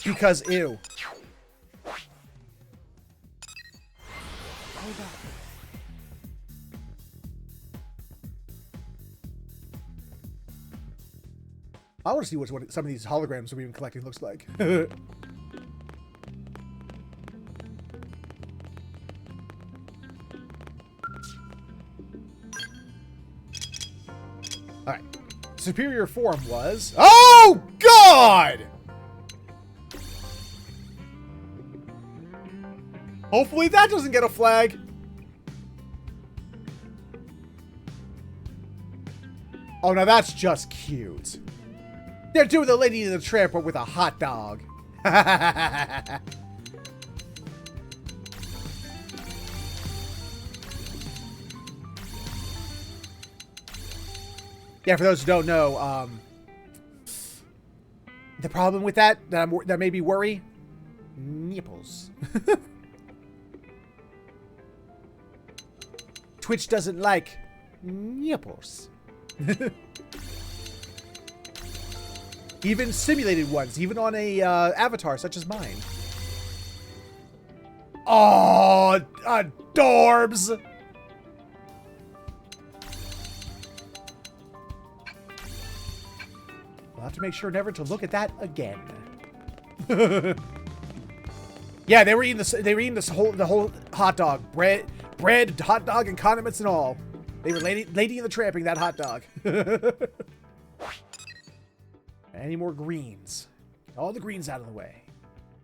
Because, ew. I want to see what some of these holograms we've been collecting looks like. Alright. Superior form was... Oh, God! Hopefully that doesn't get a flag. Oh, now that's just cute. They're doing the Lady in the Tramp, but with a hot dog. Yeah, for those who don't know, the problem with that made me worry, nipples. Twitch doesn't like nipples. Even simulated ones, even on a avatar such as mine. Oh, adorbs! We'll have to make sure never to look at that again. Yeah, they were eating this the whole hot dog, bread, hot dog, and condiments and all. They were lady in the tramping that hot dog. Any more greens? Get all the greens out of the way,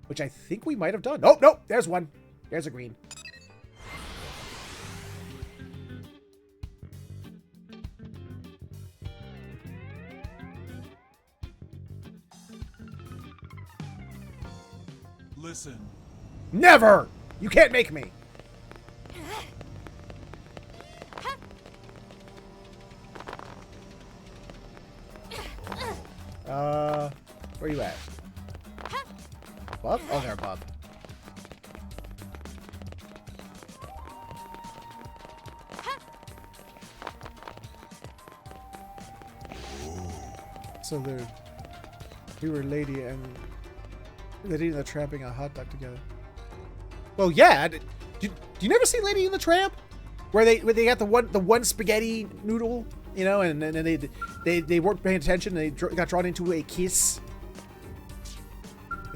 which I think we might have done. Oh no, there's one. There's a green. Listen. Never! You can't make me. Where you at? Above? Oh, they're above. So we were Lady and Lady and the Tramping a hot dog together. Well, yeah. Do you never see Lady in the Tramp? Where they got the one spaghetti noodle, you know, and they weren't paying attention. And they got drawn into a kiss.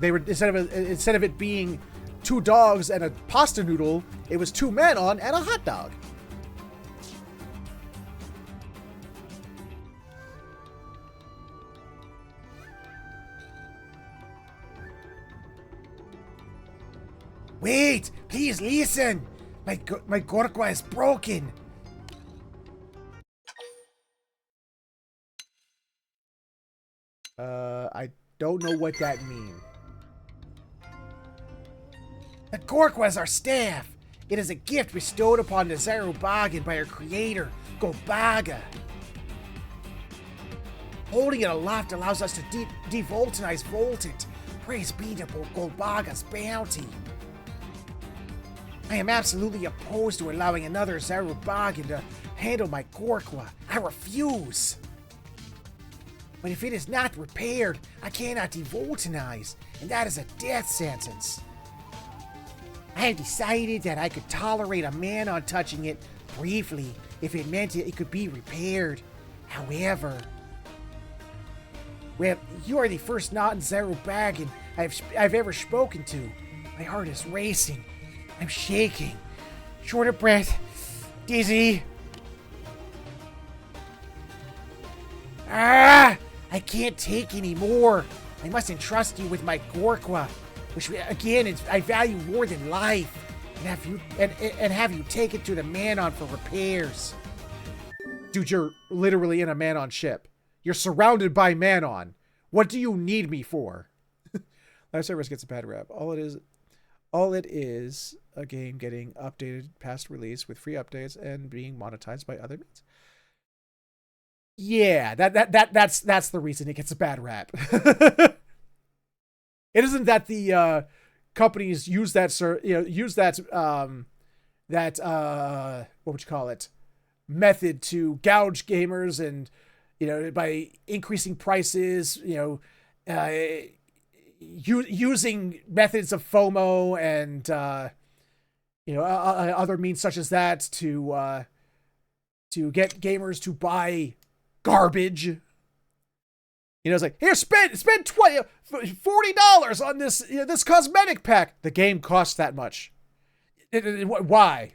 They were instead of it being 2 dogs and a pasta noodle, it was 2 men on and a hot dog. Wait, please listen. My Gorkwa is broken. I don't know what that means. The Gorkwa is our staff. It is a gift bestowed upon the Zarubagan by our creator, Golbaga. Holding it aloft allows us to devoltinize Voltant. Praise be to Golbaga's bounty. I am absolutely opposed to allowing another Zarubagan to handle my Gorkwa. I refuse. But if it is not repaired, I cannot devoltinize, and that is a death sentence. I have decided that I could tolerate a man on touching it briefly if it meant it could be repaired. However, well, you are the first non-Zarubagan I've ever spoken to. My heart is racing. I'm shaking. Short of breath. Dizzy. Ah! I can't take any more. I must entrust you with my Gorkwa, which again I value more than life, and have you take it to the Manon for repairs. Dude, you're literally in a Manon ship. You're surrounded by Manon. What do you need me for? Live service gets a bad rap. All it is a game getting updated past release with free updates and being monetized by other means. Yeah, that's the reason it gets a bad rap. It isn't that the companies use that what would you call it, method to gouge gamers and, you know, by increasing prices, you know, using methods of FOMO and you know, other means such as that to get gamers to buy garbage. You know, it's like, here, spend $40 on this, you know, this cosmetic pack. The game costs that much. Why?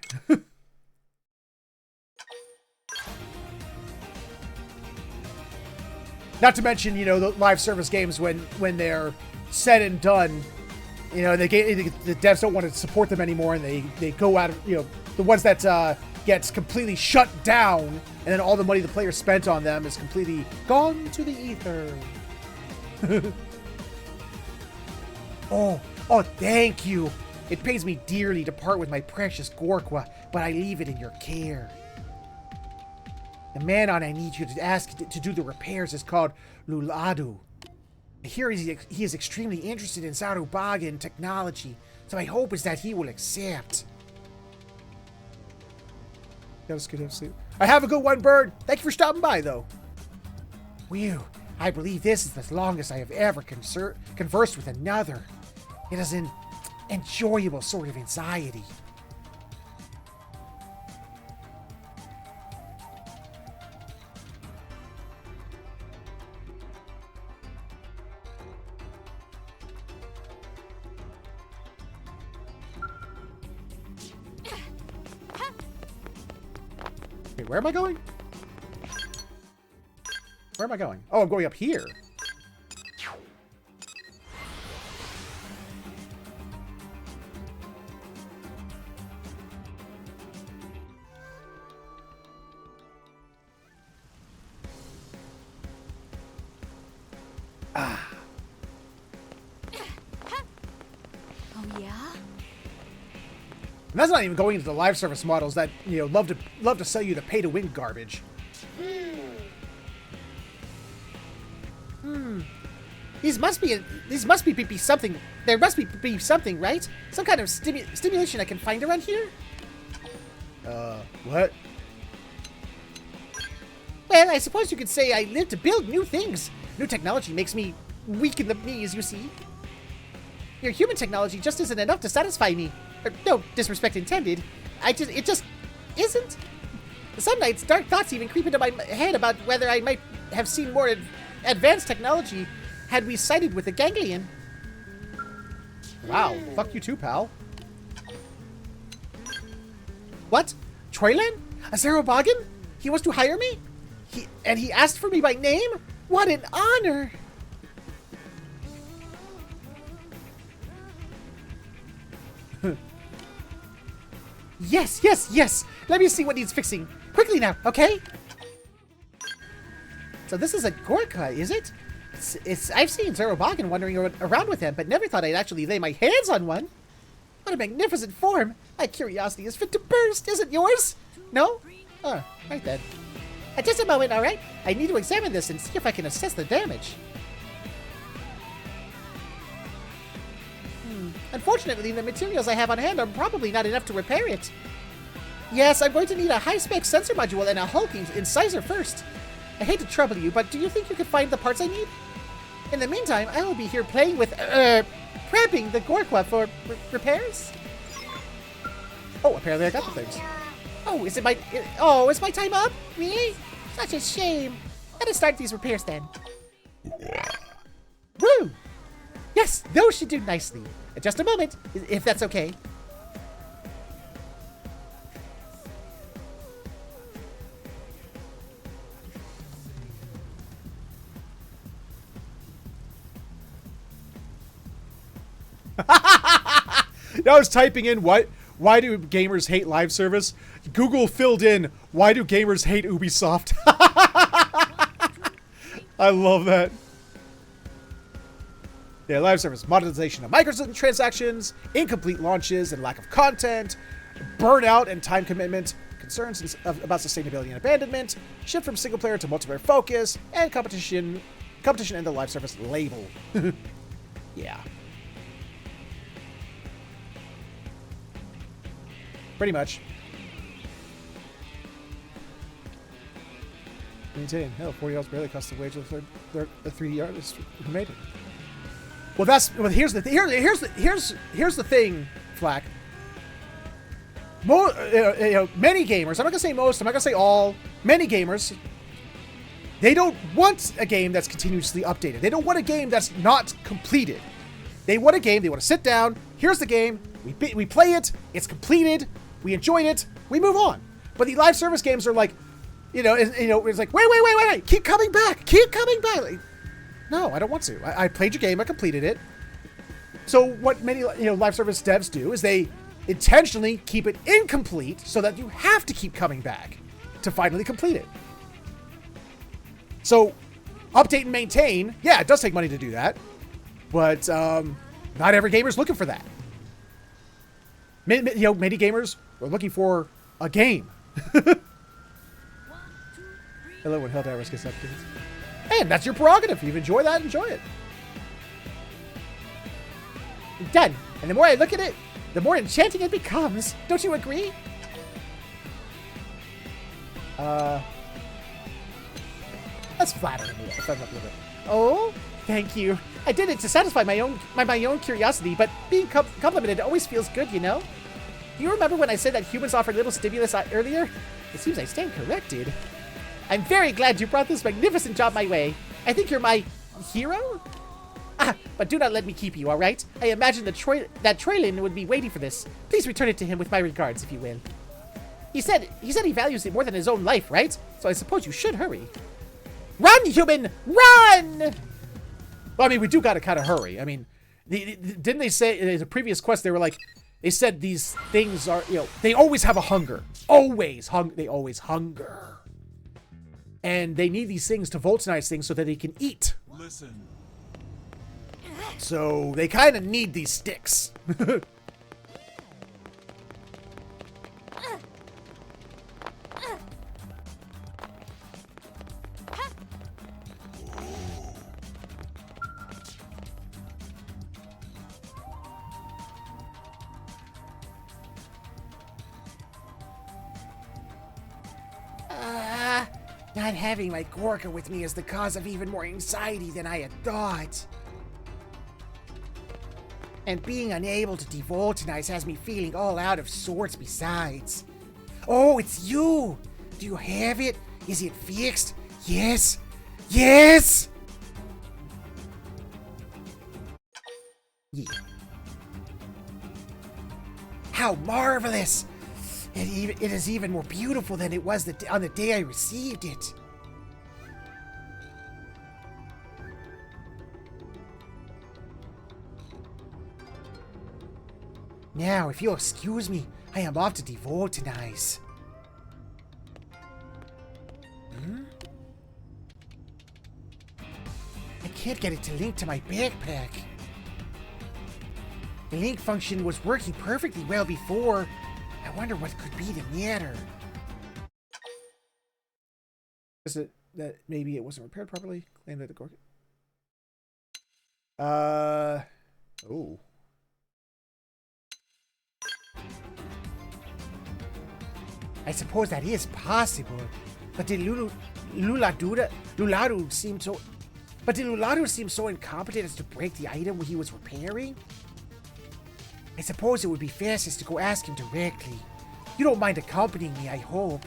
Not to mention, you know, the live service games when they're said and done, you know, the devs don't want to support them anymore, and they go out of, you know, the ones that gets completely shut down, and then all the money the player spent on them is completely gone to the ether. Oh, thank you. It pays me dearly to part with my precious Gorkwa, but I leave it in your care. The Manon I need you to ask to do the repairs is called Luladu. I hear he is extremely interested in Zarubagan technology, so my hope is that he will accept. That was good. Have sleep. I have a good one, Bird. Thank you for stopping by, though. Whew. I believe this is the longest I have ever conversed with another. It is an enjoyable sort of anxiety. where am I going? Where am I going? Oh, I'm going up here. Oh yeah? And that's not even going into the live service models that, you know, love to sell you the pay to win garbage. These must be something. There must be something, right? Some kind of stimulation I can find around here? What? Well, I suppose you could say I live to build new things. New technology makes me weak in the knees, you see. Your human technology just isn't enough to satisfy me. No disrespect intended. It just isn't. Some nights, dark thoughts even creep into my head about whether I might have seen more advanced technology had we sided with the ganglion. Wow. Fuck you too, pal. What? Troylan? A Zerobogan? He wants to hire me? He asked for me by name? What an honor! Yes! Let me see what needs fixing. Quickly now, okay? So this is a Gorka, is it? I've seen Zerobogan wandering around with him, but never thought I'd actually lay my hands on one. What a magnificent form! My curiosity is fit to burst, isn't yours? No? Oh, right then. Just a moment, alright? I need to examine this and see if I can assess the damage. Unfortunately, the materials I have on hand are probably not enough to repair it. Yes, I'm going to need a high-spec sensor module and a hulking incisor first. I hate to trouble you, but do you think you could find the parts I need? In the meantime, I will be here playing with, prepping the Gorkwa for repairs. Oh, apparently I got the things. Oh, is my time up? Really? Such a shame. Let us start these repairs then. Woo! Yes, those should do nicely. Just a moment, if that's okay. I was typing in why do gamers hate live service? Google filled in why do gamers hate Ubisoft? I love that. Yeah, live service, monetization of microtransactions, incomplete launches and lack of content, burnout and time commitment, concerns about sustainability and abandonment, shift from single player to multiplayer focus, and competition and the live service label. Yeah. Pretty much. Maintain. Hell, $40 barely costs the wage of the 3D artist who made it. Well, here's the thing, Flack. Many gamers. I'm not gonna say most. I'm not gonna say all. Many gamers. They don't want a game that's continuously updated. They don't want a game that's not completed. They want a game. They want to sit down. Here's the game. We play it. It's completed. We enjoyed it. We move on. But the live service games are like, it's like wait. Keep coming back. Like, no, I don't want to. I played your game. I completed it. So what many live service devs do is they intentionally keep it incomplete so that you have to keep coming back to finally complete it. So update and maintain. Yeah, it does take money to do that, but not every gamer's looking for that. Many gamers are looking for a game. Hello, when Helldivers gets updates. And that's your prerogative. If you enjoy that, enjoy it. Done. And the more I look at it, the more enchanting it becomes. Don't you agree? That's flattering me. Up a little bit. Oh, thank you. I did it to satisfy my own curiosity, but being complimented always feels good, you know? Do you remember when I said that humans offer little stimulus earlier? It seems I stand corrected. I'm very glad you brought this magnificent job my way. I think you're my hero? But do not let me keep you, all right? I imagine that Troylan would be waiting for this. Please return it to him with my regards, if you will. He said he values it more than his own life, right? So I suppose you should hurry. Run, human! Run! Well, I mean, we do gotta kind of hurry. I mean, didn't they say in the previous quest, they were like, they said these things are, you know, they always have a hunger. They always hunger. And they need these things to voltinize things so that they can eat. Listen. So they kind of need these sticks. Not having my Gorka with me is the cause of even more anxiety than I had thought. And being unable to devoltinize has me feeling all out of sorts besides. Oh, it's you! Do you have it? Is it fixed? Yes? Yes! Yeah. How marvelous! It is even more beautiful than it was on the day I received it. Now, if you'll excuse me, I am off to devoltinize. I can't get it to link to my backpack. The link function was working perfectly well before. I wonder what could be the matter. Is it that maybe it wasn't repaired properly? Claim that the Gorka. Oh. I suppose that is possible, but did Luladu seem so... But did Luladu seem so incompetent as to break the item he was repairing? I suppose it would be fastest to go ask him directly. You don't mind accompanying me, I hope.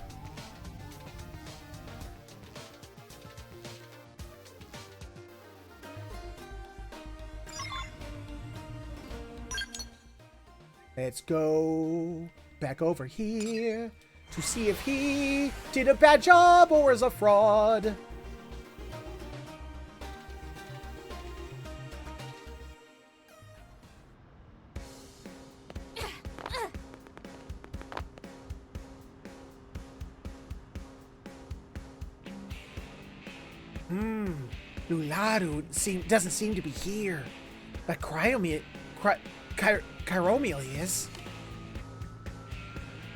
Let's go back over here to see if he did a bad job or is a fraud. Luladu doesn't seem to be here, but Cryomil is.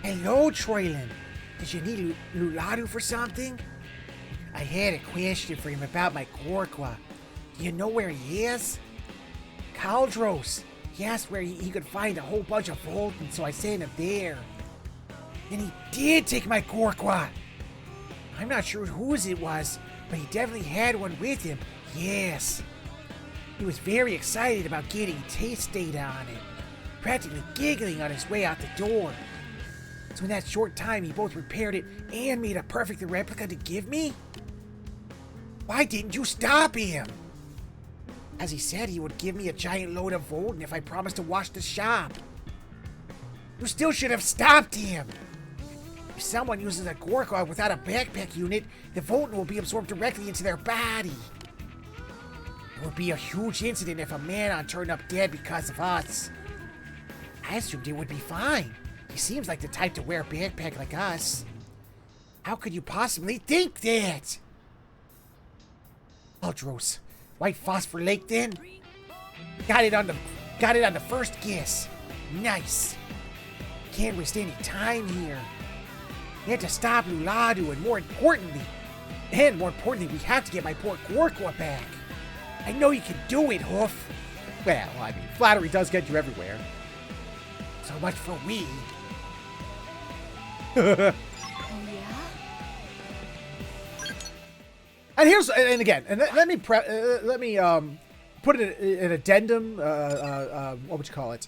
Hello, Troylan. Did you need Luladu for something? I had a question for him about my Gorkwa. Do you know where he is? Caldros. He asked where he could find a whole bunch of Voltons, so I sent him there. And he did take my Gorkwa. I'm not sure whose it was, but he definitely had one with him. Yes. He was very excited about getting taste data on it, practically giggling on his way out the door. So in that short time, he both repaired it and made a perfect replica to give me? Why didn't you stop him? As he said, he would give me a giant load of Volton if I promised to wash the shop. You still should have stopped him. If someone uses a Gorka without a backpack unit, the Volton will be absorbed directly into their body. It would be a huge incident if a Manon turned up dead because of us. I assumed it would be fine. He seems like the type to wear a backpack like us. How could you possibly think that? Aldros, White Phosphor Lake then? Got it on the first guess. Nice. Can't waste any time here. We have to stop Luladu, and more importantly, we have to get my poor Gorkwa back. I know you can do it, Hoof. Well, I mean, flattery does get you everywhere. So much for we. Oh, yeah? And here's, and again, and let me put an addendum. What would you call it?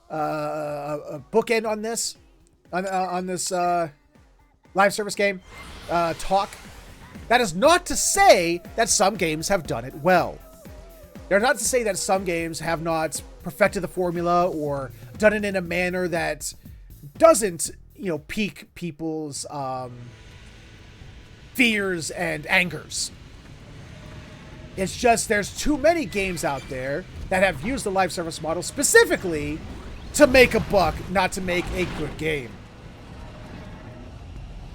A bookend on this, on this live service game talk. That is not to say that some games have done it well. They're not to say that some games have not perfected the formula or done it in a manner that doesn't, pique people's fears and angers. It's just there's too many games out there that have used the live service model specifically to make a buck, not to make a good game.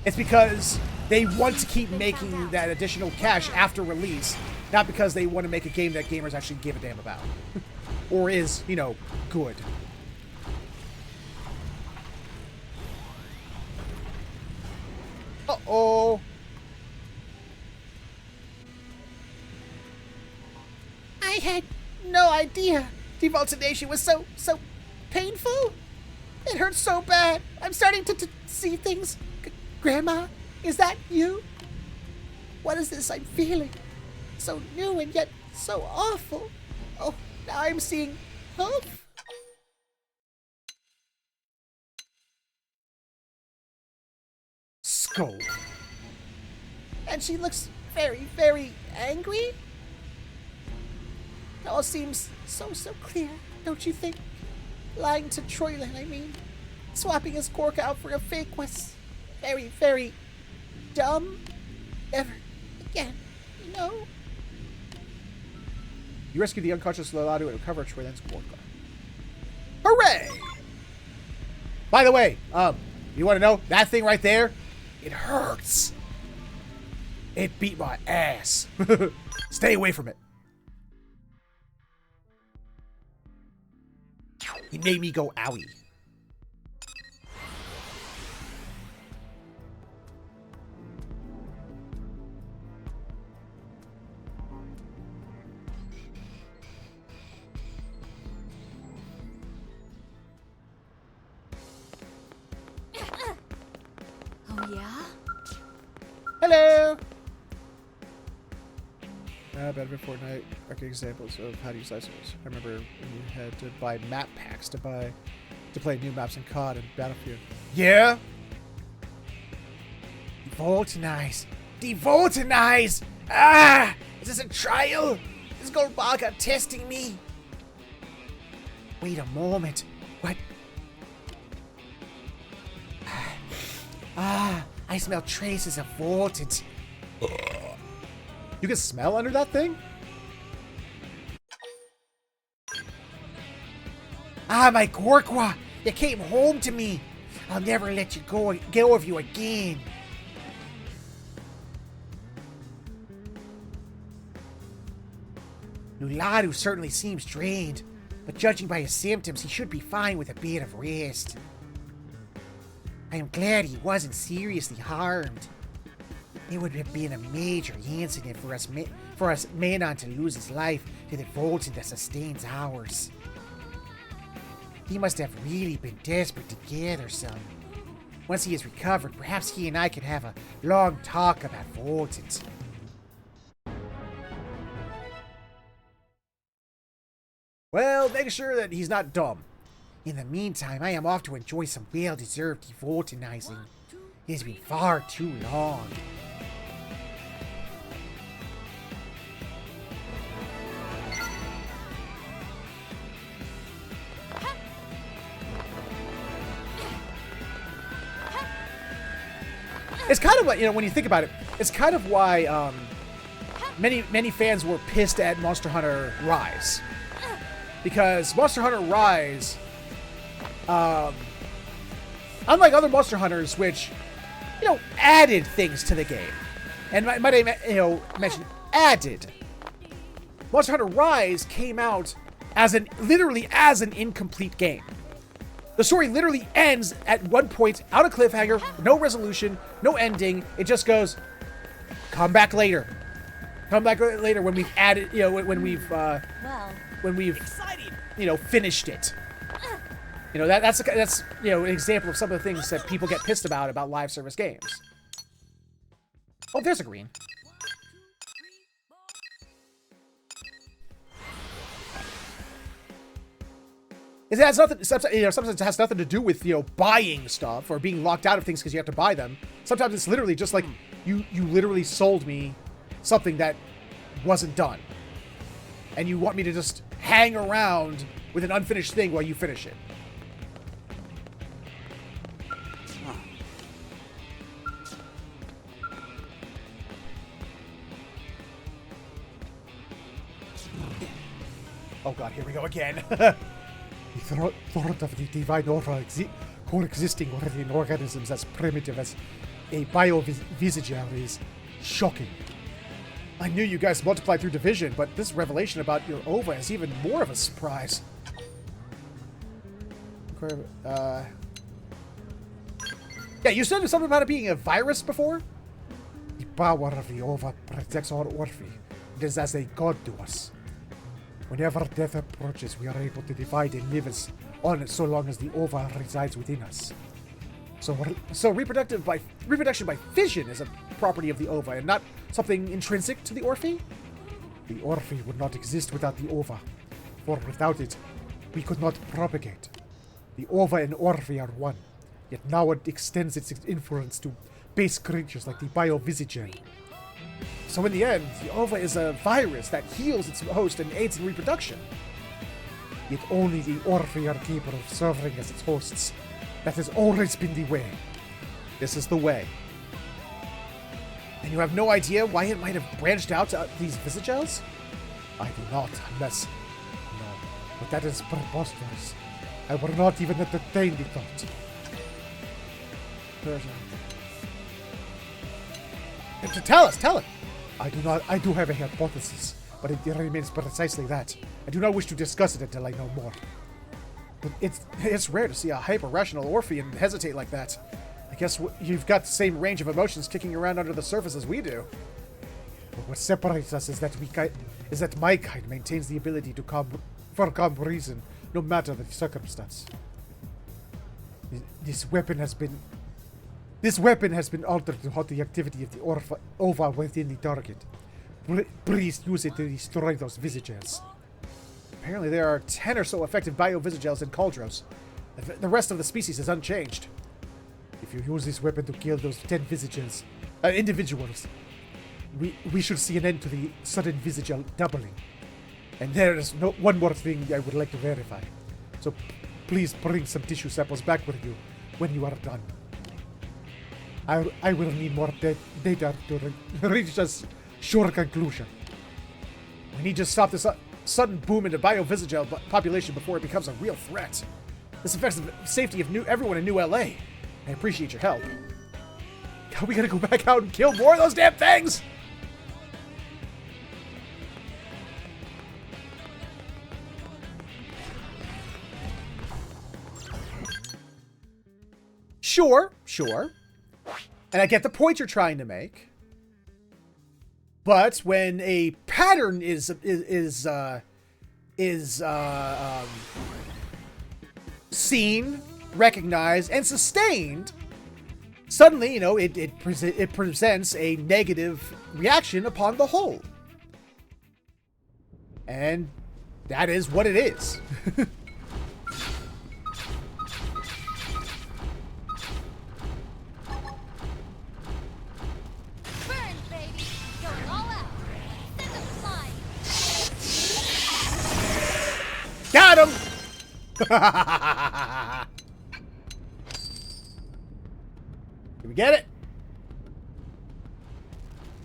It's because they want to keep making that additional cash after release, not because they want to make a game that gamers actually give a damn about. Or is, good. Uh-oh. I had no idea devultination was so painful. It hurts so bad. I'm starting to see things. Grandma, is that you? What is this I'm feeling? So new and yet so awful. Oh, now I'm seeing hope. Scold. And she looks very, very angry. It all seems so clear, don't you think? Lying to Troyland, I mean. Swapping his cork out for a fake was very, very dumb. Never again, You rescue the unconscious Lolado and recover Troyland's cork. Hooray! By the way, you want to know? That thing right there, it hurts. It beat my ass. Stay away from it. He made me go owie. Oh, yeah? Hello! Benefit Fortnite, record examples of how to use licenses. I remember when you had to buy map packs to play new maps in COD and Battlefield. Yeah? Devultinize! Devultinize! Ah! Is this a trial? Is Goldbaga testing me? Wait a moment. What? I smell traces of voltage. You can smell under that thing? Ah, my Gorkwa! You came home to me! I'll never let you go of you again! Nularu certainly seems drained, but judging by his symptoms, he should be fine with a bit of rest. I am glad he wasn't seriously harmed. It would have been a major incident for us Manon to lose his life to the Volton that sustains ours. He must have really been desperate to gather some. Once he is recovered, perhaps he and I could have a long talk about Voltons. Well, make sure that he's not dumb. In the meantime, I am off to enjoy some well-deserved devoltinizing. It has been far too long. It's kind of what, when you think about it, it's kind of why many fans were pissed at Monster Hunter Rise. Because Monster Hunter Rise, unlike other Monster Hunters, which, added things to the game. And might I, mention added. Monster Hunter Rise came out literally as an incomplete game. The story literally ends at one point, out of cliffhanger, no resolution, no ending. It just goes, come back later. Come back later when we've added, when we've finished it. That's an example of some of the things that people get pissed about live service games. Oh, there's a green. It has nothing. Sometimes it has nothing to do with buying stuff or being locked out of things because you have to buy them. Sometimes it's literally just like you literally sold me something that wasn't done, and you want me to just hang around with an unfinished thing while you finish it. Oh god, here we go again. The thought of the divine aura coexisting within organisms as primitive as a bio-visager is shocking. I knew you guys multiplied through division, but this revelation about your ova is even more of a surprise. Yeah, you said something about it being a virus before? The power of the ova protects our Orphe. It is as a god to us. Whenever death approaches, we are able to divide and live on it so long as the ova resides within us. So reproduction by fission is a property of the ova and not something intrinsic to the Orphe? The Orphe would not exist without the ova, for without it, we could not propagate. The ova and Orphe are one, yet now it extends its influence to base creatures like the bio-visager. So in the end, the ova is a virus that heals its host and aids in reproduction. Yet only the Orphe are capable of serving as its hosts. That has always been the way. This is the way. And you have no idea why it might have branched out to these visagels? I do not, unless... No, but that is preposterous. I will not even entertain the thought. Tell it! I do have a hypothesis, but it remains precisely that. I do not wish to discuss it until I know more. But it's rare to see a hyper-rational Orphean hesitate like that. I guess you've got the same range of emotions kicking around under the surface as we do. But what separates us is that my kind maintains the ability to for calm reason, no matter the circumstance. This weapon has been altered to halt the activity of the ova within the target. Please use it to destroy those visagers. Apparently there are 10 or so effective bio-visagels in Cauldros. The rest of the species is unchanged. If you use this weapon to kill those 10 visagers, individuals, we should see an end to the sudden visagel doubling. And there is one more thing I would like to verify. So please bring some tissue samples back with you when you are done. I will need more data to reach a sure conclusion. We need to stop this sudden boom in the bio-visagel population before it becomes a real threat. This affects the safety of everyone in New LA. I appreciate your help. Are we gonna go back out and kill more of those damn things? Sure. And I get the point you're trying to make. But when a pattern is seen, recognized, and sustained, suddenly, it presents a negative reaction upon the whole. And that is what it is. Got him! Did we get it?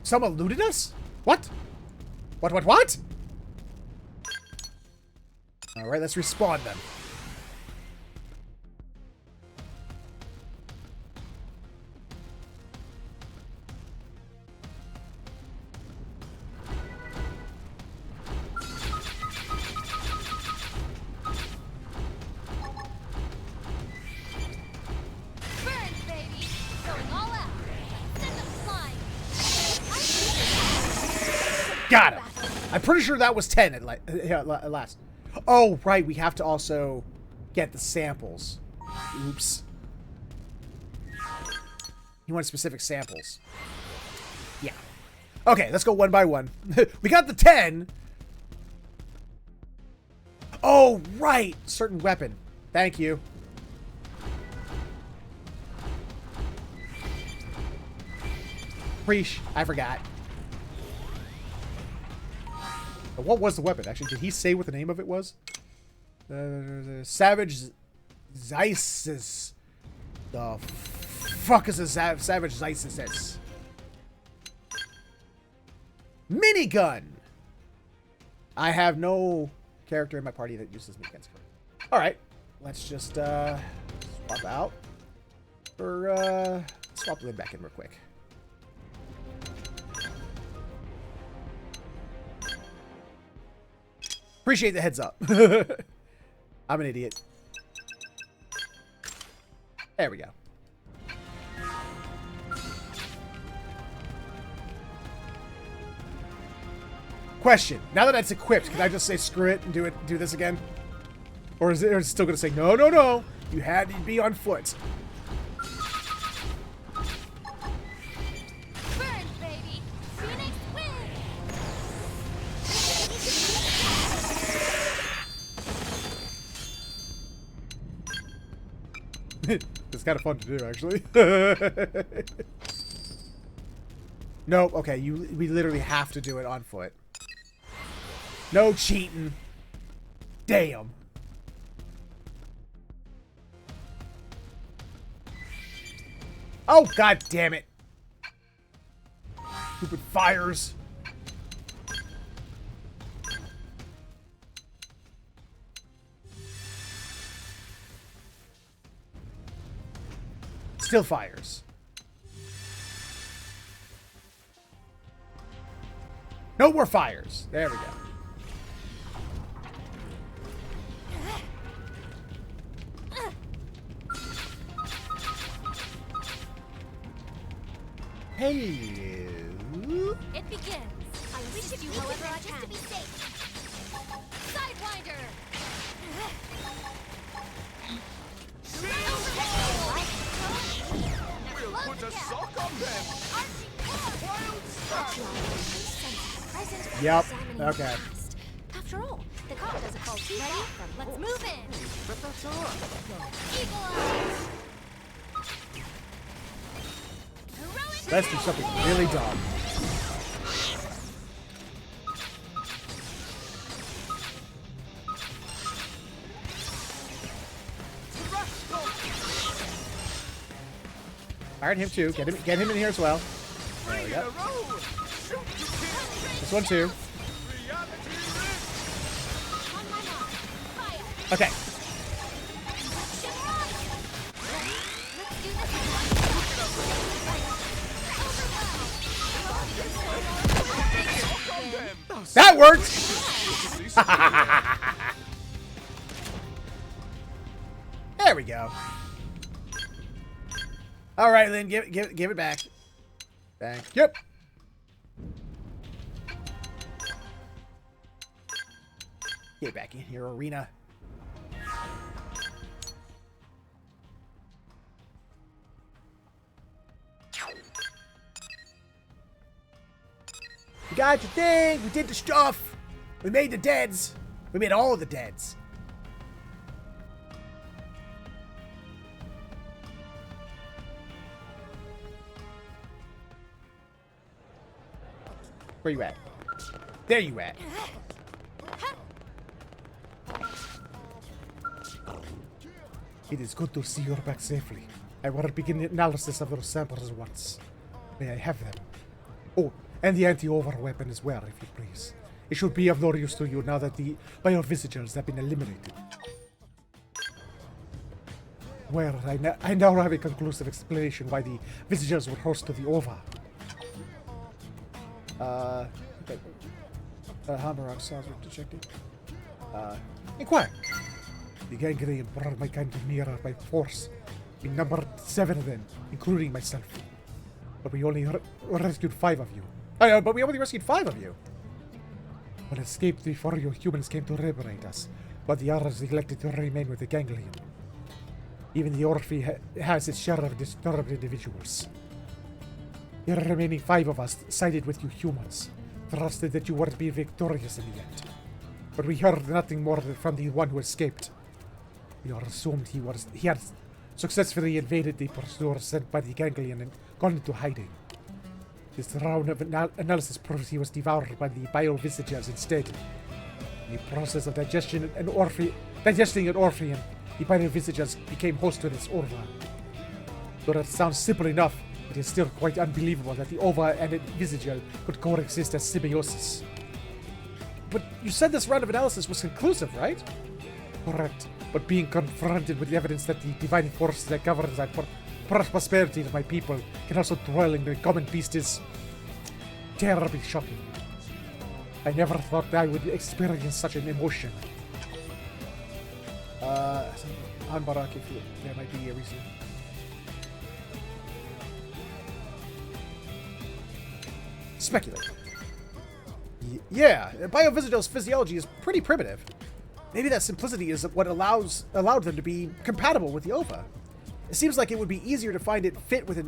Someone looted us? What? What? Alright, let's respawn them. Got him! I'm pretty sure that was 10 at last. Oh, right, we have to also get the samples. Oops. You want specific samples. Yeah. Okay, let's go one by one. We got the 10! Oh, right! Certain weapon. Thank you. Preesh, I forgot. What was the weapon, actually? Did he say what the name of it was? Savage Zeisis. The fuck is a Savage Zeisis? Minigun! I have no character in my party that uses me against her. All right, let's just swap out for swap Lynn back in real quick. Appreciate the heads up. I'm an idiot. There we go. Question: now that it's equipped, can I just say screw it and do this again? Or is it still going to say no, no, no? You had to be on foot. Burn, baby! Phoenix wins! It's kind of fun to do, actually. Nope. Okay, we literally have to do it on foot. No cheating. Damn. Oh, god damn it. Stupid fires. Still fires. No more fires. There we go. Hello. It begins. I assist you however I can. Just to be safe. Sidewinder! We'll put a sock on them. Wild start. Yep. Okay. After all, the car doesn't fall too far. Let's move in. But that's all. Eagle eyes. Heroic Let's do something really dumb. Fired him too. Get him in here as well. There we go. This one too. on my mark. Fire. Okay. Shimmer on. Let's do this. That worked. There we go. All right, Lynn, give it back. Thank you. Get back in here, Arena. We got the thing. We did the stuff. We made the deads. We made all of the deads. Where you at? There you at. It is good to see you back safely. I will begin the analysis of those samples at once. May I have them? Oh, and the anti-over weapon as well, if you please. It should be of no use to you now that the biovisitors have been eliminated. Well, I now have a conclusive explanation why the visitors were host to the OVA. Hammerrock sounds detected. Inquire. The gangrene brought my kind of nearer by force. We numbered 7 of them, including myself. But we only rescued 5 of you. But we only rescued 5 of you. One escaped before you humans came to liberate us, but the others elected to remain with the ganglion. Even the Orphe has its share of disturbed individuals. The remaining 5 of us sided with you humans, trusted that you would be victorious in the end. But we heard nothing more from the one who escaped. We all assumed he had successfully invaded the pursuers sent by the ganglion and gone into hiding. This round of analysis proves he was devoured by the biovisitors instead. In the process of digesting an Orphean, the biovisitors became host to this Orva. Though that sounds simple enough, it is still quite unbelievable that the Ova and a Visitor could coexist as symbiosis. But you said this round of analysis was conclusive, right? Correct. But being confronted with the evidence that the divine force that governs the prosperity of my people can also dwell in the common beast is terribly shocking. I never thought I would experience such an emotion. On Barak, if there might be a reason. Speculate. Yeah, Biovisido's physiology is pretty primitive. Maybe that simplicity is what allowed them to be compatible with the Ova. It seems like it would be easier to find a fit with a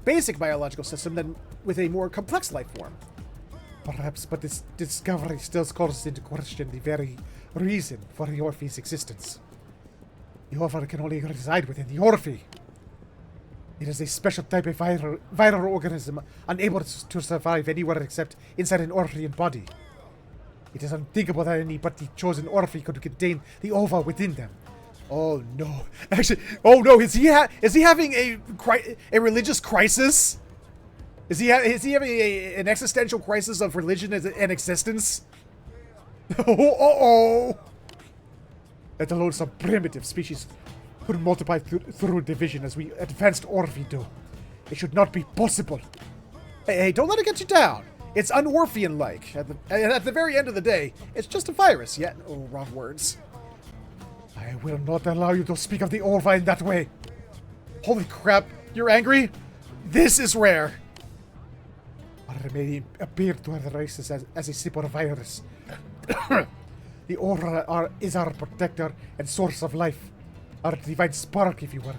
basic biological system than with a more complex life form. Perhaps, but this discovery still calls into question the very reason for the Orphe's existence. The Ova can only reside within the Orphe. It is a special type of viral organism unable to survive anywhere except inside an Orphean body. It is unthinkable that any but the chosen Orphe could contain the Ova within them. Oh no! Actually, oh no! Is he having a religious crisis? Is he having an existential crisis of religion and existence? Oh! Let alone some primitive species could multiply through division as we advanced Orphe do. It should not be possible. Hey, don't let it get you down. It's un-Orphean-like. At the very end of the day, it's just a virus. Yet, wrong words. I will not allow you to speak of the Ova in that way. Holy crap! You're angry? This is rare. Or may appear to other races as a super virus. The Ova is our protector and source of life. Our divine spark, if you will.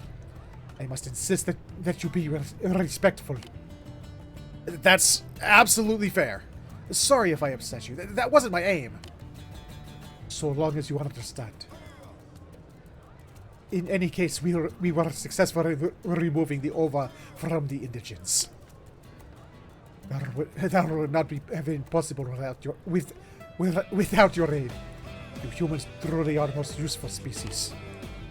I must insist that you be respectful. That's absolutely fair. Sorry if I upset you. That wasn't my aim. So long as you understand. In any case, we were successful in removing the Ova from the indigents. That would not have been possible without your aid. You humans truly are the most useful species.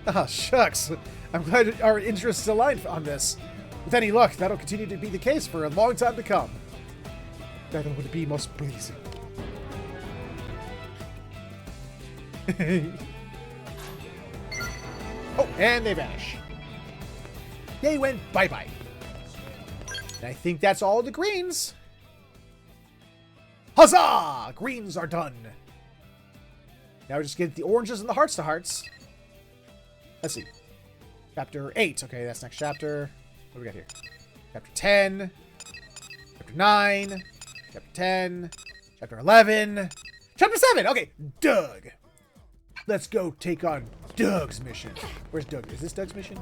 Ah, shucks. I'm glad our interests align on this. With any luck, that'll continue to be the case for a long time to come. That would be most pleasing. Oh, and they vanish. They went bye-bye. And I think that's all the greens. Huzzah! Greens are done. Now we just get the oranges and the hearts to hearts. Let's see. Chapter 8. Okay, that's next chapter. What do we got here? Chapter 10. Chapter 9. Chapter 10. Chapter 11. Chapter 7! Okay, Doug. Let's go take on Doug's mission. Where's Doug? Is this Doug's mission?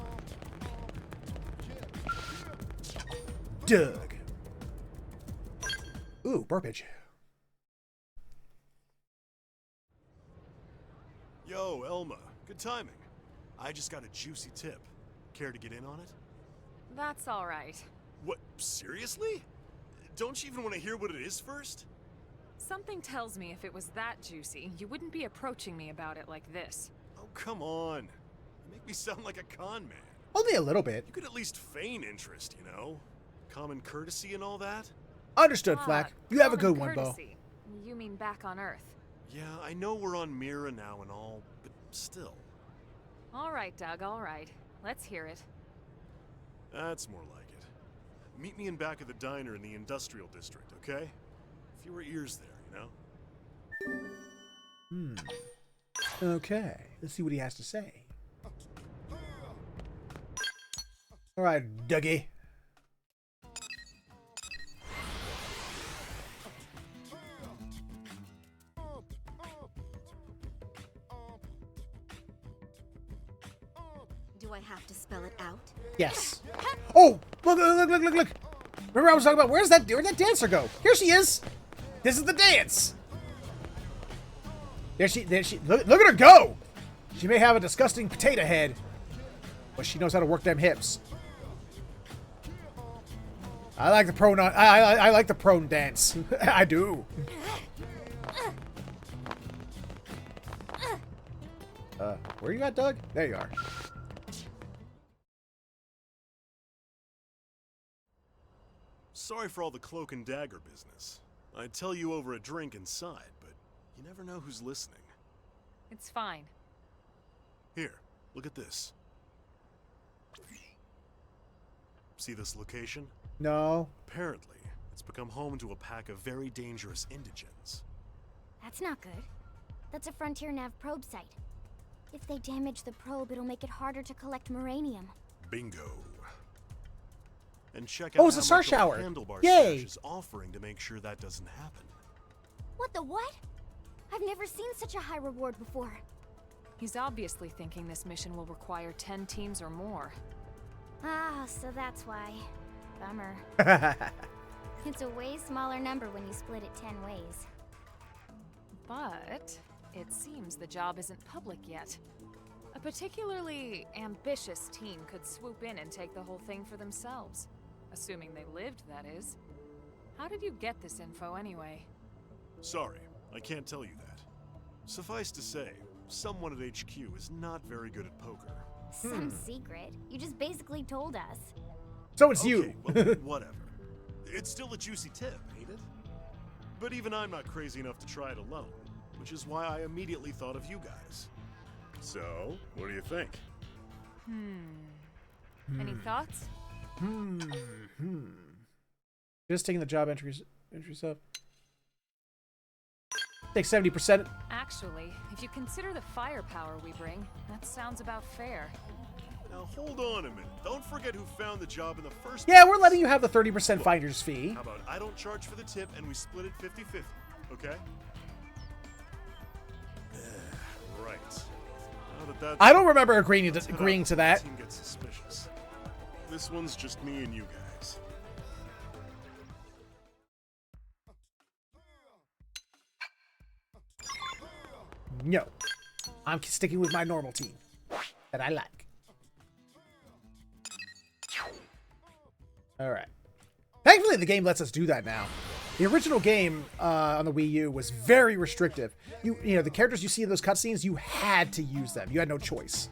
Doug. Ooh, burpage. Yo, Elma. Good timing. I just got a juicy tip. Care to get in on it? That's all right. What? Seriously? Don't you even want to hear what it is first? Something tells me if it was that juicy, you wouldn't be approaching me about it like this. Oh, come on. You make me sound like a con man. Only a little bit. You could at least feign interest, you know? Common courtesy and all that? Understood, Flack. You have a good one, Bo. Courtesy. You mean back on Earth? Yeah, I know we're on Mira now and all, but still. All right, Doug, all right. Let's hear it. That's more like it. Meet me in back of the diner in the industrial district, okay? Fewer ears there, you know? Okay, let's see what he has to say. All right, Dougie. Do I have to spell it out? Yes. Oh, look. Remember I was talking about where'd that dancer go? Here she is. This is the dance. There she look at her go. She may have a disgusting potato head, but she knows how to work them hips. I like the prone. I like the prone dance. I do. Where you at, Doug? There you are. Sorry for all the cloak and dagger business. I'd tell you over a drink inside, but you never know who's listening. It's fine. Here, look at this. See this location? No. Apparently, it's become home to a pack of very dangerous indigents. That's not good. That's a Frontier Nav probe site. If they damage the probe, it'll make it harder to collect moranium. Bingo. And check Oh, out it's how a star much shower. Handlebar Yay. Stash is offering to make sure that doesn't happen. What the what? I've never seen such a high reward before. He's obviously thinking this mission will require 10 teams or more. Ah, so that's why. Bummer. It's a way smaller number when you split it 10 ways. But it seems the job isn't public yet. A particularly ambitious team could swoop in and take the whole thing for themselves. Assuming they lived, that is. How did you get this info anyway? Sorry, I can't tell you that. Suffice to say, someone at HQ is not very good at poker. Some secret. You just basically told us. So it's Okay, you. well, whatever. It's still a juicy tip, ain't it? But even I'm not crazy enough to try it alone, which is why I immediately thought of you guys. So, what do you think? Any thoughts? Just taking the job entries up. Take 70%. Actually, if you consider the firepower we bring, that sounds about fair. Now hold on a minute. Don't forget who found the job in the first Yeah, place. we're letting you have the 30% finder's fee. How about I don't charge for the tip and we split it 50-50, okay? Right. Now that that's I don't remember agreeing let's to, head agreeing out to before the that. team gets suspicious. This one's just me and you guys. No. I'm sticking with my normal team that I like. All right. Thankfully, the game lets us do that now. The original game on the Wii U was very restrictive. You know, the characters you see in those cutscenes, you had to use them. You had no choice.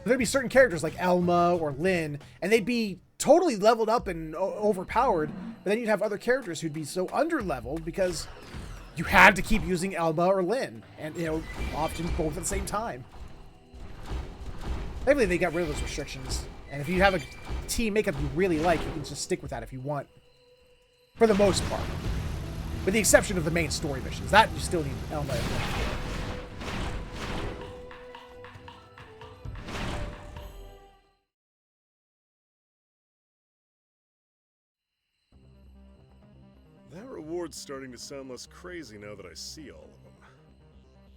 There'd be certain characters like Elma or Lynn, and they'd be totally leveled up and overpowered, but then you'd have other characters who'd be so under-leveled because you had to keep using Elma or Lynn, and, you know, often both at the same time. Thankfully, they got rid of those restrictions, and if you have a team makeup you really like, you can just stick with that if you want. For the most part. With the exception of the main story missions. That, you still need Elma and Lynn. That reward's starting to sound less crazy now that I see all of them.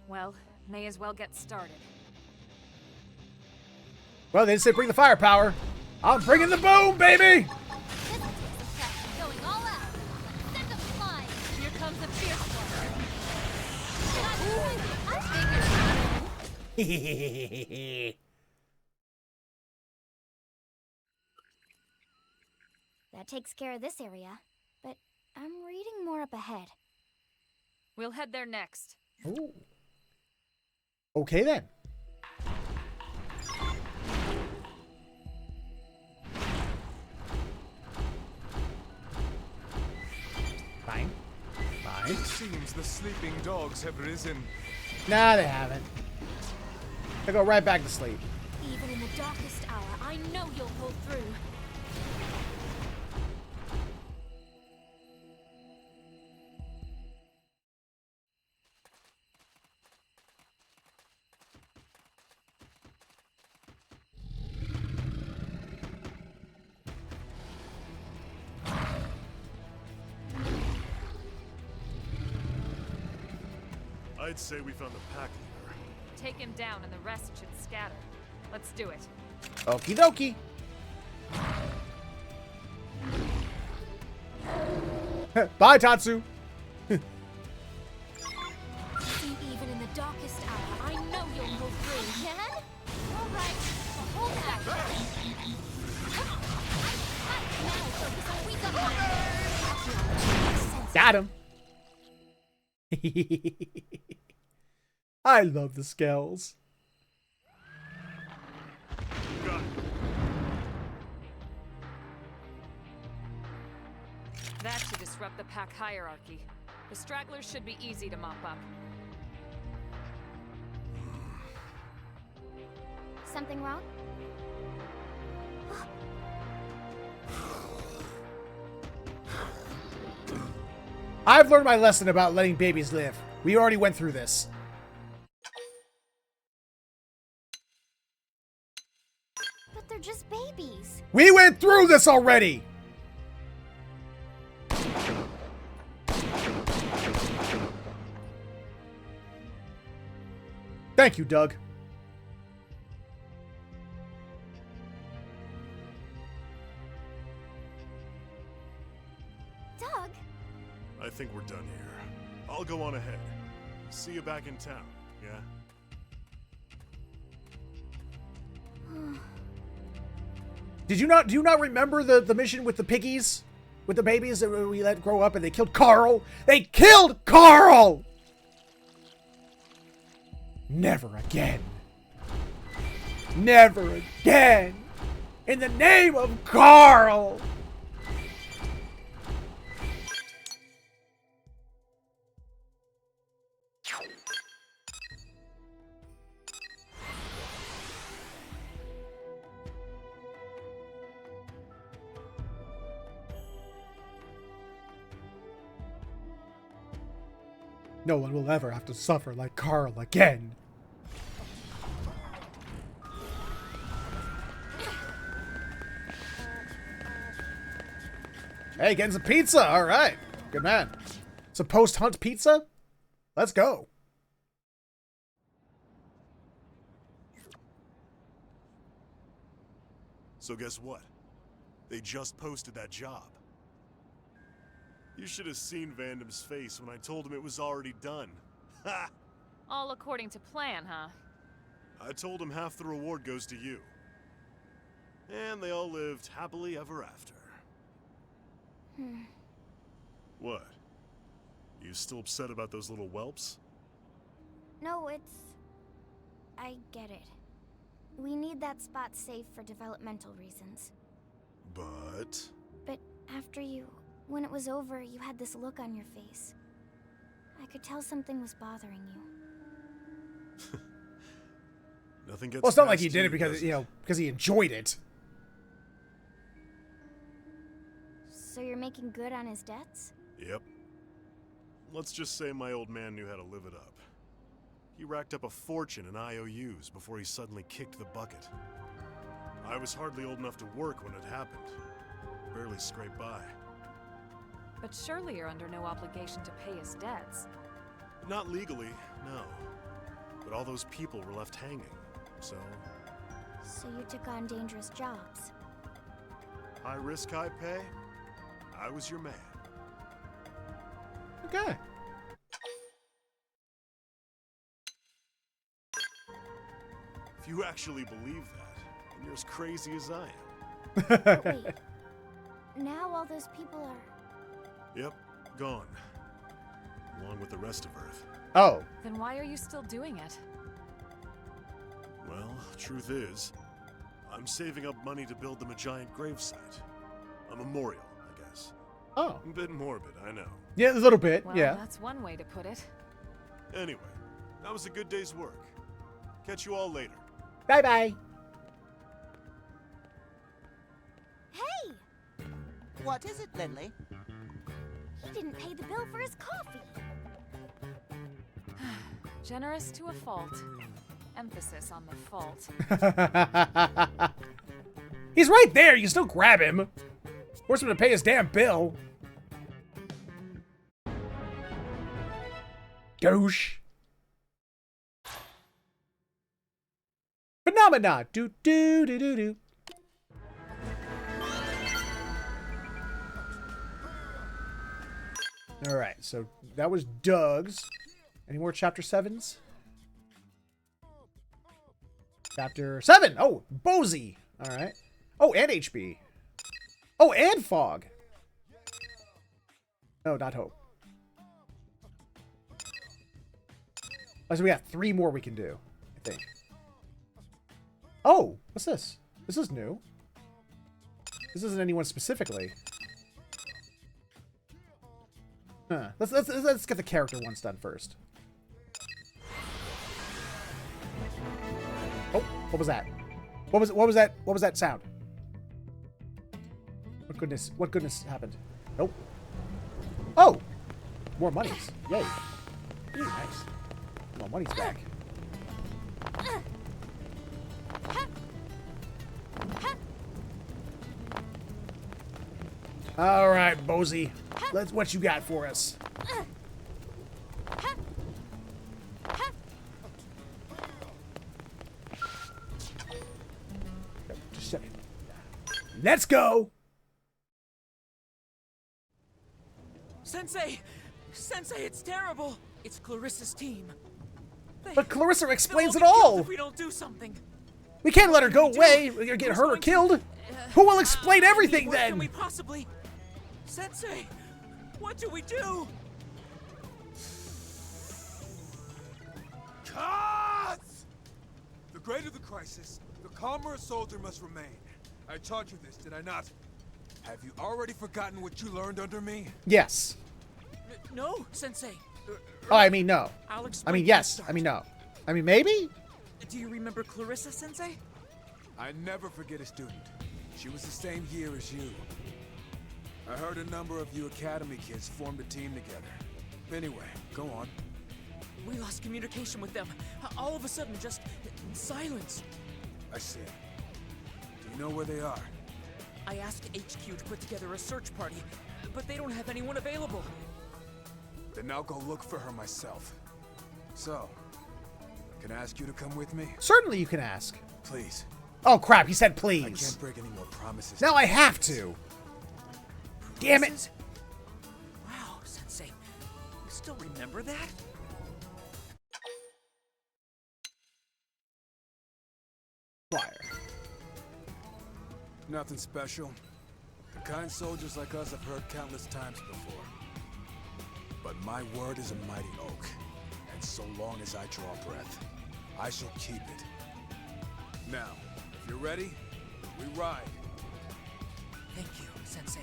Well, may as well get started. Well, they didn't say bring the firepower. I'm bringing the boom, baby! Going all out. Send them flying. Here comes the fierce one. That takes care of this area, but I'm reading more up ahead. We'll head there next. Ooh. Okay, then. Fine. Fine. It seems the sleeping dogs have risen. Nah, they haven't. They go right back to sleep. Even in the darkest hour, I know you'll pull through. I'd say we found the pack leader. Take him down and the rest should scatter. Let's do it. Okie dokie. Bye, Tatsu. See, even in the darkest hour, I know you'll pull through. Can? All right, hold back. Now focus on weak. Got him. I love the Skells. Got it. That should disrupt disrupt the pack hierarchy. The stragglers should be easy to mop up. Something wrong? I've learned my lesson about letting babies live. We already went through this. But they're just babies. We went through this already! Thank you, Doug. Doug? I think we're done here. I'll go on ahead. See you back in town, yeah? Do you not remember the mission with the piggies? With the babies that we let grow up and they killed Carl? They killed Carl! Never again. Never again. In the name of Carl! No one will ever have to suffer like Carl again. Hey, getting some pizza. All right. Good man. Some post-hunt pizza? Let's go. So guess what? They just posted that job. You should have seen Vandam's face when I told him it was already done. Ha! All according to plan, huh? I told him half the reward goes to you. And they all lived happily ever after. What? You still upset about those little whelps? No, I get it. We need that spot safe for developmental reasons. But After when it was over, you had this look on your face. I could tell something was bothering you. nothing gets. Well, it's not like past he did you, it because, does you know, because he enjoyed it. So you're making good on his debts? Yep. Let's just say my old man knew how to live it up. He racked up a fortune in IOUs before he suddenly kicked the bucket. I was hardly old enough to work when it happened. Barely scraped by. But surely you're under no obligation to pay his debts. Not legally, no. But all those people were left hanging, so... So you took on dangerous jobs. High risk, high pay? I was your man. Okay. If you actually believe that, then you're as crazy as I am. But wait. Now all those people are... Yep, gone. Along with the rest of Earth. Oh. Then why are you still doing it? Well, truth is, I'm saving up money to build them a giant gravesite. A memorial, I guess. Oh. A bit morbid, I know. Yeah, a little bit, Well, yeah. that's one way to put it. Anyway, that was a good day's work. Catch you all later. Bye-bye. Hey! What is it, Lindley? He didn't pay the bill for his coffee. Generous to a fault. Emphasis on the fault. He's right there. You can still grab him. Force him to pay his damn bill. Douche. Phenomena. Do do do do do. All right, so that was Doug's. Any more chapter 7s? Chapter 7. Oh, Bozy. All right. Oh, and HB. Oh, and Fog. No, not Hope. Oh, so we got 3 more we can do, I think. Oh, what's this? This is new. This isn't anyone specifically. Huh. Let's get the character ones done first. Oh, what was that? What was that sound? What goodness happened? Nope. Oh! More monies. Yay. Ooh, nice. More money's back. All right, Bozy. What you got for us? Just a second. Let's go. Sensei! Sensei, it's terrible! It's Clarissa's team. But Clarissa explains it They'll all get killed all. if we don't do something. We can't let her go away. We're gonna get hurt or killed. Who will explain everything What can we then? possibly... Sensei! What do we do? Cuts! The greater the crisis, the calmer a soldier must remain. I taught you this, did I not? Have you already forgotten what you learned under me? Yes. No, Sensei. Oh, I mean no. I'll I explain mean from the yes. start. I mean no. I mean maybe. Do you remember Clarissa, Sensei? I never forget a student. She was the same year as you. I heard a number of you Academy kids formed a team together. Anyway, go on. We lost communication with them. All of a sudden, just silence. I see. Do you know where they are? I asked HQ to put together a search party, but they don't have anyone available. Then I'll go look for her myself. So, can I ask you to come with me? Certainly you can ask. Please. Oh crap! He said I please. can't break any more promises. Now I have to. Damn it! Promises? Wow, Sensei. You still remember that? Flyer. Nothing special. The kind soldiers like us have heard countless times before. But my word is a mighty oak. And so long as I draw breath, I shall keep it. Now, if you're ready, we ride. Thank you, Sensei.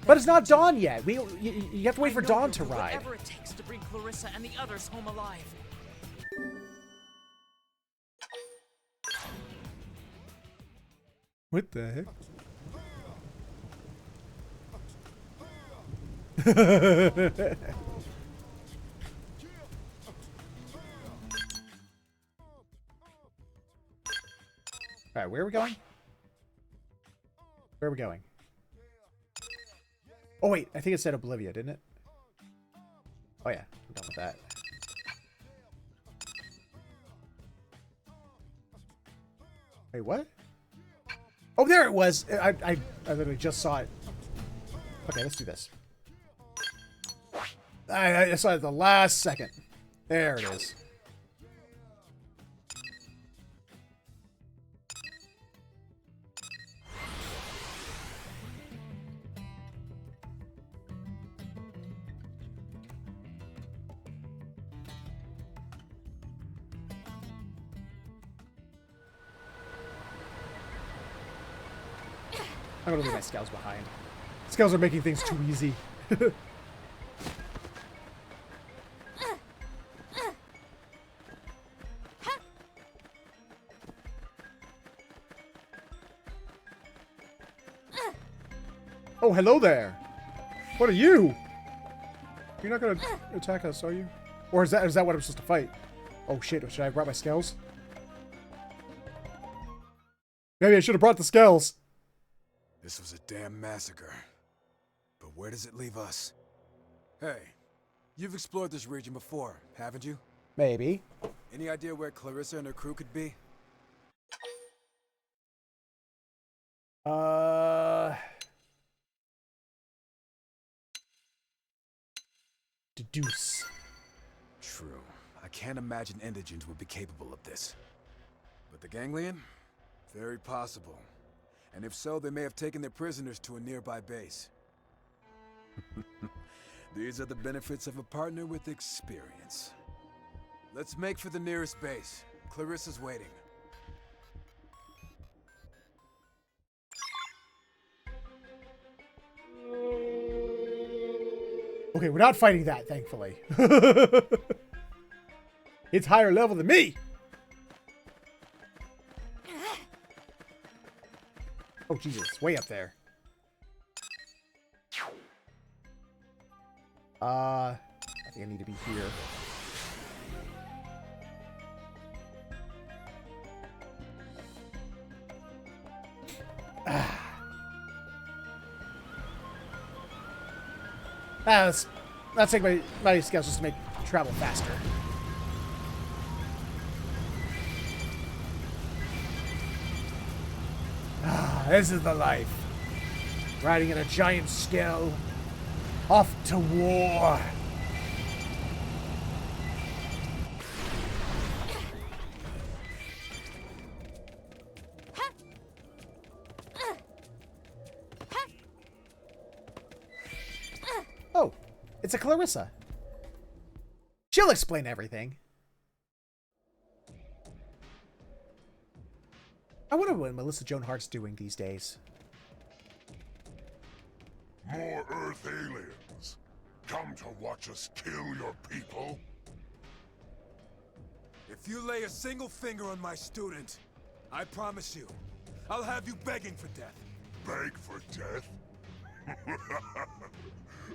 But it's not dawn yet. You have to wait for I know dawn you'll to do ride. Whatever it takes to bring Clarissa and the others home alive. What the heck? Alright, where are we going? Where are we going? Oh wait, I think it said Oblivia, didn't it? Oh yeah, I'm done with that. Wait, what? Oh, there it was! I literally just saw it. Okay, let's do this. I saw it at the last second. There it is. I'm gonna leave my scouts behind. Scouts are making things too easy. Oh, hello there. What are you? You're not gonna attack us, are you? Or is that what I'm supposed to fight? Oh shit, should I have brought my scales? Maybe I should have brought the scales. This was a damn massacre. But where does it leave us? Hey, you've explored this region before, haven't you? Maybe. Any idea where Clarissa and her crew could be? Deduce. True. I can't imagine indigents would be capable of this. But the Ganglion? Very possible. And if so, they may have taken their prisoners to a nearby base. These are the benefits of a partner with experience. Let's make for the nearest base. Clarissa's waiting. Okay, we're not fighting that, thankfully. It's higher level than me. Oh, Jesus. Way up there. I think I need to be here. Let's take my scouts just to make travel faster. This is the life. Riding in a giant scale. Off to war. Oh, it's a Clarissa. She'll explain everything. I wonder what Melissa Joan Hart's doing these days. More Earth aliens. Come to watch us kill your people? If you lay a single finger on my student, I promise you, I'll have you begging for death. Beg for death?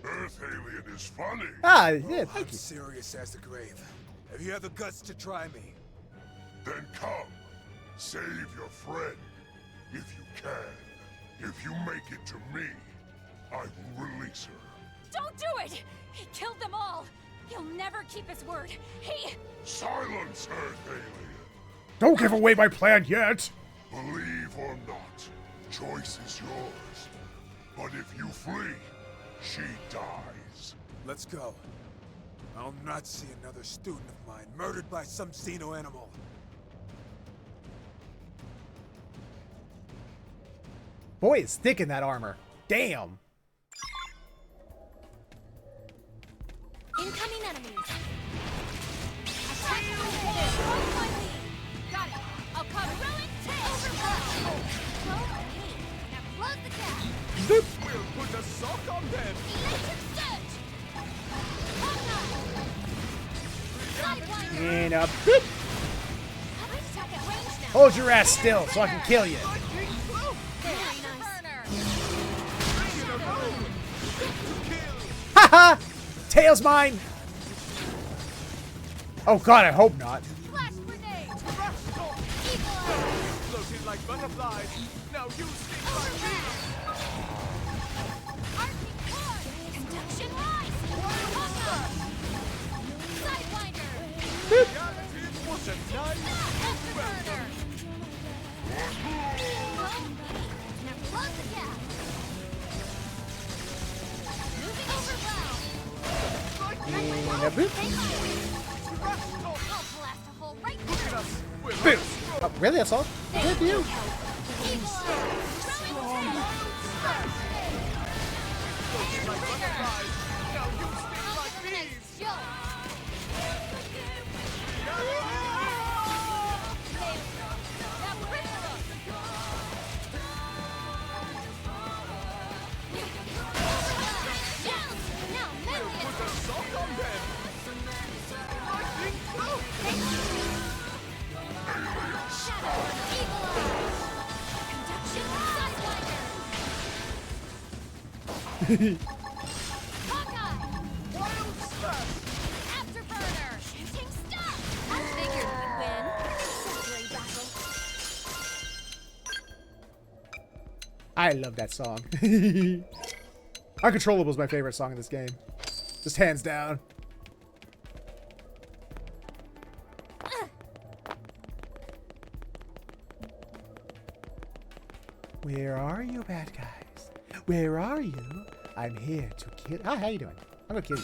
Earth alien is funny. Ah, yeah, thank I'm you. serious as the grave. If you have the guts to try me, Then come. Save your friend. If you can. If you make it to me, I will release her. Don't do it! He killed them all! He'll never keep his word. He... Silence, Earth alien. Don't give away my plan yet. Believe or not, choice is yours. But if you flee, she dies. let's go. I'll not see another student of mine murdered by some Xeno animal. Boy, it's thick in that armor. Damn. Incoming enemies. Got it. I'll cover. Overwhelm. Now close the gap. Zoop. We'll put a sock on them. Electric surge. Sidewinder. And a boop. Stuck at range now. Hold your ass still so I can kill you. Very nice. Haha! Tail's mine! Oh god, I hope not. Flash grenade. Floating like butterflies. Now you sting my wings. Arcing cord. Conduction rise. Sidewinder. Reality was a nice Afterburner. Now close the gap. Moving overwhelm. And a boop. I'll blast a hole right through. Boop. Oh, really? That's all? Good you. Evil eye. Throwing tail. like butterflies. Now you sting I'll like give him a bees. nice jolt. Now peripheral. Down. Now melee Put a sock on them. Lightning bolt. shadow. Evil eye. Conduction sidewinder. Hawkeye. Wild slash. Afterburner. Shooting star. I figured we'd win. Century battle. I love that song. Uncontrollable is my favorite song in this game. Just hands down. Where are you, bad guys? Where are you? I'm here to kill. Ah, how you doing? I'm gonna kill you.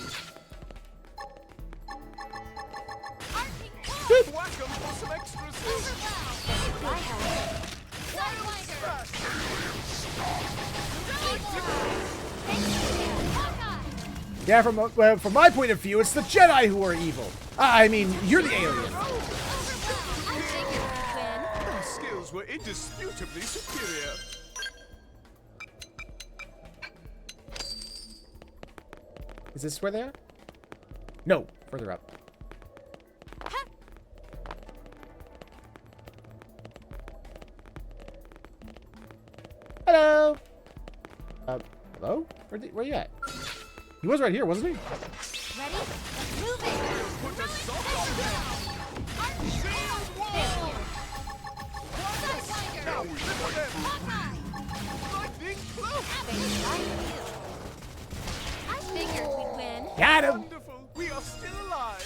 Arcing cord. Whack 'em for some extra Overwhelm. I have it. Sidewinder. Hawkeye. Yeah, from my point of view, it's the Jedi who are evil. I mean, you're the alien. Overwhelm. I figured we'd win. Our skills were indisputably superior. Is this where they are? No, further up. Hello. Hello? Where you at? He was right here, wasn't he? Ready? Let's move it! I figured we'd win. Got him! Wonderful. We are still alive.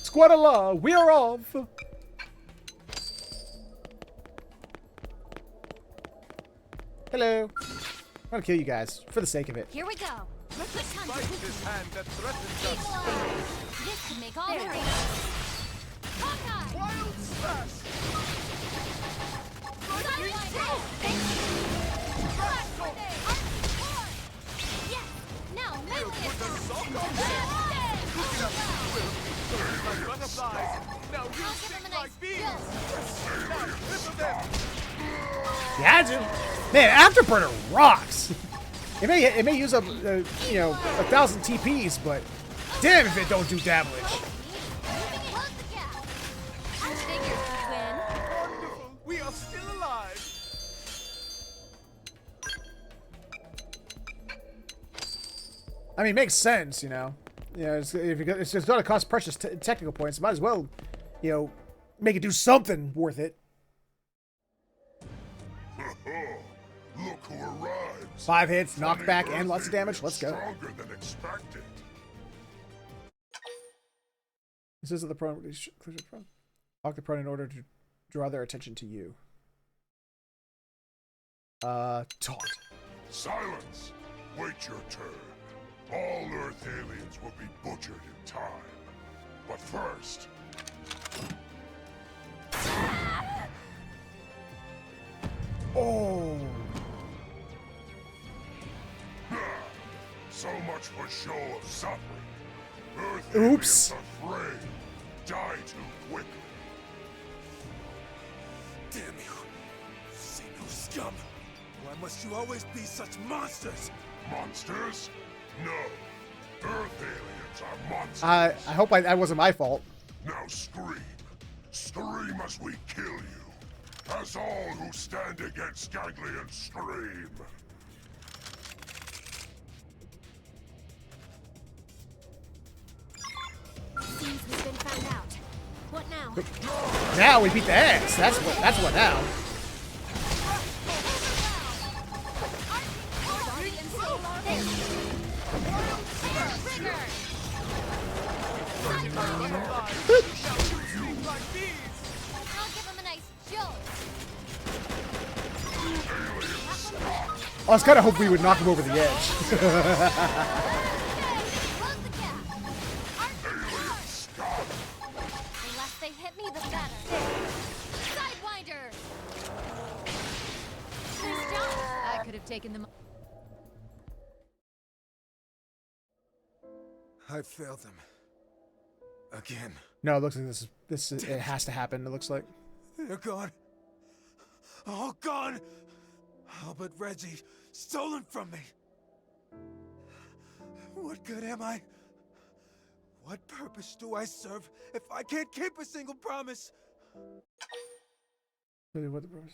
Squadala, we are off! Hello. I'm gonna kill you guys, for the sake of it. Here we go. Let's hunt Fight this hand that threatens us. equalize. This could make all the difference. Hawkeye! Wild slash. Yes! Now melee Put a attack! sock on them. Look it up. Birds like butterflies. Now I'll we'll give him a sting nice like bees. jolt. Now clip them. Got him! Man, Afterburner rocks! It may use up, you know, 1,000 TPs, but damn if it don't do damage. Close the gap. I figured we'd win. Wonderful. We are still alive. I mean, it makes sense, you know. Yeah, it's going to cost precious technical points. Might as well, you know, make it do something worth it. Look who arrives. 5 hits, knockback, Funny and lots of damage. Let's go. Stronger than expected. This is the prone. Lock the prone in order to draw their attention to you. Taunt. Silence. Wait your turn. All Earth aliens will be butchered in time. But first... Oh. So much for show of suffering. Earth Oops. aliens are afraid. Die too quickly. Damn you. Xeno scum. Why must you always be such monsters? Monsters? No. Earth aliens are monsters. I hope that wasn't my fault. Now scream. Scream as we kill you. As all who stand against Ganglion scream. Seems we've been found out. What now? Now we beat the ass. That's what now. Guardian Soul Trigger! I'll give him a nice jolt. I was kind of hoping we would knock him over the edge. Close the gap. The less they hit me, the better. Sidewinder! I could have taken them. I failed them. Again. No, it looks like this is it has to happen. It looks like. They're gone. All gone. All but Reggie, stolen from me. What good am I? What purpose do I serve if I can't keep a single promise? Really, what the promise?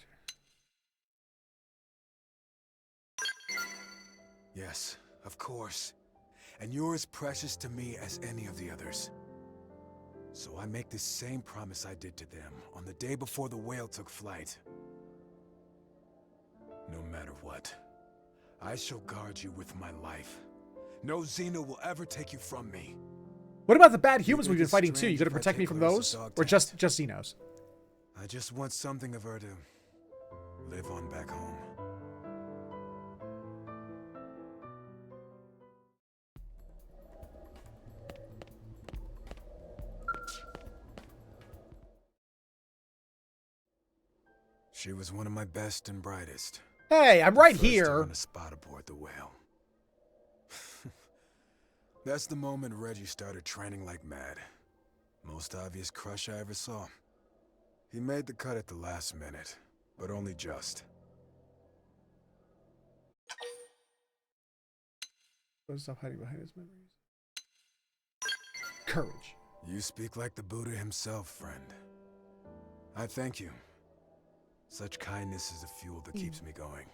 Yes, of course. And you're as precious to me as any of the others. So I make the same promise I did to them on the day before the whale took flight. No matter what, I shall guard you with my life. No Xeno will ever take you from me. What about the bad humans we've been fighting too? You gonna protect me from those, or just Xenos? I just want something of her to live on back home. She was one of my best and brightest. Hey, I'm right First here. on a spot aboard the whale. That's the moment Reggie started training like mad. Most obvious crush I ever saw. He made the cut at the last minute, but only just. Stop hiding behind his memories. courage. You speak like the Buddha himself, friend. I thank you. Such kindness is the fuel that keeps me going.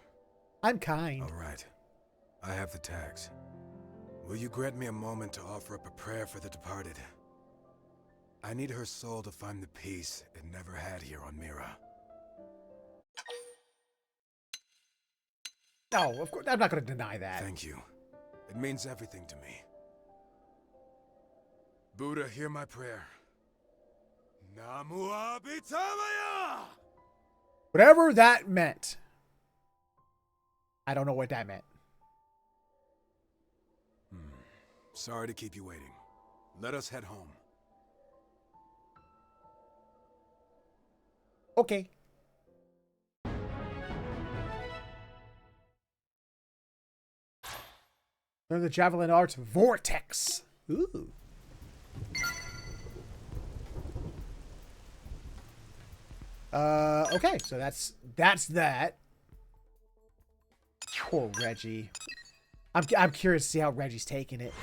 I'm kind. All right. I have the tags. Will you grant me a moment to offer up a prayer for the departed? I need her soul to find the peace it never had here on Mira. No, of course, I'm not going to deny that. Thank you. It means everything to me. Buddha, hear my prayer. Namu Abitamaya! Whatever that meant. I don't know what that meant. Sorry to keep you waiting. Let us head home. Okay. Learn the javelin arts vortex. Ooh. Okay, so that's that. Poor Reggie. I'm curious to see how Reggie's taking it.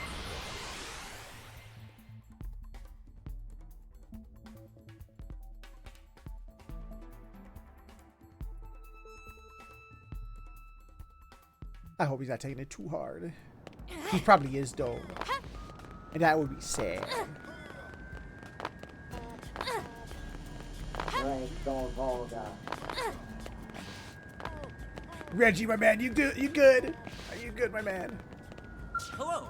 I hope he's not taking it too hard. He probably is, though. And that would be sad. Reggie, my man, you good? You good? Are you good, my man? Hello.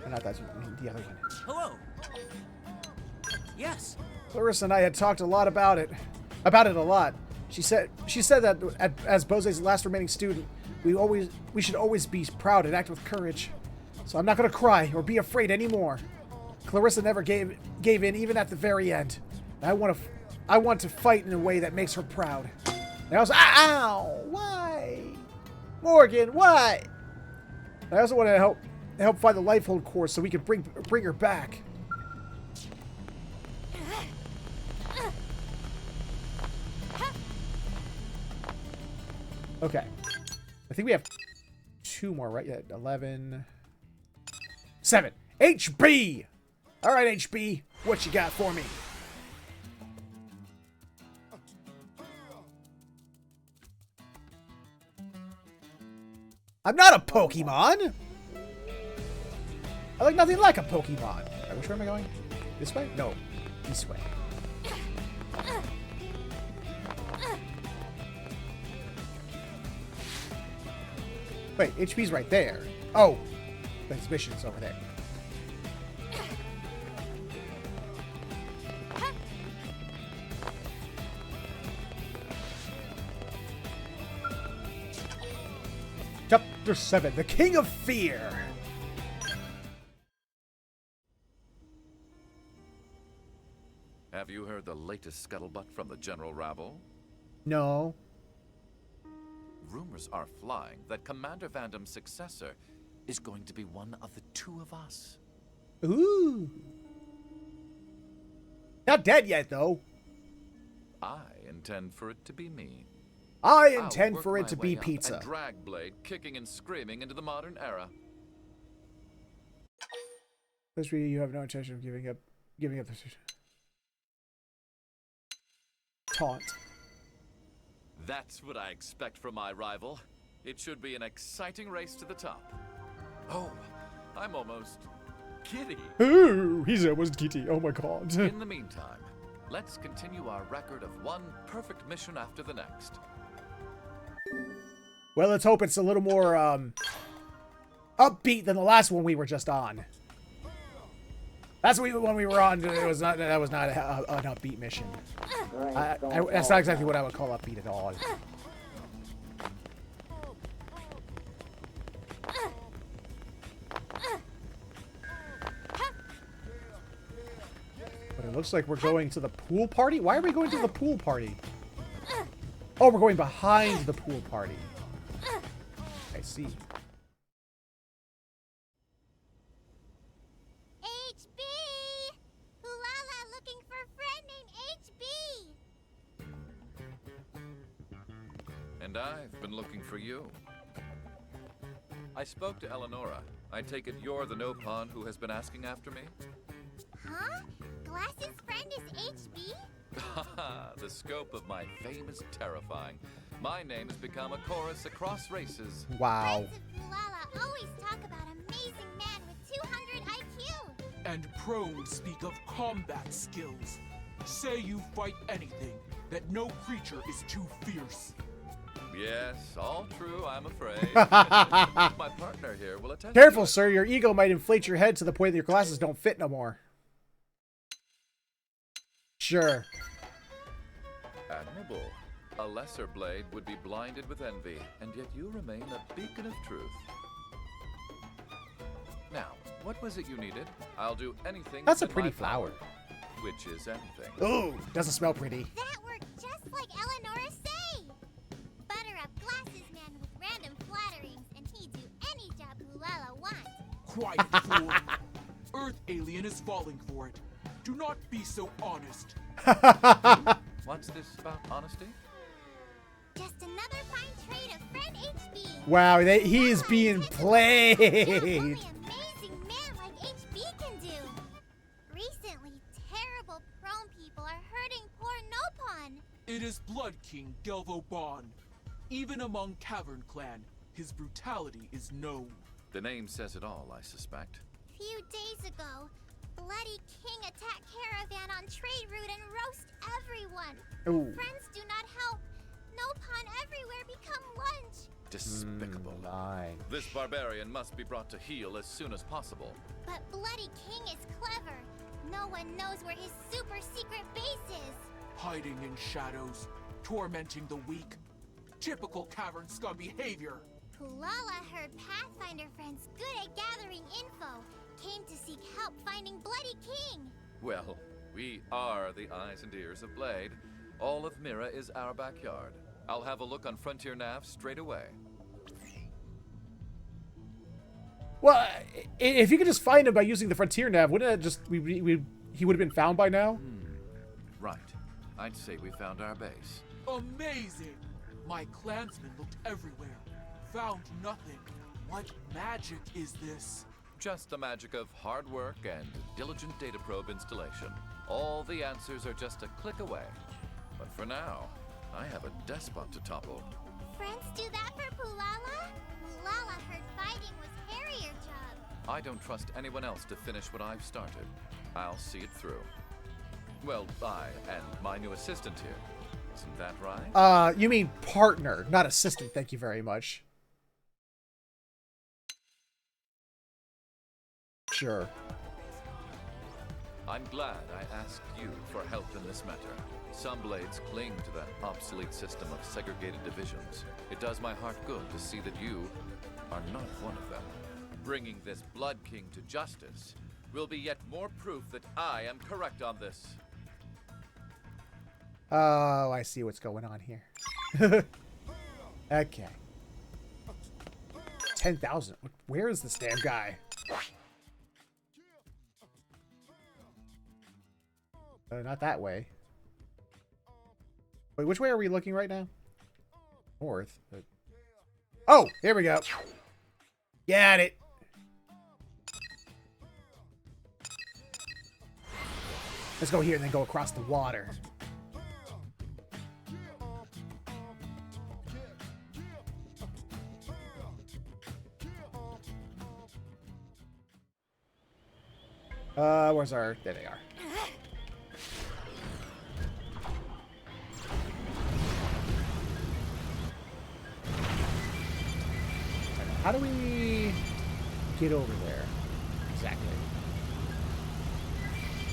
And I thought you mean the other one. Hello. Yes. Clarissa and I had talked a lot about it. About it a lot. She said that as Bose's last remaining student, we should always be proud and act with courage. So I'm not gonna cry or be afraid anymore. Clarissa never gave in, even at the very end. And I want to fight in a way that makes her proud. And I was ow! Why? Morgan, why? I also want to help find the lifehold core so we can bring her back. Okay. I think we have 2 more, right? Yeah, 11. 7. HB! Alright, HB. What you got for me? I'm not a Pokemon! I look nothing like a Pokemon. Right, which way am I going? This way? No. This way. Wait, HP's right there. Oh. But his mission's over there. Chapter 7, The King of Fear. Have you heard the latest scuttlebutt from the general rabble? No. Rumors are flying that Commander Vandam's successor is going to be one of the 2 of us. Ooh. Not dead yet, though. I intend for it to be me. I intend for it to be pizza. And drag Blade kicking and screaming into the modern era. This reading, you have no intention of giving up the position. Taunt. That's what I expect from my rival. It should be an exciting race to the top. Oh, I'm almost giddy. Ooh, he's almost giddy. Oh my god. In the meantime, let's continue our record of one perfect mission after the next. Well, let's hope it's a little more upbeat than the last one we were just on. That's one we were on. That was not an upbeat mission. That's not exactly what I would call upbeat at all. But it looks like we're going to the pool party. Why are we going to the pool party? Oh, we're going behind the pool party. I see. HB! Ulala, looking for a friend named HB! And I've been looking for you. I spoke to Eleonora. I take it you're the no-pawn who has been asking after me? Huh? Glass's friend is HB? Haha, the scope of my fame is terrifying. My name has become a chorus across races. Wow. Friends of Pulala always talk about amazing man with 200 IQ. And prone speak of combat skills. Say you fight anything, that no creature is too fierce. Yes, all true, I'm afraid. My partner here will attest. Careful, sir. Your ego might inflate your head to the point that your glasses don't fit no more. Sure. Admirable. A lesser blade would be blinded with envy, and yet you remain a beacon of truth. Now, what was it you needed? I'll do anything. That's a within pretty my power, flower. which is anything. Ooh, doesn't smell pretty. That worked just like Eleanor say. Butter up Glasses man with random flatterings, and he'd do any job Pulala wants. Quiet, fool. Earth alien is falling for it. Do not be so honest. What's this about honesty? Just another fine trait of friend HB. Wow, he is being Just played. only amazing man like HB can do. Recently, terrible prone people are hurting poor Nopon. It is Blood King Gelvo Bond. Even among Cavern Clan, his brutality is known. The name says it all, I suspect. Few days ago, Bloody King attacked Caravan on trade route and roast everyone. Ooh. Friends do not help. Nopon everywhere become lunch. Despicable. Line. This barbarian must be brought to heel as soon as possible. But Bloody King is clever. No one knows where his super secret base is. Hiding in shadows, tormenting the weak. Typical Cavern scum behavior. Pulala heard Pathfinder friends good at gathering info. Came to seek help finding Bloody King. Well, we are the eyes and ears of Blade. All of Mira is our backyard. I'll have a look on Frontier Nav straight away. Well, if you could just find him by using the Frontier Nav, wouldn't it just he would have been found by now? Right. I'd say we found our base. Amazing! My clansmen looked everywhere. Found nothing. What magic is this? Just the magic of hard work and diligent data probe installation. All the answers are just a click away. But for now, I have a despot to topple. Friends do that for Pulala? Pulala heard fighting was Harrier job. I don't trust anyone else to finish what I've started. I'll see it through. Well, I and my new assistant here. Isn't that right? You mean partner, not assistant. Thank you very much. Sure. I'm glad I asked you for help in this matter. Some blades cling to that obsolete system of segregated divisions. It does my heart good to see that you are not one of them. Bringing this Blood King to justice will be yet more proof that I am correct on this. Oh, I see what's going on here. Okay. 10,000. Where is this damn guy? Not that way. Wait, which way are we looking right now? North. Oh, here we go. Got it. Let's go here and then go across the water. Where's our... There they are. How do we get over there? Exactly.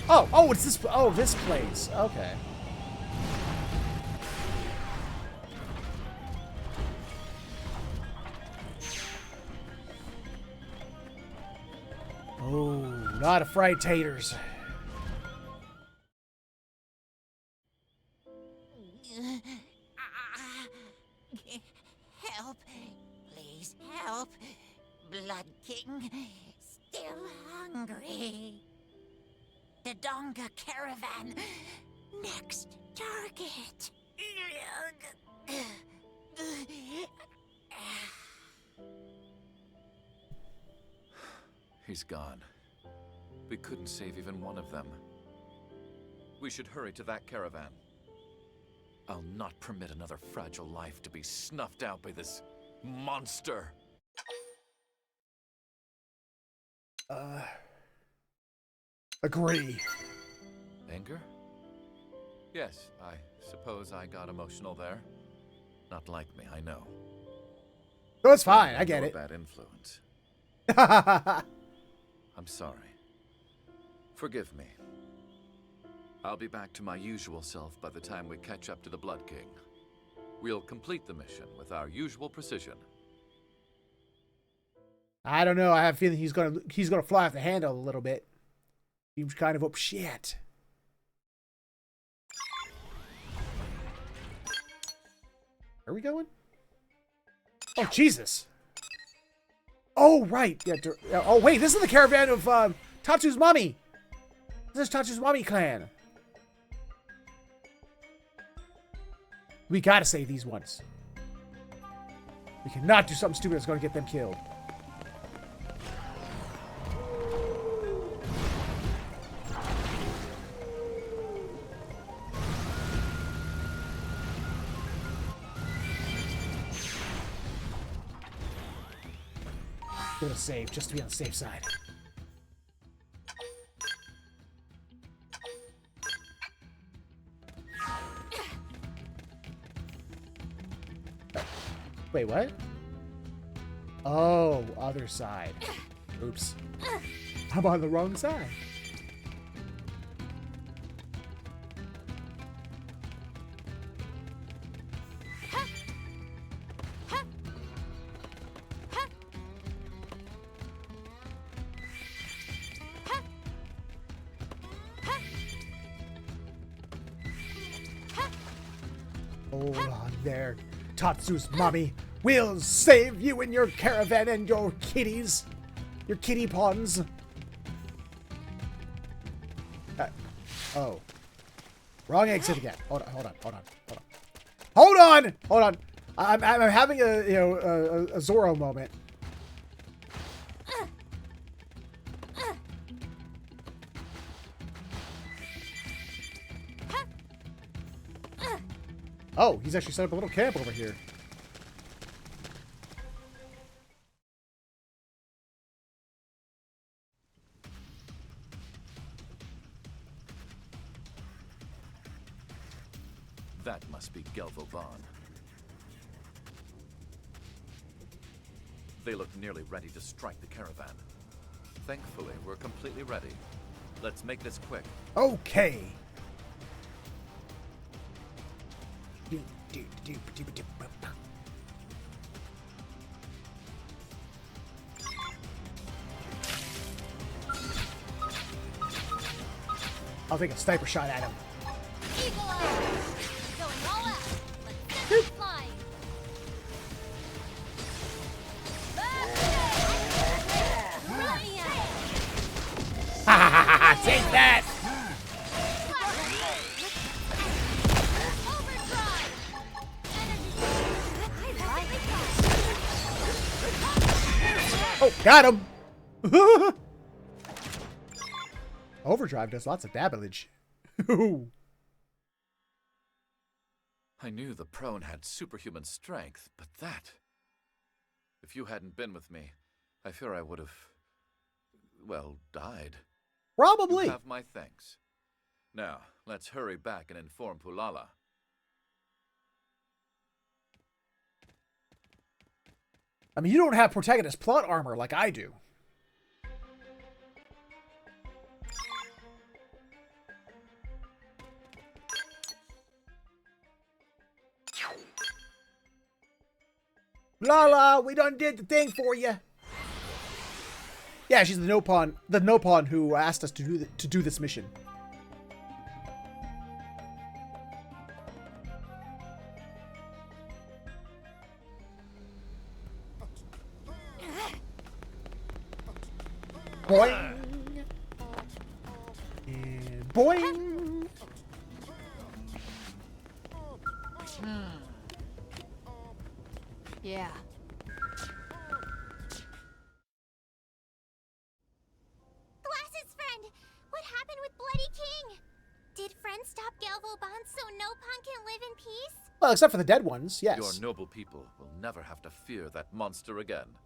Oh, it's this... Oh, this place. Okay. Oh, not afraid taters. Help. Please help. Blood King. Still hungry. The Donga caravan. Next target. He's gone. We couldn't save even one of them. We should hurry to that caravan. I'll not permit another fragile life to be snuffed out by this monster. Agree. Anger? Yes, I suppose I got emotional there. Not like me, I know. No, it's fine. I get You're it. a bad influence. I'm sorry. Forgive me. I'll be back to my usual self by the time we catch up to the Blood King. We'll complete the mission with our usual precision. I don't know. I have a feeling he's gonna fly off the handle a little bit. Seems kind of up shit. Where are we going? Oh Jesus! Oh right. Yeah. Oh wait. This is the caravan of Tatsu's mommy. This is Tatsu's mommy clan. We gotta save these ones. We cannot do something stupid that's gonna get them killed. Gonna save just to be on the safe side. Wait, what? Oh, other side. Oops. I'm on the wrong side. Hold on there, Tatsu's mommy. We'll save you and your caravan and your kitties. Your kitty pawns. Oh. Wrong exit again. Hold on. I'm having a Zorro moment. Oh, he's actually set up a little camp over here. That must be Gelvo Vaughn. They look nearly ready to strike the caravan. Thankfully, we're completely ready. Let's make this quick. Okay. I'll take a sniper shot at him. Eagle Eye! Going all out! Let's get this flying! Take that! Oh, got him! Overdrive does lots of damage. I knew the prone had superhuman strength, but that... If you hadn't been with me, I fear I would have... well, died. Probably. You have my thanks. Now, let's hurry back and inform Pulala. I mean, you don't have protagonist plot armor like I do. Lala, we done did the thing for you. Yeah, she's the no pawn who asked us to do this mission. Boing. And boing. Yeah. happened with Bloody King? Did friends stop Galvo bonds so no pawn can live in peace? Well, except for the dead ones, yes. Your noble people will never have to fear that monster again.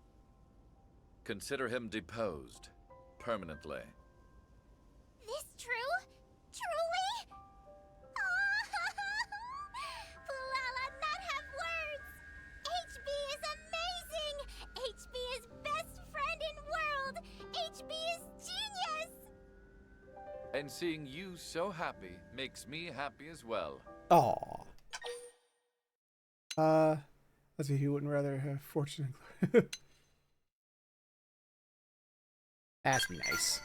Consider him deposed permanently. This true? Truly? Bulala not have words! HB is amazing! HB is best friend in world! HB is genius! And seeing you so happy makes me happy as well. Aw. Let's see, he wouldn't rather have fortune. That's nice.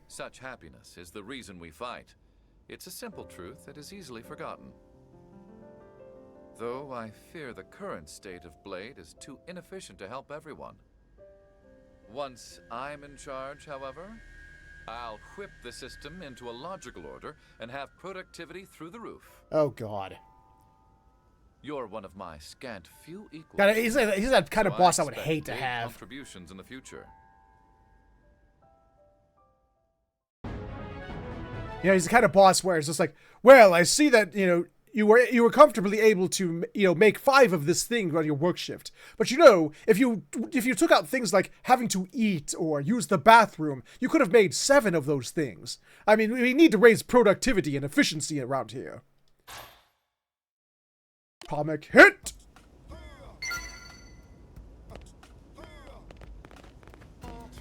Such happiness is the reason we fight. It's a simple truth that is easily forgotten. Though I fear the current state of Blade is too inefficient to help everyone. Once I'm in charge, however, I'll whip the system into a logical order and have productivity through the roof. Oh, God. You're one of my scant few equals. God, he's that kind of so boss I would expect hate to big have. Contributions in the future. You know, he's the kind of boss where it's just like, well, I see that, you know, you were comfortably able to, you know, make 5 of this thing on your work shift. But you know, if you took out things like having to eat or use the bathroom, you could have made 7 of those things. I mean, we need to raise productivity and efficiency around here. Comic hit!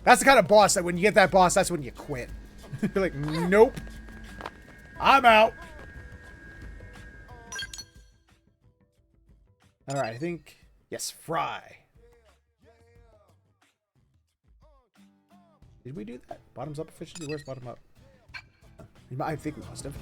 That's the kind of boss that when you get that boss, that's when you quit. You're like, nope. I'm out. Alright, I think... Yes, fry. Did we do that? Bottoms up efficiency? Where's bottom up? I think we must have.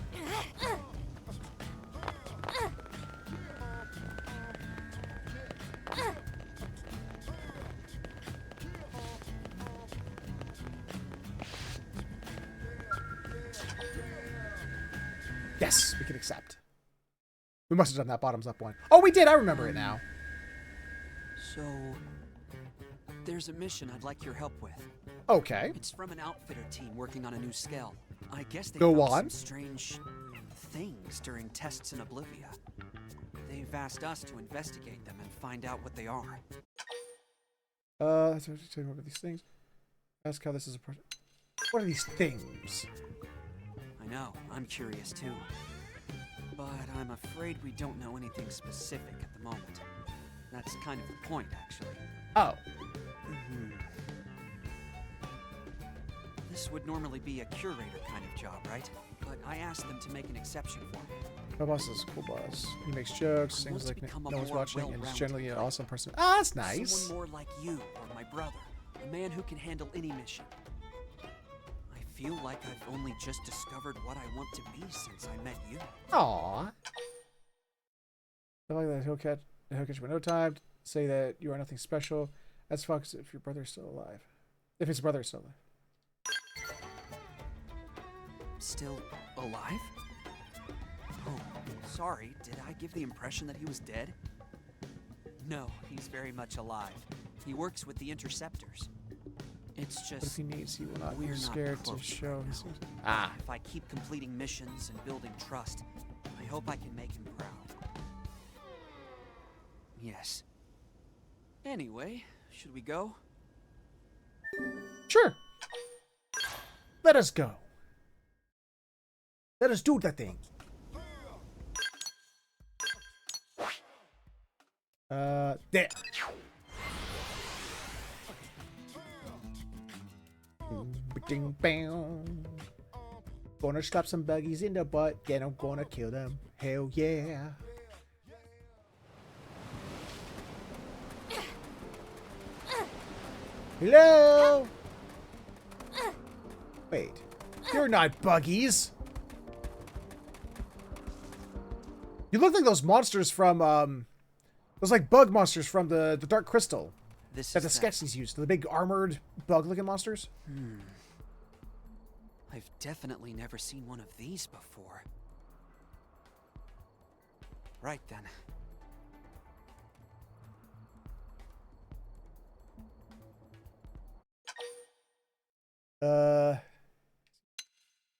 Yes, we can accept. We must have done that bottoms up one. Oh, we did. I remember it now. So, there's a mission I'd like your help with. Okay. It's from an outfitter team working on a new scale. I guess they Go found on. some strange things during tests in Oblivia. They've asked us to investigate them and find out what they are. Let's tell you what are these things. Ask how this is a project. What are these things? I know, I'm curious too. But I'm afraid we don't know anything specific at the moment. That's kind of the point, actually. Oh. This would normally be a curator kind of job, right? But I asked them to make an exception for me. My boss is a cool boss. He makes jokes, I want sings to like become a no one's more watching, and is well-rounded generally an player. awesome person. Ah, that's nice. Someone more like you or my brother. A man who can handle any mission. I feel like I've only just discovered what I want to be since I met you. Aww. I like that he'll catch you in no time. Say that you are nothing special. That's fucks if your brother is still alive. If his brother is still alive. Still alive? Oh, sorry. Did I give the impression that he was dead? No, he's very much alive. He works with the Interceptors. It's just... But if he needs, he will not we're be not scared to close show right his... now. Ah. If I keep completing missions and building trust, I hope I can make him proud. Yes. Anyway, should we go? Sure. Let us go. Let us do that thing. There. Ding, bang. Gonna slap some buggies in the butt, then I'm gonna kill them. Hell yeah. Hello? Wait. You're not buggies. You look like those monsters from, those like bug monsters from the Dark Crystal. This that the is Skeksis used. The big armored bug-looking monsters. I've definitely never seen one of these before. Right then.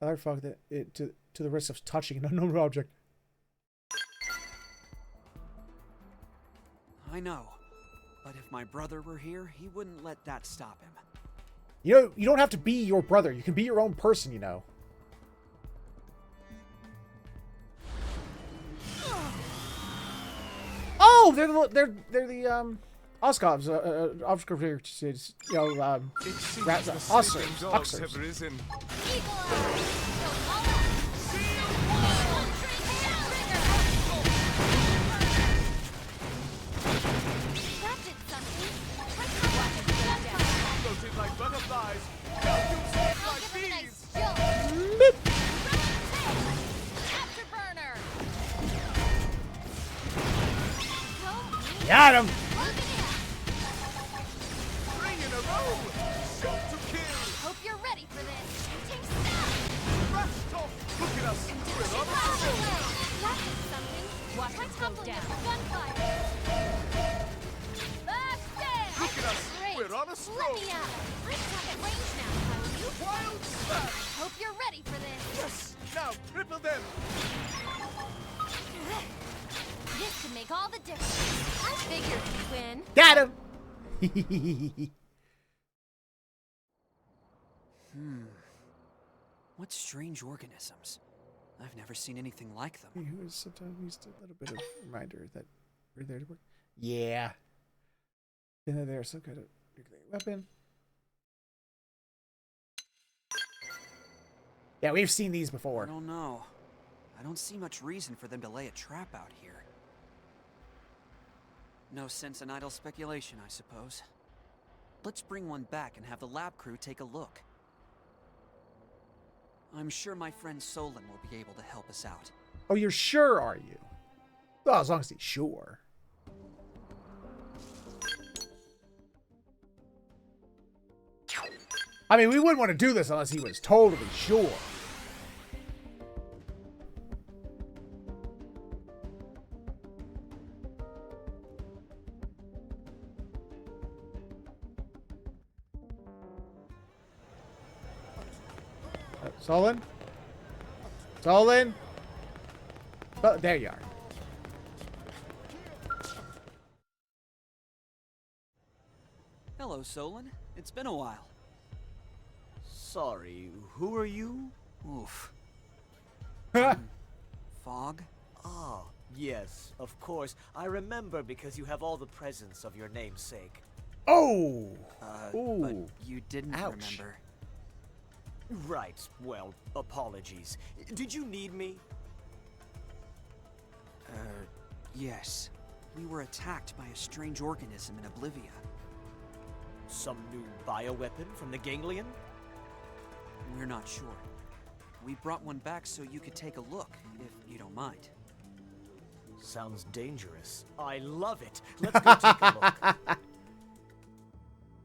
Other fuck that it to the risk of touching an unknown object. I know. But if my brother were here, he wouldn't let that stop him. You know, you don't have to be your brother. You can be your own person, you know. Oh, they're the Oscovs, Oscars, you know, Oscars. Have risen. Like butterflies. Like bees. Afterburner. Got him. Three in a row. Shot to kill. Hope you're ready for this. Shooting star. Crash top. Look at us. We're on a roll. That did something. Watch my tumbling at the gunfire. Back there. Look at us. Great. We're on a Let stroll. me at it. I'm at range now, will you? Wild smash. Hope you're ready for this. Yes. Now triple them. This could make all the difference. I figured you'd win. Got him. What strange organisms? I've never seen anything like them. Who is sometimes just a little bit of reminder that we're there to work. Yeah. And then there's some kind of nuclear weapon. Yeah, we've seen these I before. don't know. I don't see much reason for them to lay a trap out here. No sense in idle speculation, I suppose. Let's bring one back and have the lab crew take a look. I'm sure my friend Solon will be able to help us out. Oh, you're sure, are you? Well, as long as he's sure. I mean, we wouldn't want to do this unless he was totally sure. Solon? Solon? Oh, there you are. Hello, Solon. It's been a while. Sorry, who are you? Oof. Fog? Ah, yes, of course. I remember because you have all the presents of your namesake. Oh! But you didn't Ouch. remember. Right, well, apologies. Did you need me? Yes. We were attacked by a strange organism in Oblivia. Some new bioweapon from the ganglion? We're not sure. We brought one back so you could take a look, if you don't mind. Sounds dangerous. I love it. Let's go take a look.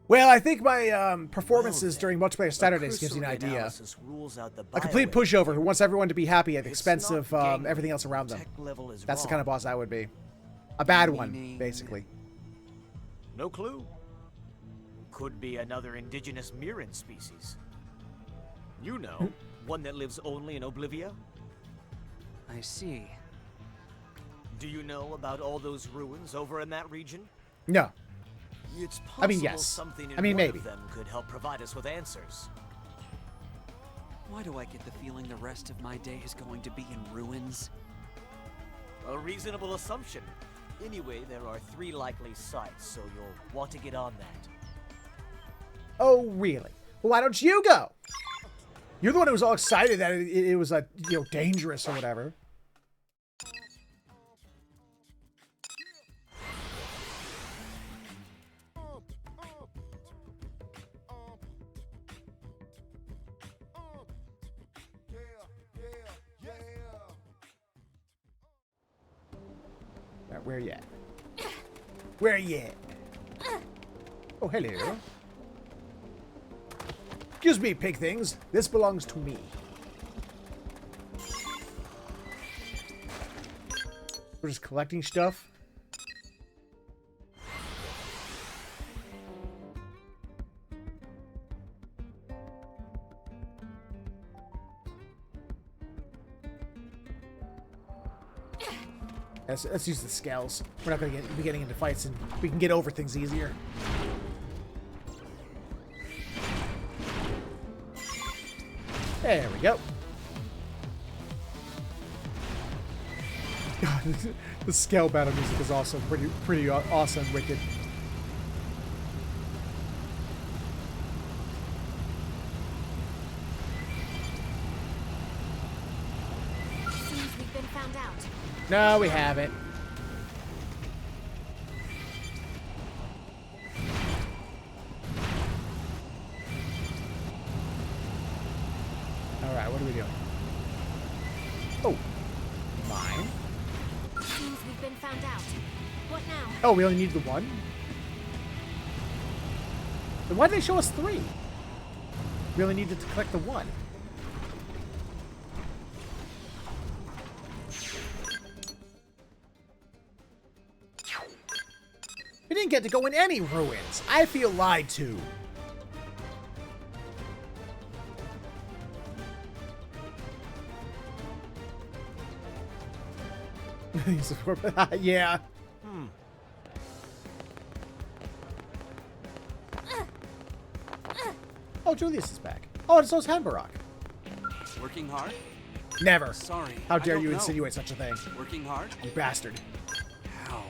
Well, I think my performances during Multiplayer Saturdays gives you an cursory idea. analysis rules out the A complete bioweapon. pushover who wants everyone to be happy at the It's expense not of ganglion. everything else around them. Tech level is That's the wrong. kind of boss I would be. A bad one, Meaning- basically. No clue. Could be another indigenous Miran species. You know, one that lives only in Oblivia. I see. Do you know about all those ruins over in that region? No. It's possible I mean, yes. something in I mean, one maybe. of them could help provide us with answers. Why do I get the feeling the rest of my day is going to be in ruins? A reasonable assumption. Anyway, there are 3 likely sites, so you'll want to get on that. Oh, really? Well, why don't you go? You're the one who was all excited that it was, dangerous or whatever. Where you at? Where you at? Oh, hello. Excuse me, pig things. This belongs to me. We're just collecting stuff. Let's use the scales. We're not going to be getting into fights, and we can get over things easier. There we go. God, the scale battle music is also pretty awesome, wicked. Seems we've been found out. No, we haven't. Alright, what are we doing? Oh. Mine. Seems we've been found out. What now? Oh, we only need the one? Then why did they show us 3? We only needed to collect the 1. We didn't get to go in any ruins. I feel lied to. Yeah. Oh, Julius is back. Oh, and so's Hanbarak. Working hard? Never. Sorry. How I dare don't you know. insinuate such a thing? Working hard? You bastard. How?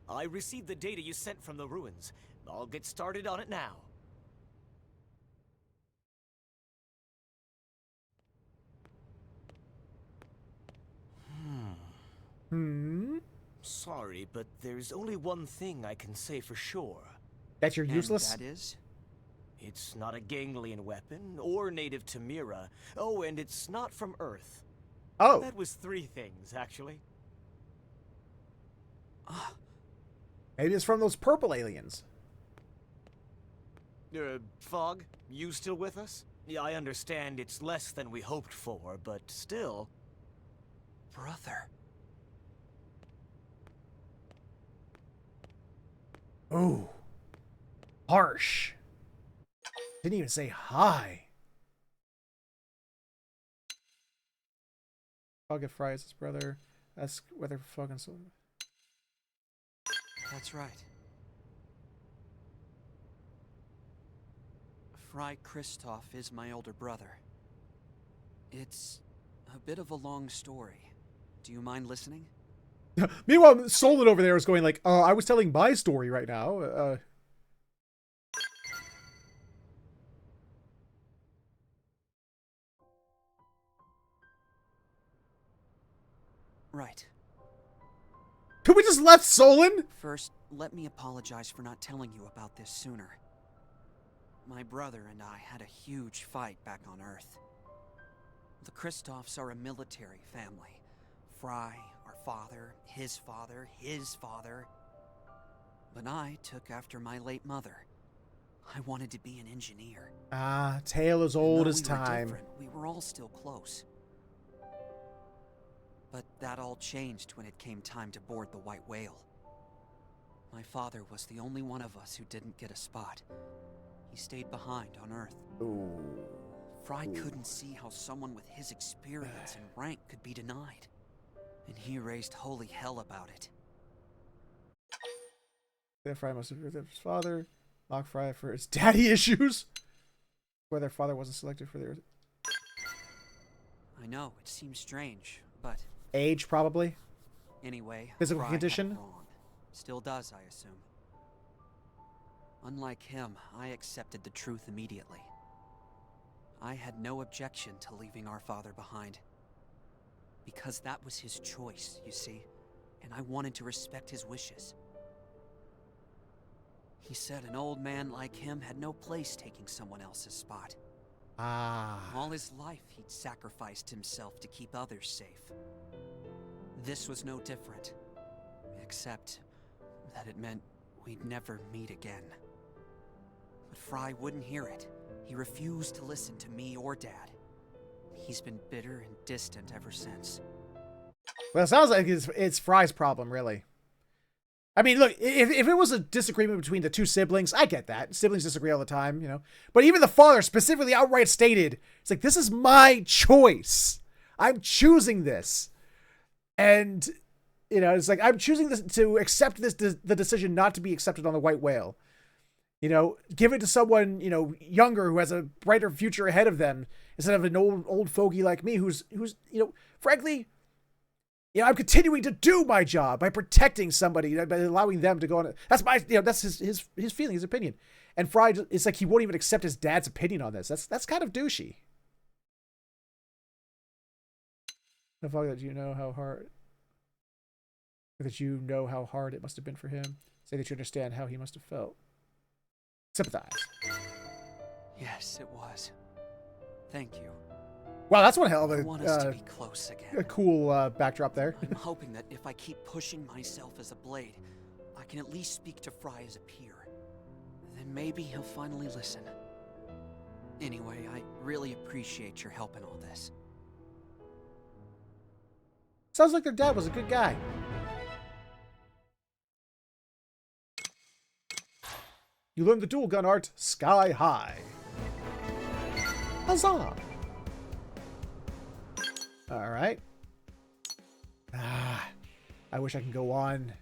I received the data you sent from the ruins. I'll get started on it now. Sorry, but there's only one thing I can say for sure. That you're useless? And that is? It's not a ganglion weapon, or native to Mira. Oh, and it's not from Earth. Oh. That was 3 things, actually. Maybe it's from those purple aliens. Fog, you still with us? Yeah, I understand it's less than we hoped for, but still... Brother. Ooh. Harsh. Didn't even say hi. Fog Fry is his brother. Ask whether Fog and Soul. That's right. Fry Christoph is my older brother. It's a bit of a long story. Do you mind listening? Meanwhile, Solon over there is going like, I was telling my story right now. Right. Could we just left Solon? First, let me apologize for not telling you about this sooner. My brother and I had a huge fight back on Earth. The Christophs are a military family. Fry, our father, his father, his father. But I took after my late mother. I wanted to be an engineer. Ah, tale as old as time. We were all still close. But that all changed when it came time to board the White Whale. My father was the only one of us who didn't get a spot. He stayed behind on Earth. Ooh. Fry couldn't see how someone with his experience and rank could be denied. And he raised holy hell about it. Their Fry must have heard his father. Lock Fry for his daddy issues. Where their father wasn't selected for their... I know, it seems strange, but... Age, probably. Anyway, physical Fry condition. had it wrong. Still does, I assume. Unlike him, I accepted the truth immediately. I had no objection to leaving our father behind. Because that was his choice, you see, and I wanted to respect his wishes. He said an old man like him had no place taking someone else's spot. Ah. All his life, he'd sacrificed himself to keep others safe. This was no different, except that it meant we'd never meet again. But Fry wouldn't hear it. He refused to listen to me or Dad. He's been bitter and distant ever since. Well, it sounds like it's Fry's problem, really. I mean, look, if it was a disagreement between the two siblings, I get that. Siblings disagree all the time, you know. But even the father specifically outright stated, it's like, this is my choice. I'm choosing this. And, you know, it's like, I'm choosing this to accept the decision not to be accepted on the white whale. You know, give it to someone, you know, younger who has a brighter future ahead of them instead of an old fogey like me who's, you know, frankly, you know, I'm continuing to do my job by protecting somebody, by allowing them to go on. That's my, you know, that's his feeling, his opinion. And Fry, it's like he won't even accept his dad's opinion on this. That's kind of douchey. The fact that you know how hard it must have been for him. Say that you understand how he must have felt. Sympathize. Yes, it was. Thank you. Wow, that's one hell of I want us to be close again. a cool backdrop there. I'm hoping that if I keep pushing myself as a blade, I can at least speak to Fry as a peer. Then maybe he'll finally listen. Anyway, I really appreciate your help in all this. Sounds like their dad was a good guy. You learned the dual gun art sky high. Huzzah! Alright. I wish I can go on.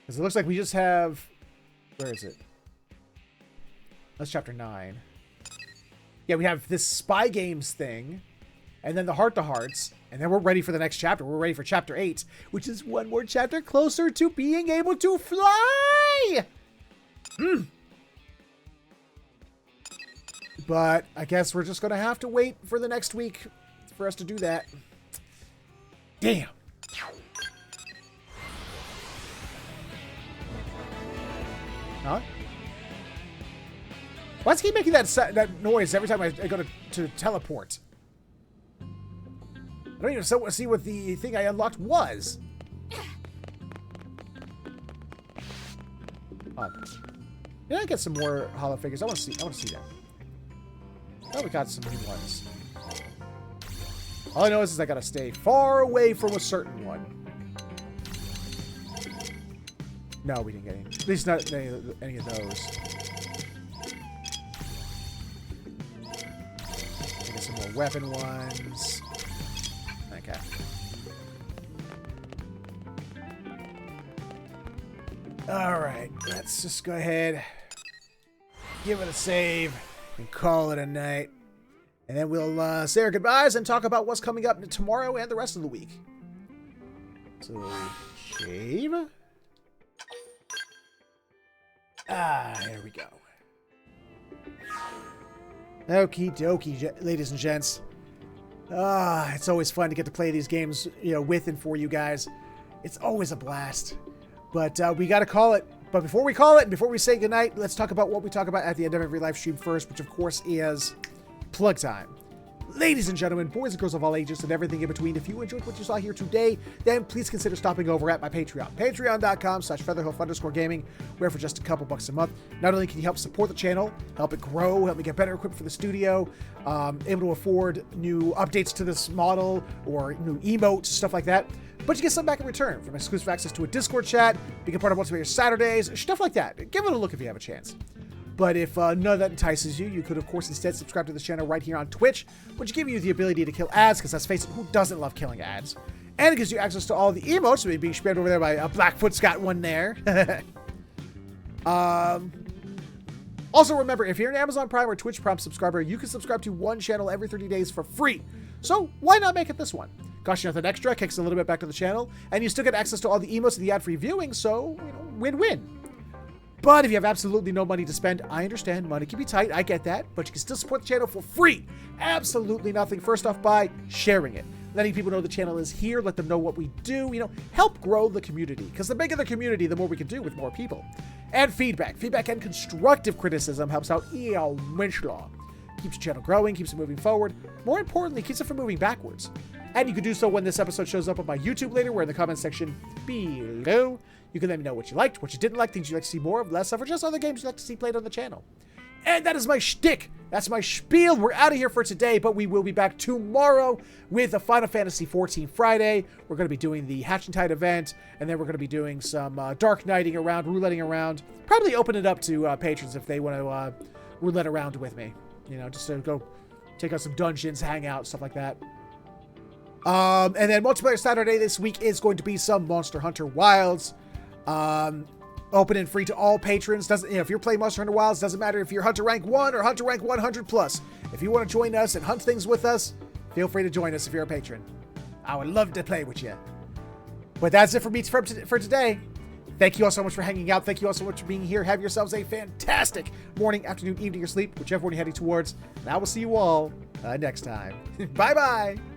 Because it looks like we just have... Where is it? That's chapter 9. Yeah, we have this spy games thing. And then the heart-to-hearts. And then we're ready for the next chapter. We're ready for chapter 8. Which is one more chapter closer to being able to fly! But I guess we're just going to have to wait for the next week for us to do that. Damn. Huh? Why does he keep making that noise every time I go to teleport? I don't even see what the thing I unlocked was. Did I get some more hollow figures? I want to see that. Oh, we got some new ones. All I know is I gotta stay far away from a certain one. No, we didn't get any. At least not any of those. Get some more weapon ones. Okay. Alright, let's just go ahead. Give it a save. And call it a night. And then we'll say our goodbyes and talk about what's coming up tomorrow and the rest of the week. So, shave. There we go. Okie dokie, ladies and gents. It's always fun to get to play these games, you know, with and for you guys. It's always a blast. But we got to call it. But before we call it, and before we say goodnight, let's talk about what we talk about at the end of every live stream first, which of course is plug time. Ladies and gentlemen, boys and girls of all ages, and everything in between, if you enjoyed what you saw here today, then please consider stopping over at my Patreon. Patreon.com/featherhillgaming, where for just a couple bucks a month, not only can you help support the channel, help it grow, help me get better equipped for the studio, able to afford new updates to this model, or new emotes, stuff like that, but you get something back in return, from exclusive access to a Discord chat, being a part of What's Your Saturdays, stuff like that. Give it a look if you have a chance. But if none of that entices you, you could, of course, instead subscribe to this channel right here on Twitch, which gives you the ability to kill ads, because let's face it, who doesn't love killing ads? And it gives you access to all the emotes, being spammed over there by Blackfoot's got one there. Also, remember, if you're an Amazon Prime or Twitch Prime subscriber, you can subscribe to one channel every 30 days for free. So why not make it this one? Costs you nothing extra, kicks a little bit back to the channel, and you still get access to all the emotes and the ad-free viewing, so, you know, win-win. But if you have absolutely no money to spend, I understand, money can be tight, I get that, but you can still support the channel for free. Absolutely nothing. First off, by sharing it. Letting people know the channel is here, let them know what we do, you know, help grow the community. Because the bigger the community, the more we can do with more people. And feedback. Feedback and constructive criticism helps out immensely. Keeps the channel growing, keeps it moving forward. More importantly, keeps it from moving backwards. And you can do so when this episode shows up on my YouTube later, where in the comment section below, you You can let me know what you liked, what you didn't like, things you'd like to see more of, less of, or just other games you'd like to see played on the channel. And that is my shtick. That's my spiel. We're out of here for today, but we will be back tomorrow with a Final Fantasy XIV Friday. We're going to be doing the Hatching Tide event, and then we're going to be doing some Dark Knighting around, rouletting around. Probably open it up to patrons if they want to roulette around with me. You know, just to go take out some dungeons, hang out, stuff like that. And then Multiplayer Saturday this week is going to be some Monster Hunter Wilds. Open and free to all patrons. Doesn't, if you're playing Monster Hunter Wilds, doesn't matter if you're Hunter Rank 1 or Hunter Rank 100 plus. If you want to join us and hunt things with us, feel free to join us if you're a patron. I would love to play with you. But that's it for me for today. Thank you all so much for hanging out. Thank you all so much for being here. Have yourselves a fantastic morning, afternoon, evening, or sleep, whichever one you're heading towards. And I will see you all next time. Bye-bye.